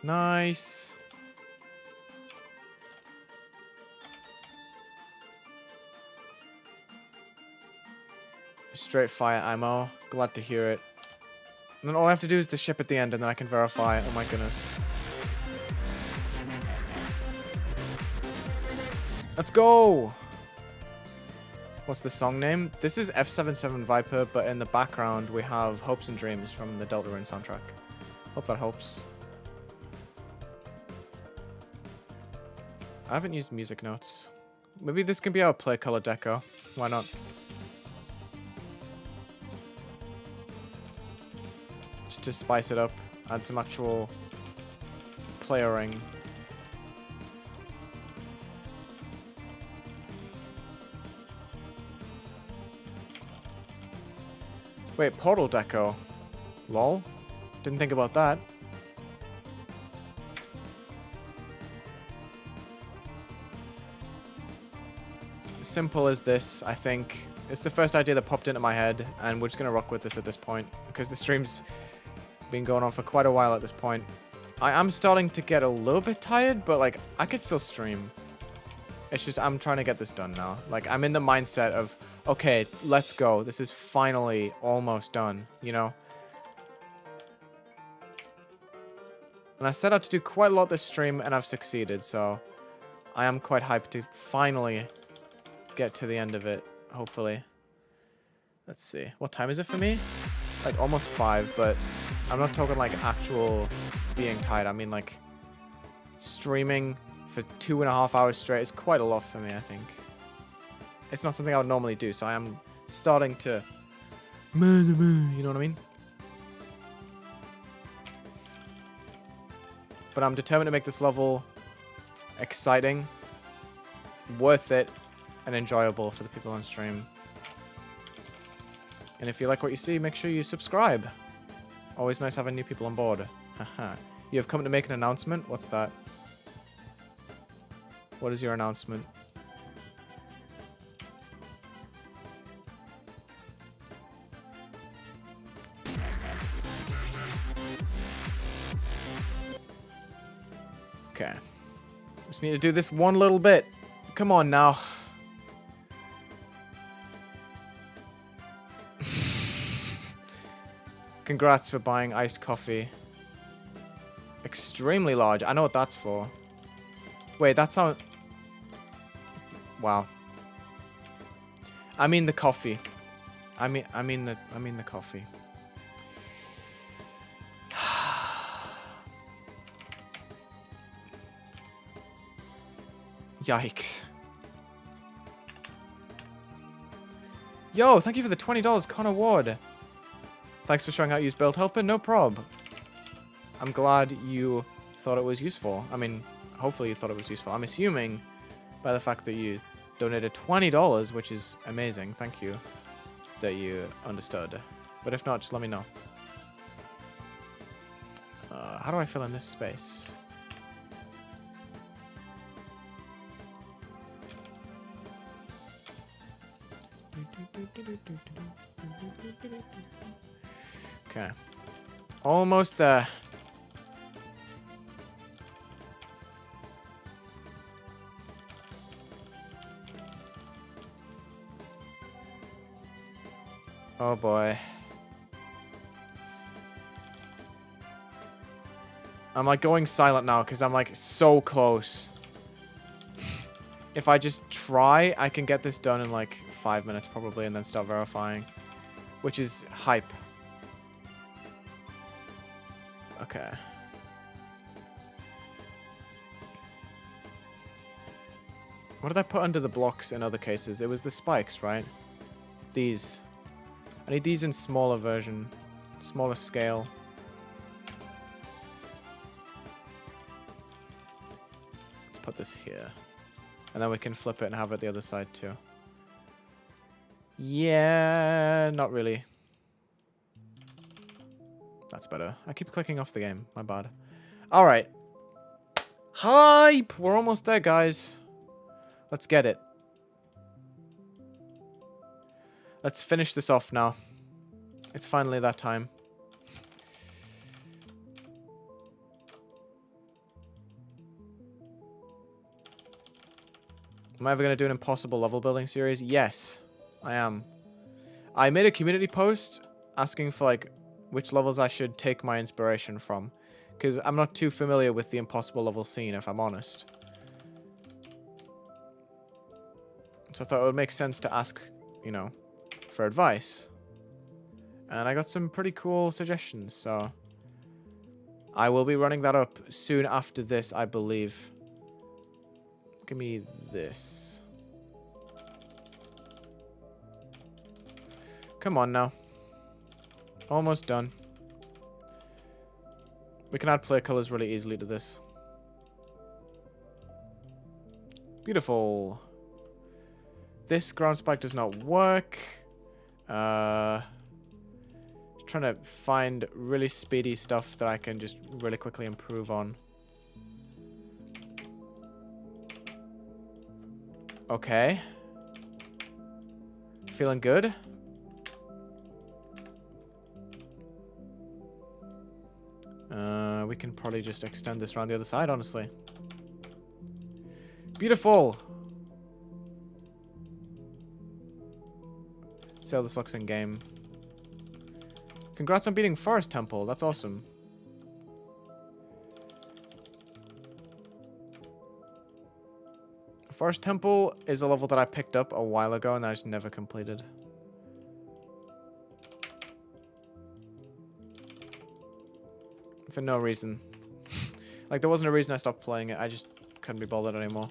Nice. straight fire ammo. Glad to hear it. And then all I have to do is the ship at the end, and then I can verify. Oh my goodness. Let's go! What's the song name? This is F77 Viper, but in the background we have Hopes and Dreams from the Deltarune soundtrack. Hope that helps. I haven't used music notes. Maybe this can be our play color deco. Why not? Just to spice it up. Add some actual playering. Wait, portal deco. Lol. Didn't think about that. Simple as this, I think. It's the first idea that popped into my head, and we're just gonna rock with this at this point, because the stream's been going on for quite a while at this point. I am starting to get a little bit tired, but like, I could still stream. It's just, I'm trying to get this done now. Like, I'm in the mindset of, okay, let's go. This is finally almost done, you know? And I set out to do quite a lot this stream, and I've succeeded, so I am quite hyped to finally get to the end of it, hopefully. Let's see. What time is it for me? Like, almost 5, but I'm not talking, like, actual being tired. I mean, like, streaming for 2.5 hours straight is quite a lot for me, I think. It's not something I would normally do, so I am starting to... You know what I mean? But I'm determined to make this level exciting, worth it, and enjoyable for the people on stream. And if you like what you see, make sure you subscribe. Always nice having new people on board. Haha. You have come to make an announcement? What's that? What is your announcement? Okay. Just need to do this one little bit. Come on now. Congrats for buying iced coffee. Extremely large. I know what that's for. Wait, that sounds... Wow. I mean the coffee. I mean the coffee. Yikes. Yo, thank you for the $20 Connor Ward. Thanks for showing how to use Build Helper. No prob. I'm glad you thought it was useful. I mean, hopefully you thought it was useful. I'm assuming by the fact that you donated $20, which is amazing. Thank you. That you understood. But if not, just let me know. How do I fill in this space? Okay. Almost there. Oh boy. I'm like going silent now because I'm like so close. If I just try, I can get this done in like 5 minutes probably and then start verifying. Which is hype. Okay. What did I put under the blocks in other cases? It was the spikes, right? These. I need these in smaller version. Smaller scale. Let's put this here. And then we can flip it and have it the other side too. Yeah, not really. That's better. I keep clicking off the game. My bad. Alright. Hype! We're almost there, guys. Let's get it. Let's finish this off now. It's finally that time. Am I ever going to do an impossible level building series? Yes, I am. I made a community post asking for like which levels I should take my inspiration from, because I'm not too familiar with the impossible level scene, if I'm honest. So I thought it would make sense to ask, you know, for advice. And I got some pretty cool suggestions, so I will be running that up soon after this, I believe. Give me this. Come on now. Almost done. We can add player colors really easily to this. Beautiful. This ground spike does not work. Trying to find really speedy stuff that I can just really quickly improve on. Okay. Feeling good. We can probably just extend this around the other side, honestly. Beautiful. See how this looks in game. Congrats on beating Forest Temple. That's awesome. Forest Temple is a level that I picked up a while ago and I just never completed. For no reason. Like, there wasn't a reason I stopped playing it. I just couldn't be bothered anymore.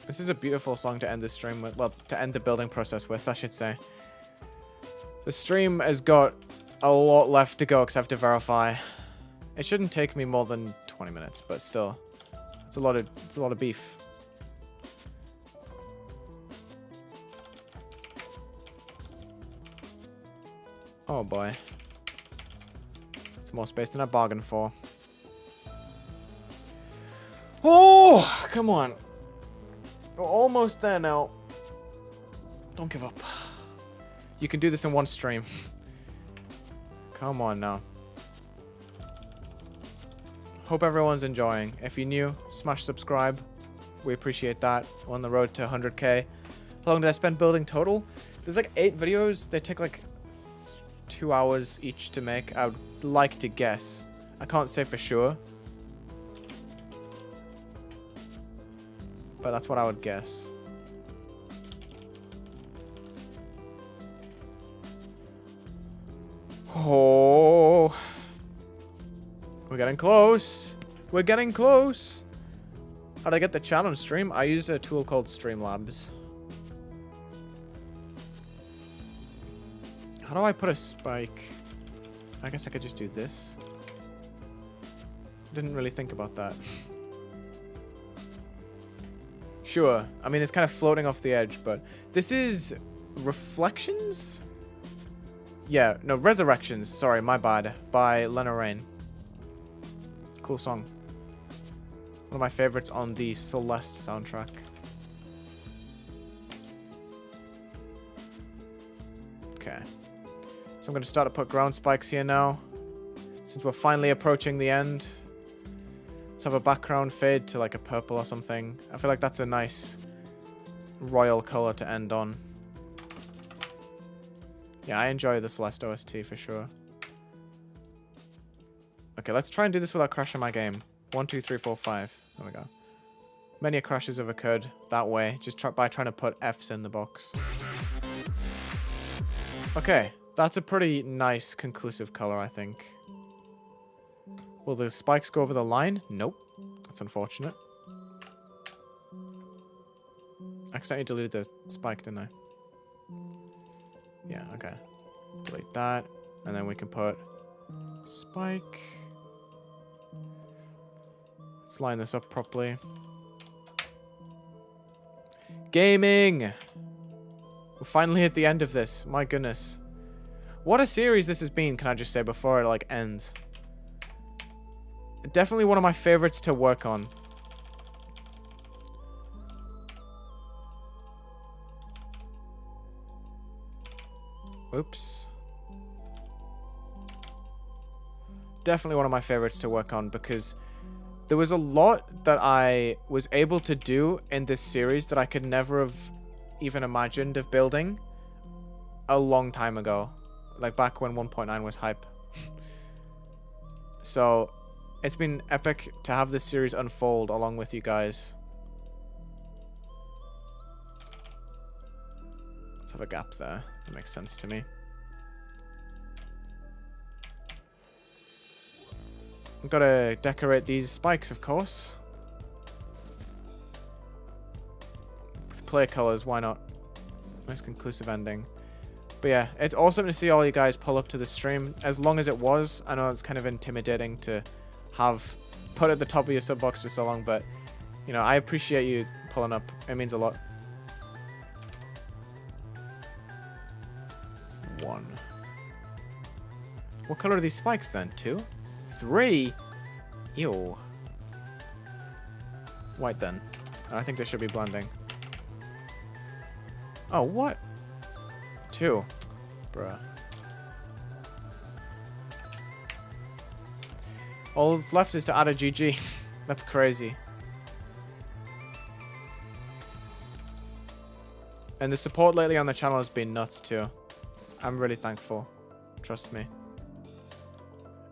This is a beautiful song to end the stream with. Well, to end the building process with, I should say. The stream has got a lot left to go because I have to verify. It shouldn't take me more than 20 minutes, but still. It's a lot of beef. Oh boy. It's more space than I bargained for. Oh, come on. We're almost there now. Don't give up. You can do this in one stream. Come on now. Hope everyone's enjoying. If you're new, smash subscribe. We appreciate that. We're on the road to 100k. How long did I spend building total? There's like 8 videos. They take like 2 hours each to make. I would like to guess. I can't say for sure. But that's what I would guess. Oh. We're getting close. We're getting close. How'd I get the challenge stream? I used a tool called Streamlabs. How do I put a spike? I guess I could just do this. Didn't really think about that. Sure. I mean, it's kind of floating off the edge, but this is Reflections? Yeah, no, Resurrections. Sorry, my bad. By Lena Raine. Cool song. One of my favorites on the Celeste soundtrack. Okay. So I'm going to start to put ground spikes here now. Since we're finally approaching the end. Let's have a background fade to like a purple or something. I feel like that's a nice royal color to end on. Yeah, I enjoy the Celeste OST for sure. Okay, let's try and do this without crashing my game. 1, 2, 3, 4, 5. There we go. Many crashes have occurred that way, just by trying to put Fs in the box. Okay, that's a pretty nice conclusive color, I think. Will the spikes go over the line? Nope. That's unfortunate. I accidentally deleted the spike, didn't I? Yeah, okay. Delete that. And then we can put spike. Let's line this up properly. Gaming! We're finally at the end of this. My goodness. What a series this has been, can I just say, before it, like, ends. Definitely one of my favorites to work on. Oops. Definitely one of my favorites to work on because There was a lot that I was able to do in this series that I could never have even imagined of building a long time ago. Like back when 1.9 was hype. So it's been epic to have this series unfold along with you guys. Let's have a gap there. That makes sense to me. I've got to decorate these spikes, of course. With player colors, why not? Nice conclusive ending. But yeah, it's awesome to see all you guys pull up to the stream. As long as it was, I know it's kind of intimidating to have put at the top of your sub box for so long, but you know, I appreciate you pulling up. It means a lot. 1. What color are these spikes then? 2? 3? Ew. White then. I think they should be blending. Oh, what? 2. Bruh. All that's left is to add a GG. That's crazy. And the support lately on the channel has been nuts too. I'm really thankful. Trust me.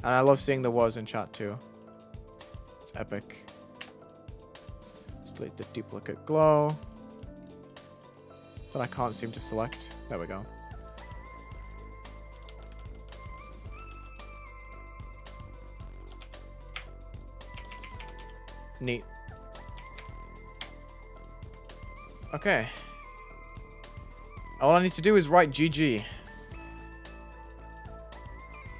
And I love seeing the WOAHs in chat too. It's epic. Let's delete the duplicate glow. That I can't seem to select. There we go. Neat. Okay. All I need to do is write GG.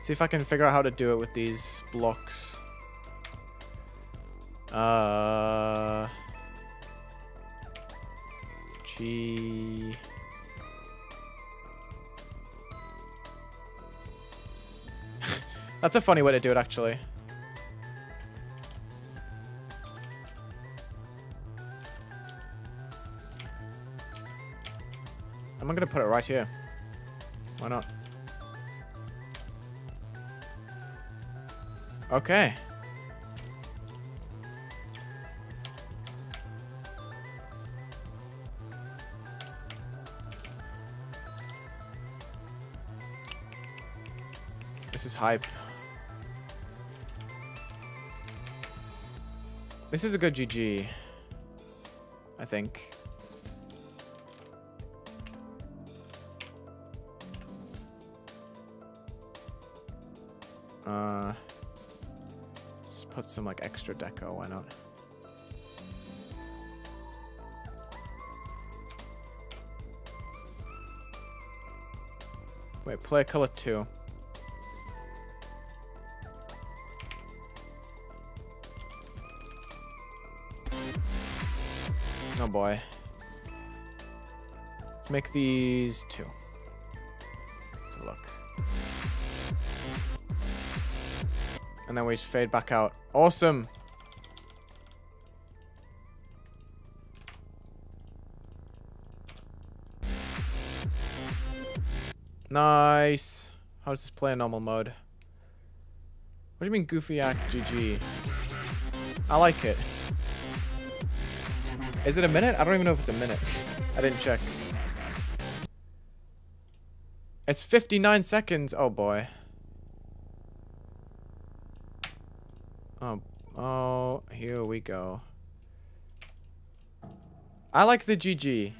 See if I can figure out how to do it with these blocks. G. That's a funny way to do it, actually. I'm gonna put it right here. Why not? Okay. This is hype. This is a good GG, I think. Let's put some like extra deco, why not? Wait, play color 2. Oh boy. Let's make these 2. Let's have a look. And then we just fade back out. Awesome. Nice. How does this play in normal mode? What do you mean goofy act GG? I like it. Is it a minute? I don't even know if it's a minute. I didn't check. It's 59 seconds. Oh boy. Oh, here we go. I like the GG.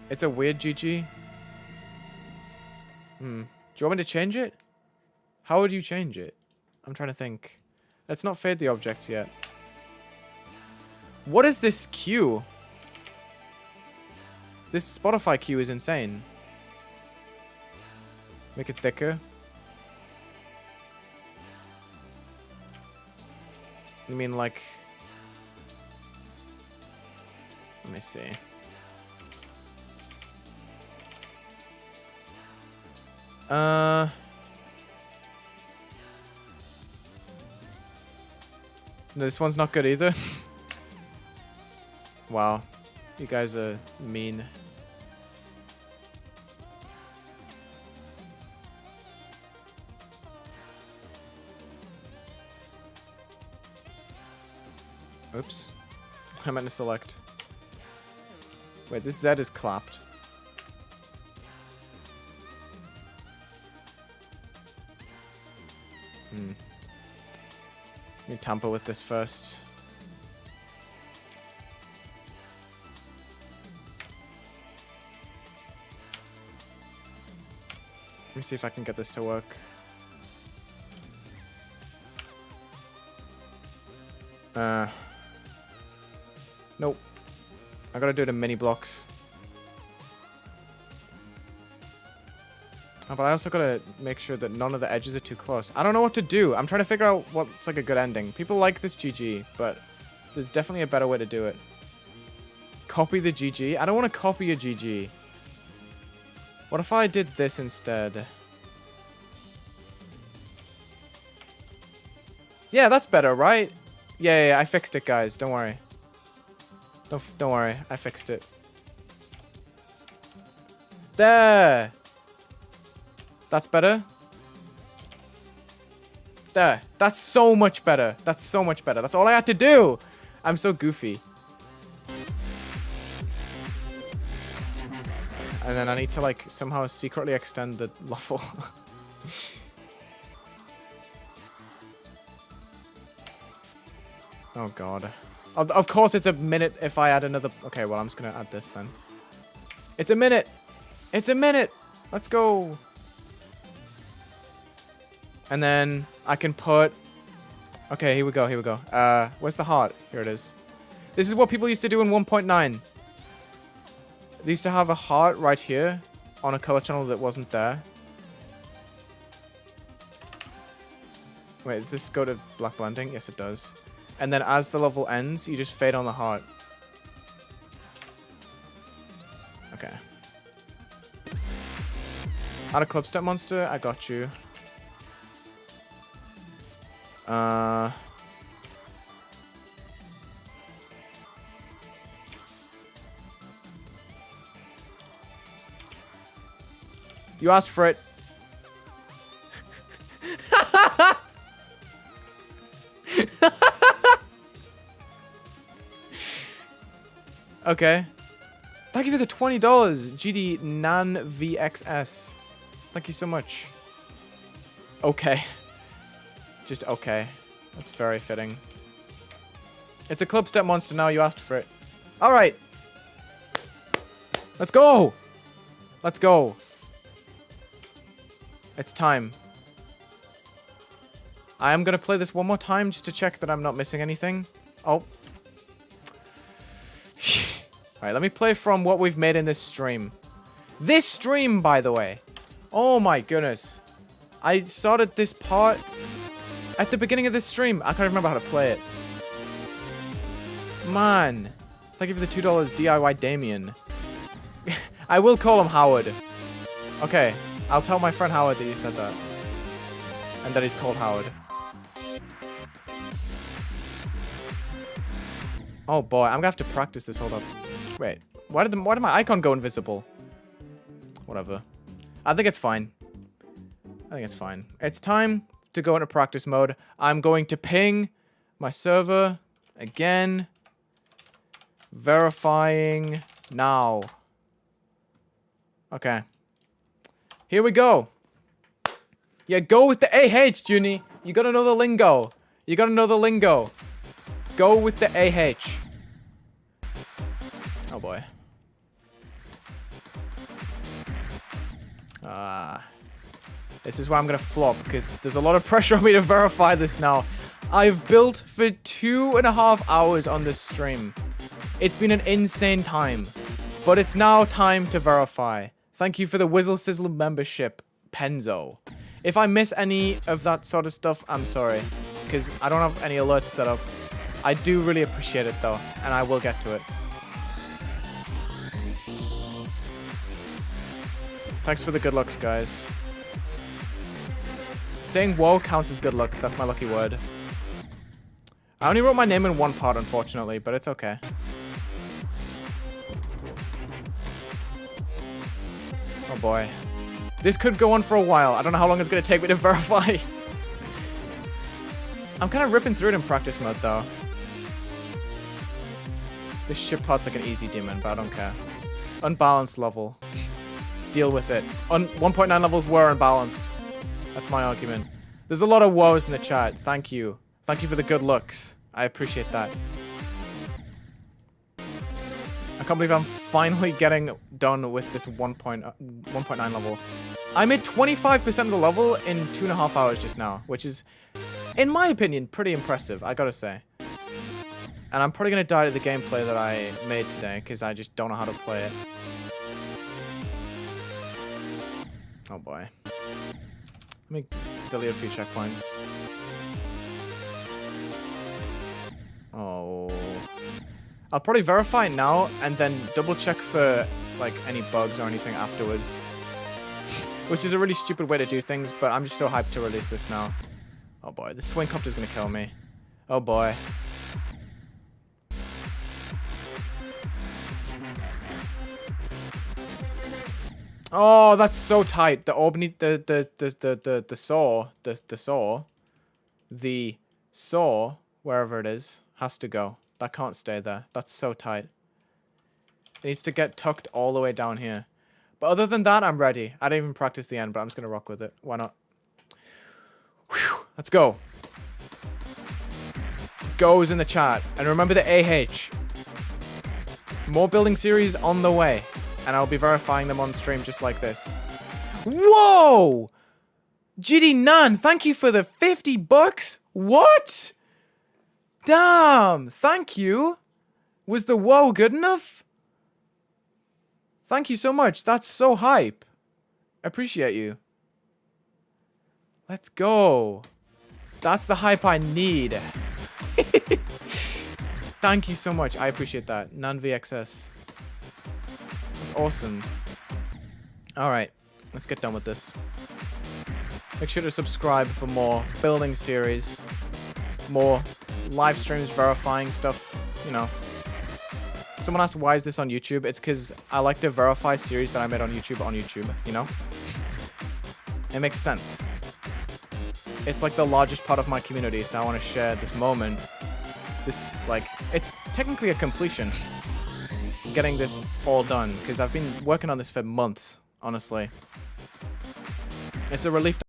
It's a weird GG. Do you want me to change it? How would you change it? I'm trying to think. Let's not fade the objects yet. What is this queue? This Spotify queue is insane. Make it thicker. You mean like... Let me see. No, this one's not good either. Wow. You guys are mean. Oops. I meant to select. Wait, this Z is clapped. Let me tamper with this first. Let me see if I can get this to work. Nope. I gotta do it in mini blocks. Oh, but I also gotta make sure that none of the edges are too close. I don't know what to do. I'm trying to figure out what's like a good ending. People like this GG, but there's definitely a better way to do it. Copy the GG? I don't want to copy a GG. What if I did this instead? Yeah, that's better, right? Yeah, I fixed it, guys. Don't worry. Don't worry. I fixed it. There! That's better. There. That's so much better. That's so much better. That's all I had to do. I'm so goofy. And then I need to, like, somehow secretly extend the level. Oh, God. Of course, it's a minute if I add another... Okay, well, I'm just going to add this then. It's a minute. It's a minute. Let's go. And then I can put... Okay, here we go, here we go. Where's the heart? Here it is. This is what people used to do in 1.9. They used to have a heart right here on a color channel that wasn't there. Wait, does this go to black blending? Yes, it does. And then as the level ends, you just fade on the heart. Okay. Add a club step monster? I got you. You asked for it. Okay. Thank you for the $20. GD Nan VXS. Thank you so much. Okay. Just okay. That's very fitting. It's a club step monster now. You asked for it. All right. Let's go. Let's go. It's time. I am going to play this one more time just to check that I'm not missing anything. Oh. Alright, let me play from what we've made in this stream. This stream, by the way. Oh my goodness. I started this part at the beginning of this stream. I can't remember how to play it. Man. Thank you for the $2 DIY Damien. I will call him Howard. Okay. I'll tell my friend Howard that you said that. And that he's called Howard. Oh boy, I'm gonna have to practice this. Hold up. Wait, why did my icon go invisible? Whatever. I think it's fine. I think it's fine. It's time to go into practice mode. I'm going to ping my server again. Verifying now. Okay. Here we go. Yeah, go with the AH, Junie. You gotta know the lingo. You gotta know the lingo. Go with the AH. Oh boy. This is why I'm gonna flop, because there's a lot of pressure on me to verify this now. I've built for 2.5 hours on this stream. It's been an insane time. But it's now time to verify. Thank you for the Whizzle Sizzle membership, Penzo. If I miss any of that sort of stuff, I'm sorry. Because I don't have any alerts set up. I do really appreciate it though, and I will get to it. Thanks for the good looks, guys. Saying whoa counts as good looks, that's my lucky word. I only wrote my name in one part, unfortunately, but it's okay. Oh boy. This could go on for a while. I don't know how long it's going to take me to verify. I'm kind of ripping through it in practice mode, though. This ship part's like an easy demon, but I don't care. Unbalanced level. Deal with it. 1.9 levels were unbalanced. That's my argument. There's a lot of woes in the chat. Thank you. Thank you for the good looks. I appreciate that. I can't believe I'm finally getting done with this 1.9 level. I made 25% of the level in 2.5 hours just now, which is, in my opinion, pretty impressive, I gotta say. And I'm probably gonna die to the gameplay that I made today, because I just don't know how to play it. Oh boy. Let me delete a few checkpoints. Oh. I'll probably verify it now and then double check for like any bugs or anything afterwards. Which is a really stupid way to do things, but I'm just so hyped to release this now. Oh boy, the swing copter's gonna kill me. Oh boy. Oh, that's so tight. The orb need the saw, wherever it is, has to go. That can't stay there. That's so tight. It needs to get tucked all the way down here. But other than that, I'm ready. I didn't even practice the end, but I'm just gonna rock with it. Why not? Whew, let's go. Goes in the chat. And remember the AH. More building series on the way. And I'll be verifying them on stream just like this. Whoa! GD Nan, thank you for the 50 bucks. What? Damn, thank you. Was the whoa good enough? Thank you so much. That's so hype. I appreciate you. Let's go. That's the hype I need. Thank you so much. I appreciate that. Nan VXS. That's awesome. Alright, let's get done with this. Make sure to subscribe for more building series. More live streams verifying stuff, you know. Someone asked why is this on YouTube? It's because I like to verify series that I made on YouTube, you know? It makes sense. It's like the largest part of my community, so I want to share this moment. This, like, it's technically a completion. Getting this all done, because I've been working on this for months, honestly. It's a relief to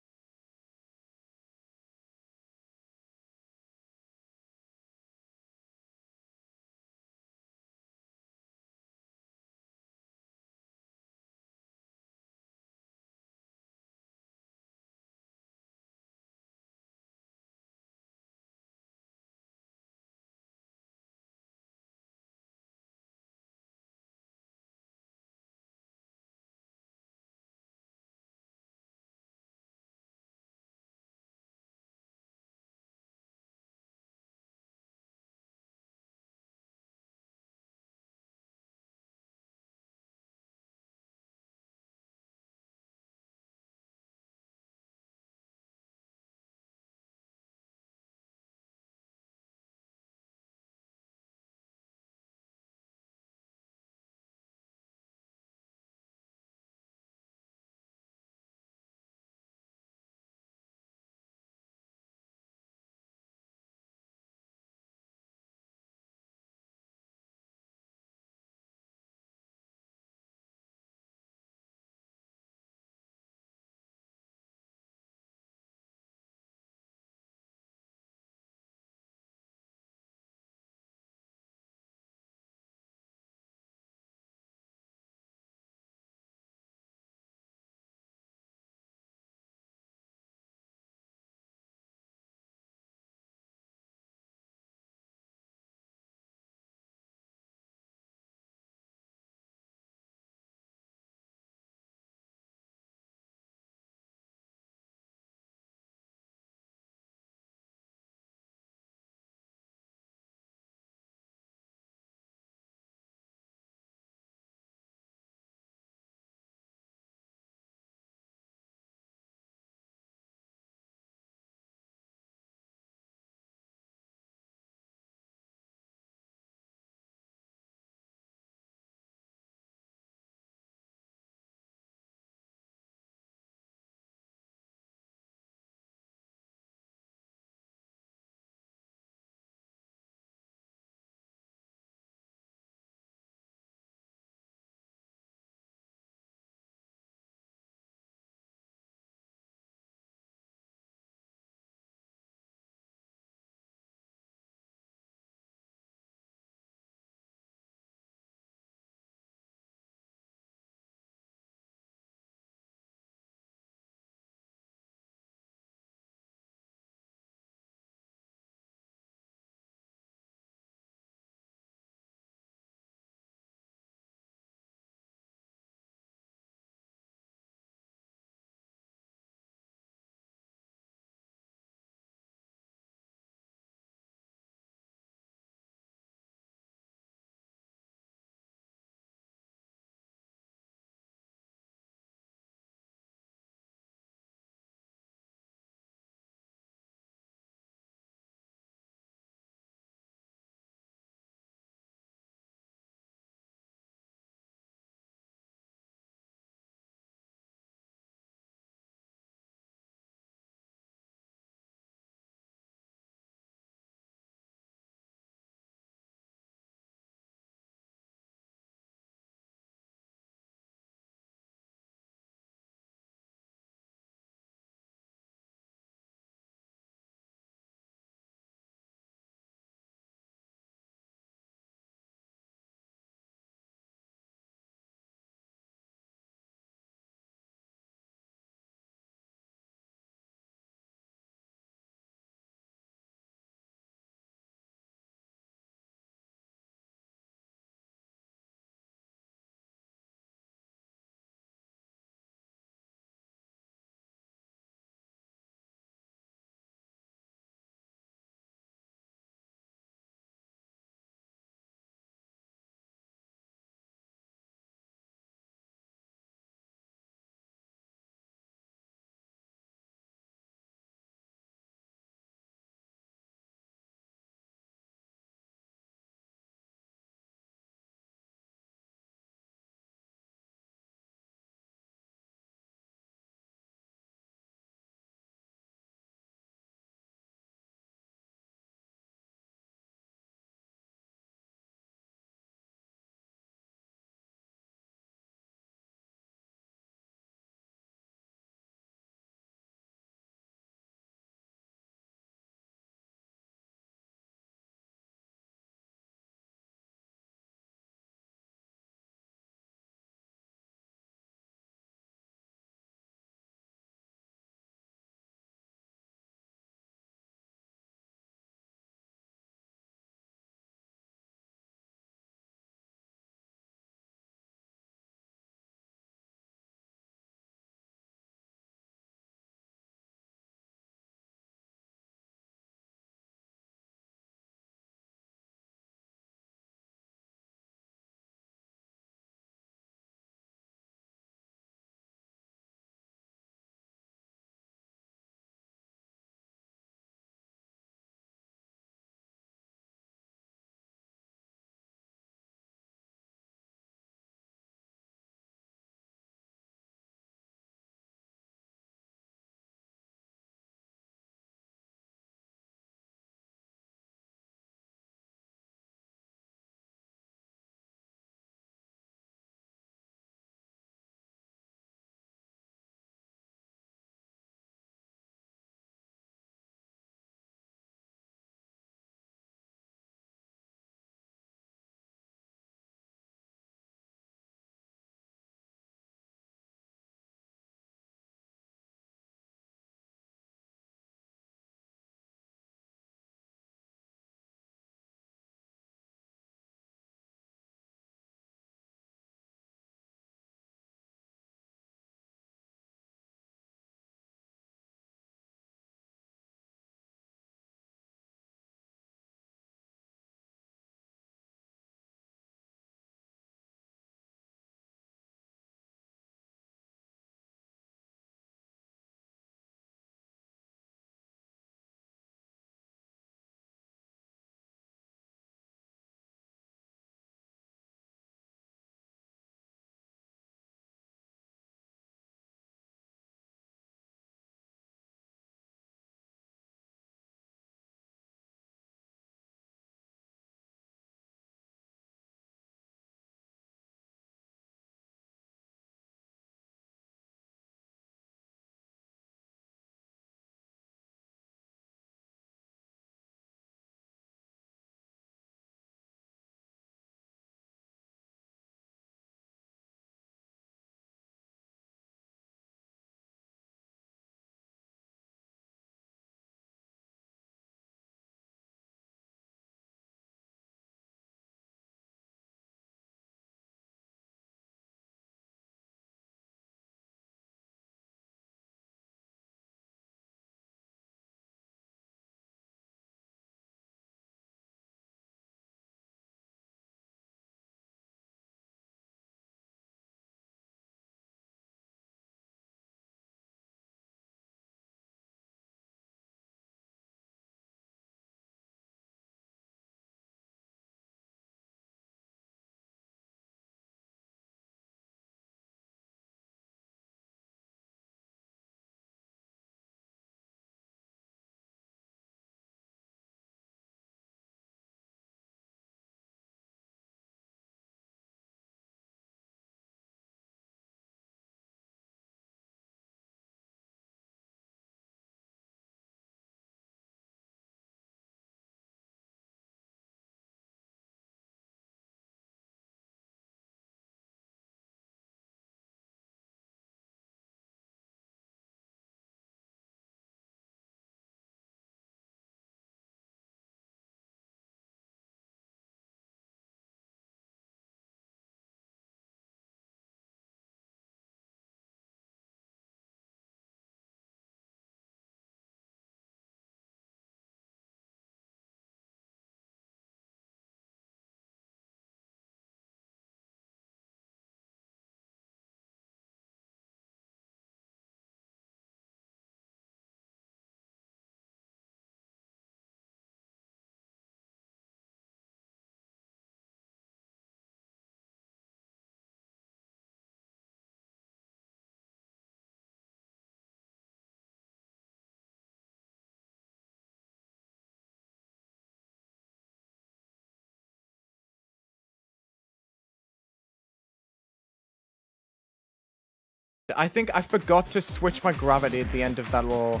I think I forgot to switch my gravity at the end of that little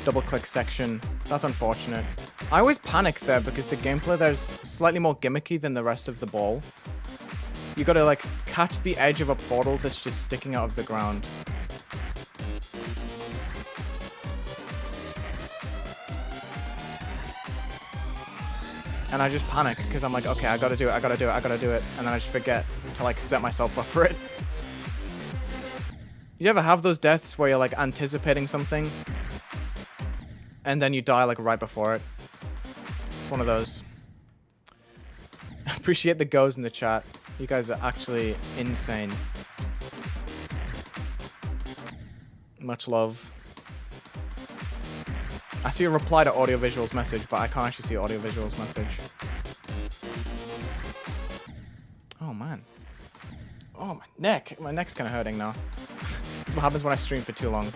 double-click section. That's unfortunate. I always panic there because the gameplay there's slightly more gimmicky than the rest of the ball. You gotta, like, catch the edge of a portal that's just sticking out of the ground. And I just panic because I'm like, okay, I gotta do it, I gotta do it, I gotta do it. And then I just forget to, like, set myself up for it. You ever have those deaths where you're, like, anticipating something and then you die, like, right before it? It's one of those. I appreciate the goes in the chat. You guys are actually insane. Much love. I see a reply to audiovisual's message, but I can't actually see audiovisual's message. Oh, man. Oh, my neck. My neck's kind of hurting now. That's what happens when I stream for too long.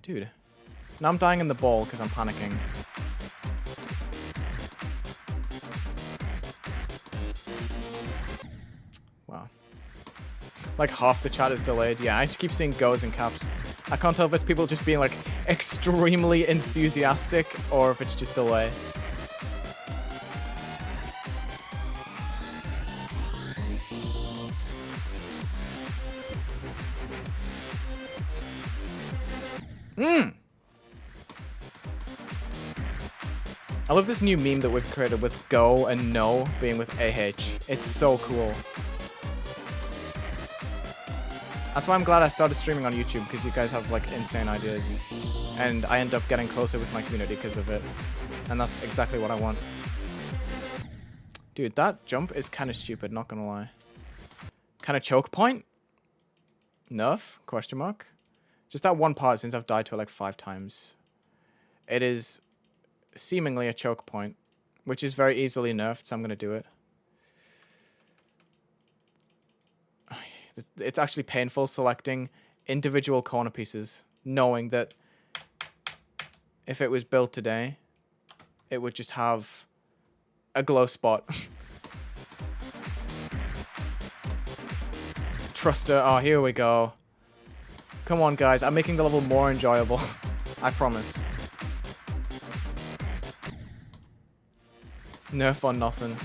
Dude. Now I'm dying in the ball because I'm panicking. Wow. Like half the chat is delayed. Yeah, I just keep seeing goes and caps. I can't tell if it's people just being like extremely enthusiastic or if it's just delay. I love this new meme that we've created with go and no being with AH. It's so cool. That's why I'm glad I started streaming on YouTube, because you guys have like insane ideas. And I end up getting closer with my community because of it. And that's exactly what I want. Dude, that jump is kind of stupid, not gonna lie. Kind of choke point? Nerf? Question mark? Just that one part since I've died to it like 5 times. It is seemingly a choke point, which is very easily nerfed, so I'm going to do it. It's actually painful selecting individual corner pieces, knowing that if it was built today, it would just have a glow spot. Truster, oh, here we go. Come on, guys, I'm making the level more enjoyable. I promise. Nerf on nothing.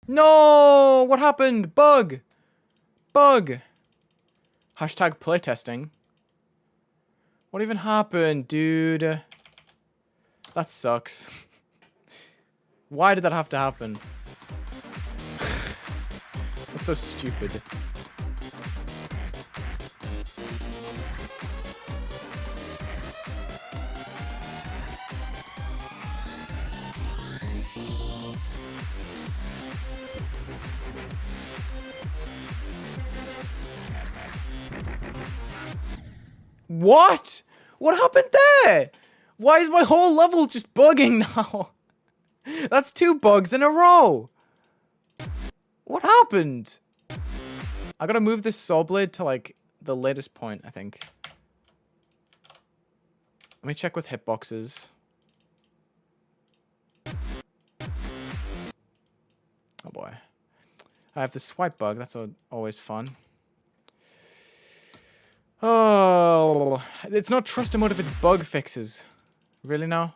No! What happened? Bug! Bug! Hashtag playtesting. What even happened, dude? That sucks. Why did that have to happen? That's so stupid. What? What happened there? Why is my whole level just bugging now? That's 2 bugs in a row. What happened? I gotta move this saw blade to like the latest point, I think. Let me check with hitboxes. Oh boy. I have the swipe bug, that's always fun. Oh, it's not trust mode if it's bug fixes. Really now?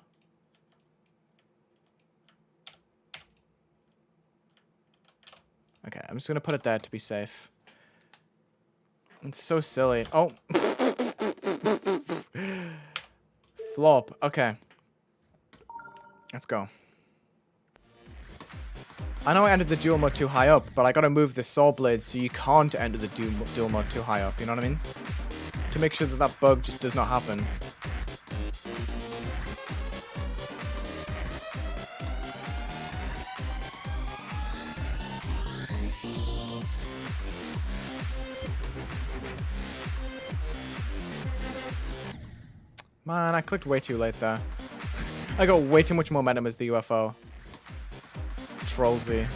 Okay, I'm just gonna put it there to be safe. It's so silly. Oh. Flop. Okay. Let's go. I know I ended the dual mode too high up, but I gotta move the saw blade so you can't enter the dual mode too high up, you know what I mean? To make sure that that bug just does not happen. Man, I clicked way too late there. I got way too much momentum as the UFO. Trollsy.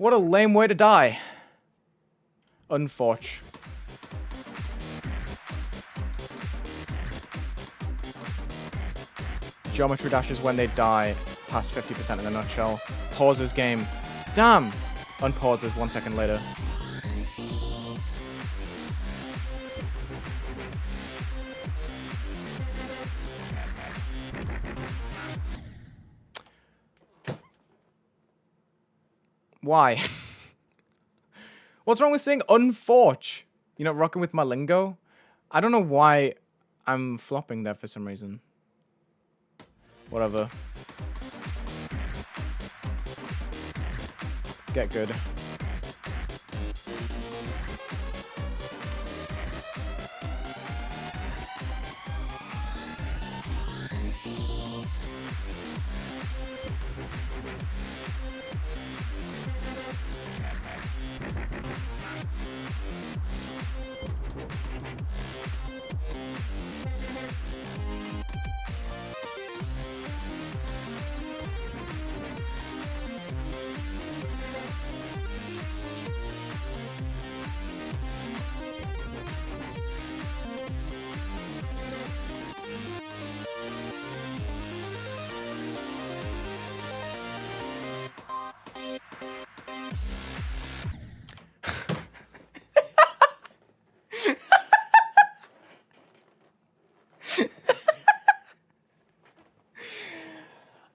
What a lame way to die. Unfortunate. Geometry dash is when they die past 50% in a nutshell. Pauses game. Damn! Unpauses 1 second later. Why? What's wrong with saying unforch? You know, rocking with my lingo? I don't know why I'm flopping there for some reason. Whatever. Get good.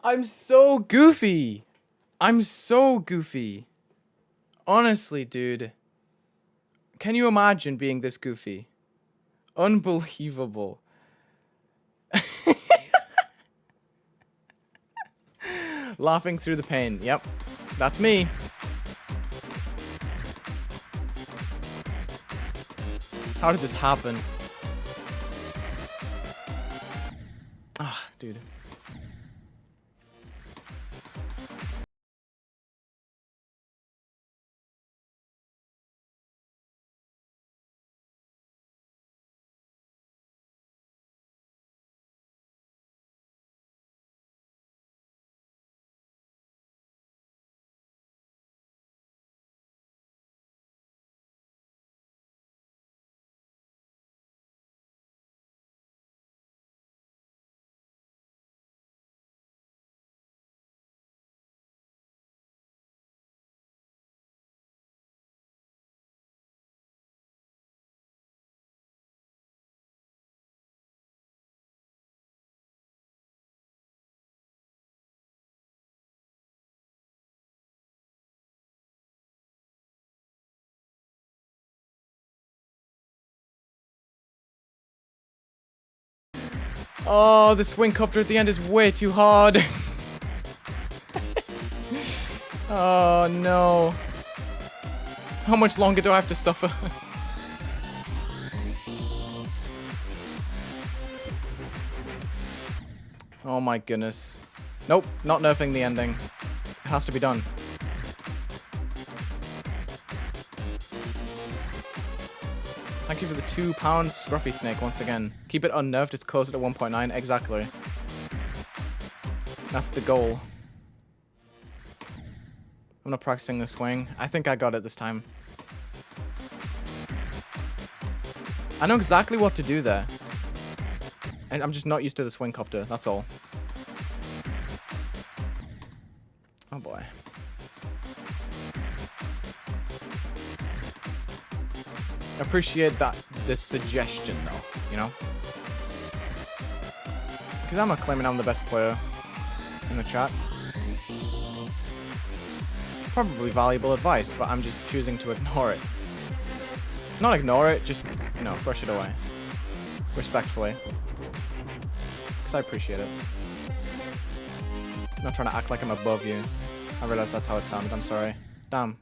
I'm so goofy. I'm so goofy. Honestly, dude. Can you imagine being this goofy? Unbelievable. Laughing through the pain. Yep. That's me. How did this happen? Ah, dude. Oh, the swing copter at the end is way too hard. Oh, no. How much longer do I have to suffer? Oh my goodness. Nope, not nerfing the ending. It has to be done. Thank you for the £2 Scruffy Snake once again. Keep it unnerved, it's closer to 1.9. Exactly. That's the goal. I'm not practicing the swing. I think I got it this time. I know exactly what to do there. And I'm just not used to the swing copter, that's all. Oh boy. Appreciate that, this suggestion though, you know? Because I'm not claiming I'm the best player in the chat. Probably valuable advice, but I'm just choosing to ignore it. Not ignore it, just, you know, brush it away. Respectfully. Because I appreciate it. I'm not trying to act like I'm above you. I realize that's how it sounded, I'm sorry. Damn.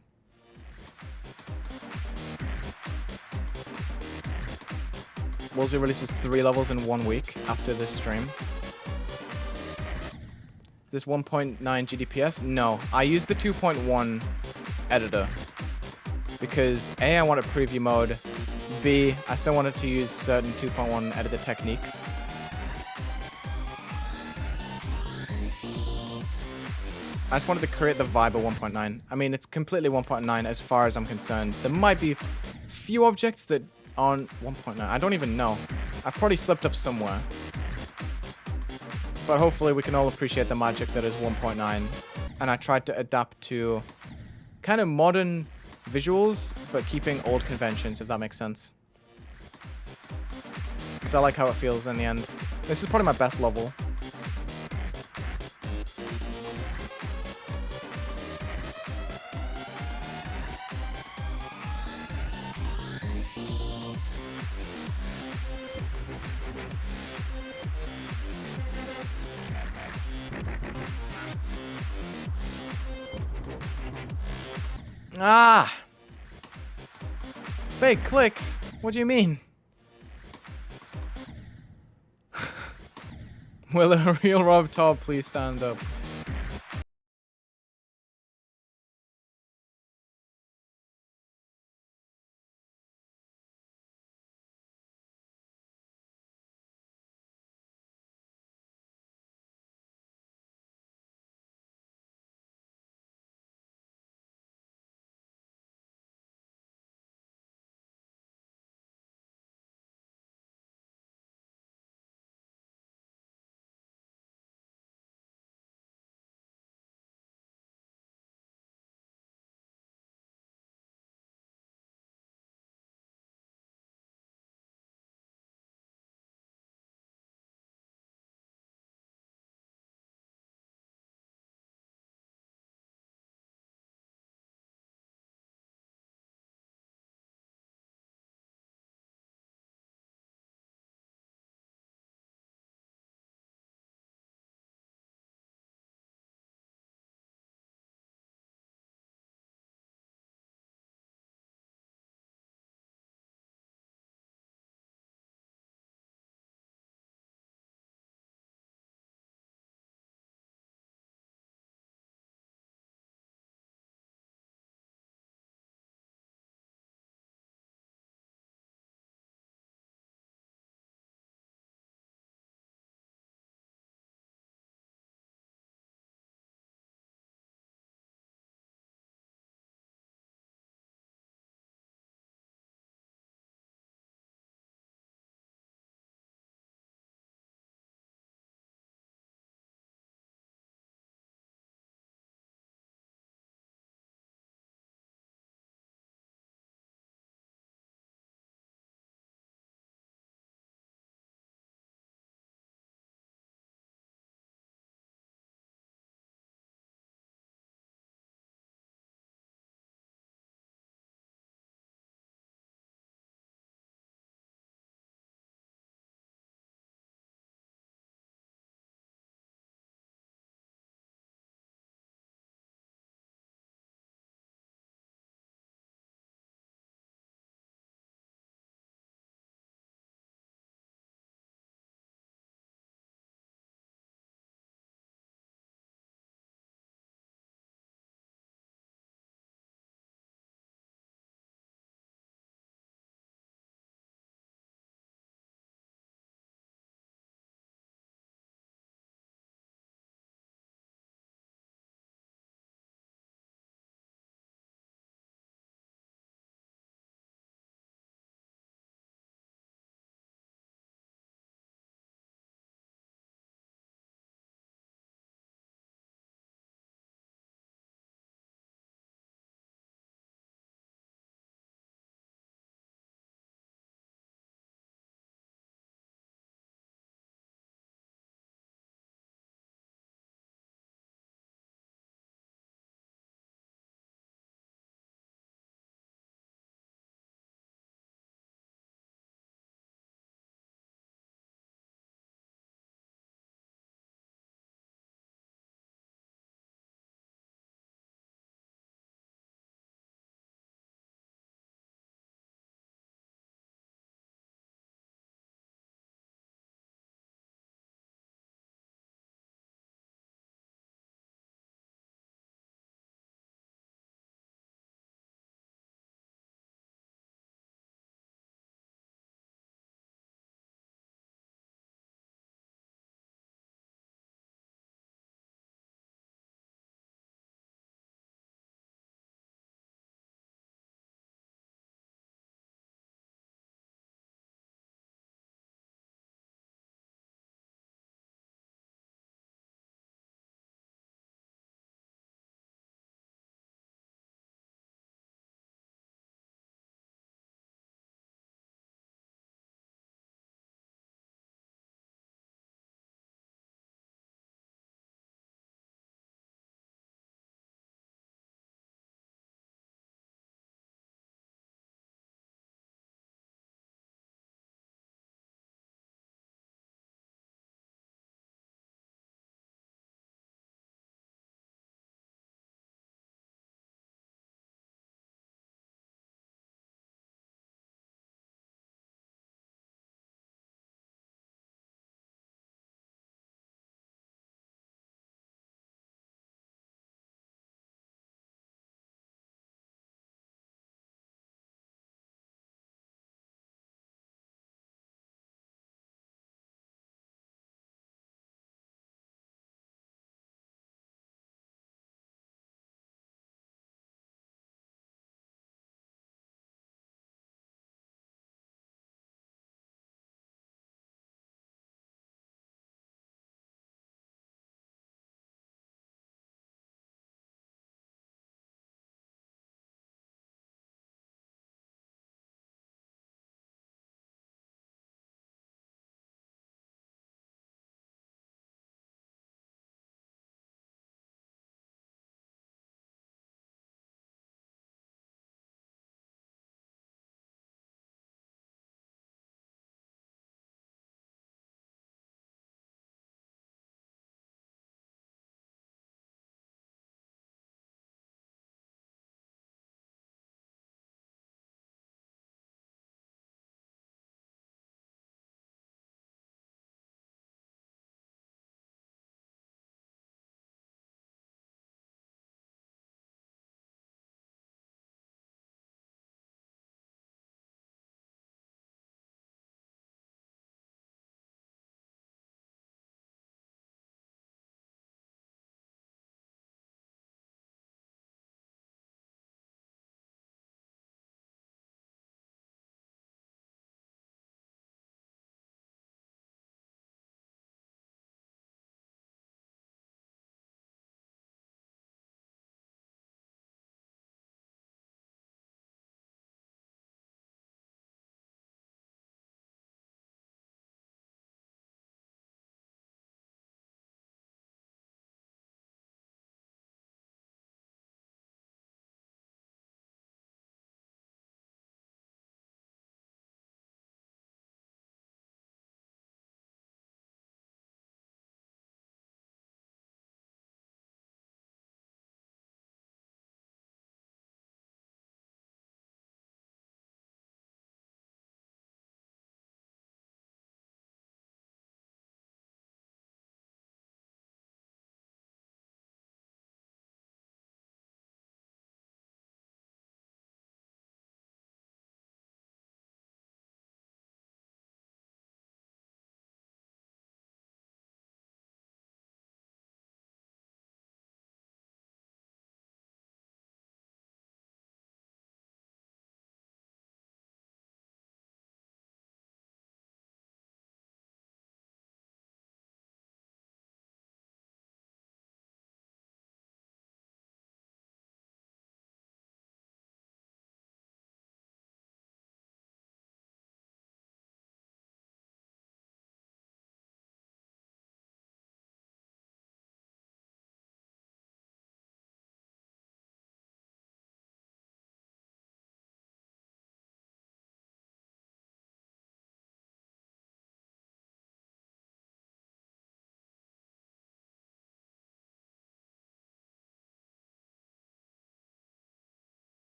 Wulzy releases 3 levels in 1 week after this stream. This 1.9 GDPS? No. I used the 2.1 editor. Because A, I wanted preview mode. B, I still wanted to use certain 2.1 editor techniques. I just wanted to create the vibe of 1.9. I mean, it's completely 1.9 as far as I'm concerned. There might be few objects that aren't 1.9. I don't even know. I've probably slipped up somewhere. But hopefully we can all appreciate the magic that is 1.9. And I tried to adapt to kind of modern visuals, but keeping old conventions, if that makes sense. Because I like how it feels in the end. This is probably my best level. Ah! Fake clicks? What do you mean? Will a real Rob Top please stand up?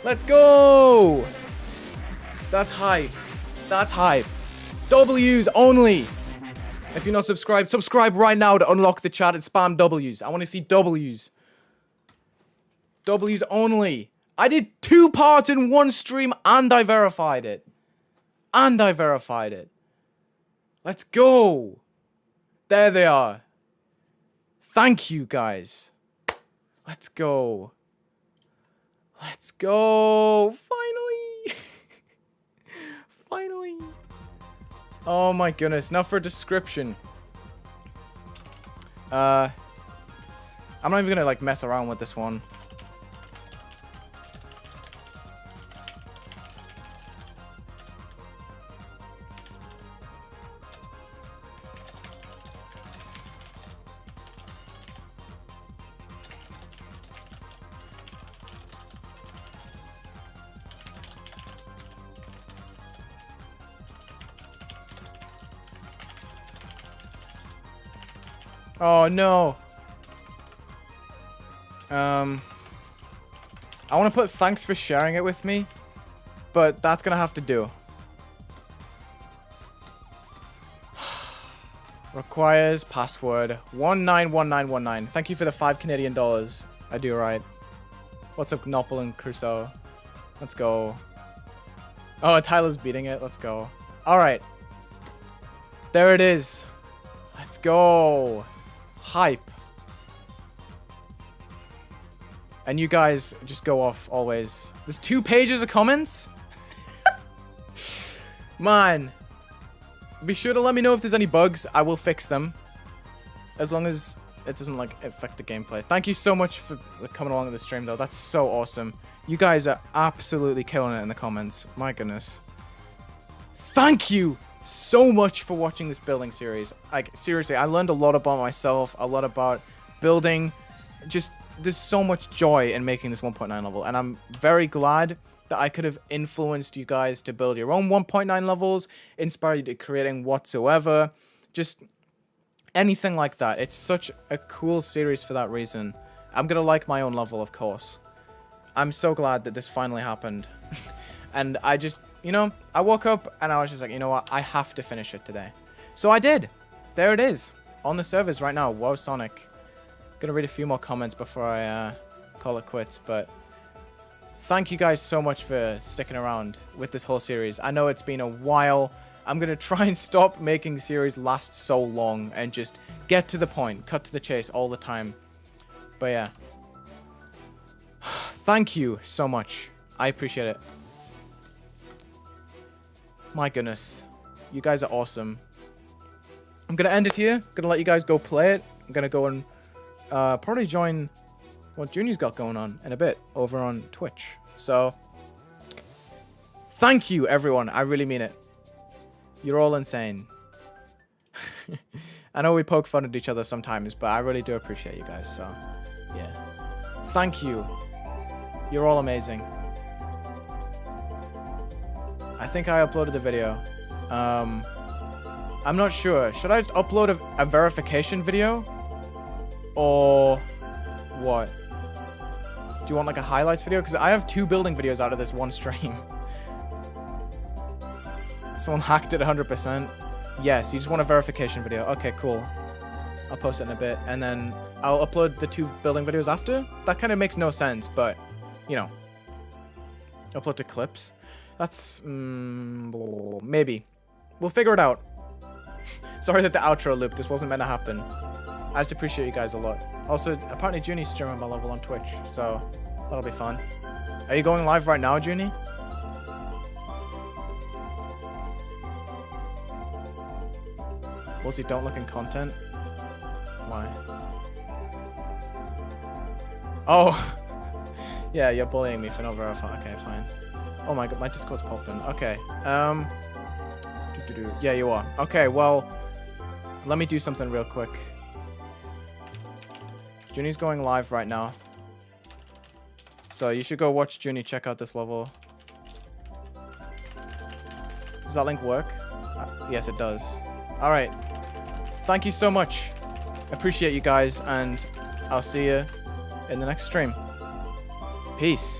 Let's go! That's hype. That's hype. W's only. If you're not subscribed, subscribe right now to unlock the chat and spam W's. I want to see W's. W's only. I did 2 parts in one stream and I verified it. Let's go. There they are. Thank you, guys. Let's go. Let's go. Finally. Finally. Oh my goodness. Now for a description. I'm not even gonna like mess around with this one. Oh no. I want to put thanks for sharing it with me, but that's gonna have to do. Requires password 191919. Thank you for the 5 Canadian dollars. I do right. What's up, Knoppel and Crusoe? Let's go. Oh, Tyler's beating it. Let's go. All right. There it is. Let's go. Hype. And you guys just go off always. There's 2 pages of comments? Man. Be sure to let me know if there's any bugs. I will fix them. As long as it doesn't like affect the gameplay. Thank you so much for coming along to the stream though. That's so awesome. You guys are absolutely killing it in the comments. My goodness. Thank you so much for watching this building series. Like, seriously, I learned a lot about myself, a lot about building. Just, there's so much joy in making this 1.9 level, and I'm very glad that I could have influenced you guys to build your own 1.9 levels, inspire you to creating whatsoever, just anything like that. It's such a cool series for that reason. I'm gonna like my own level, of course. I'm so glad that this finally happened. And I just, you know, I woke up and I was just like, you know what, I have to finish it today. So I did. There it is. On the servers right now, WOAHSONIC. Gonna read a few more comments before I call it quits, but thank you guys so much for sticking around with this whole series. I know it's been a while. I'm gonna try and stop making series last so long and just get to the point, cut to the chase all the time. But yeah. Thank you so much. I appreciate it. My goodness. You guys are awesome. I'm going to end it here. I'm going to let you guys go play it. I'm going to go and probably join what Junior's got going on in a bit over on Twitch. So, thank you, everyone. I really mean it. You're all insane. I know we poke fun at each other sometimes, but I really do appreciate you guys. So, yeah. Thank you. You're all amazing. I think I uploaded a video. I'm not sure. Should I just upload a verification video? Or what? Do you want like a highlights video? Because I have 2 building videos out of this one stream. Someone hacked it 100%. Yes, you just want a verification video. Okay, cool. I'll post it in a bit. And then I'll upload the 2 building videos after? That kind of makes no sense, but, you know. Upload to clips. That's, maybe. We'll figure it out. Sorry that the outro loop. This wasn't meant to happen. I just appreciate you guys a lot. Also, apparently Junie's streaming my level on Twitch, so that'll be fun. Are you going live right now, Junie? Wulzy, don't look in content. Why? Oh! Yeah, you're bullying me for not verifying. Okay, fine. Oh my god, my Discord's popping. Okay. Yeah, you are. Okay, well, let me do something real quick. Junie's going live right now. So you should go watch Junie check out this level. Does that link work? Yes, it does. Alright. Thank you so much. Appreciate you guys, and I'll see you in the next stream. Peace.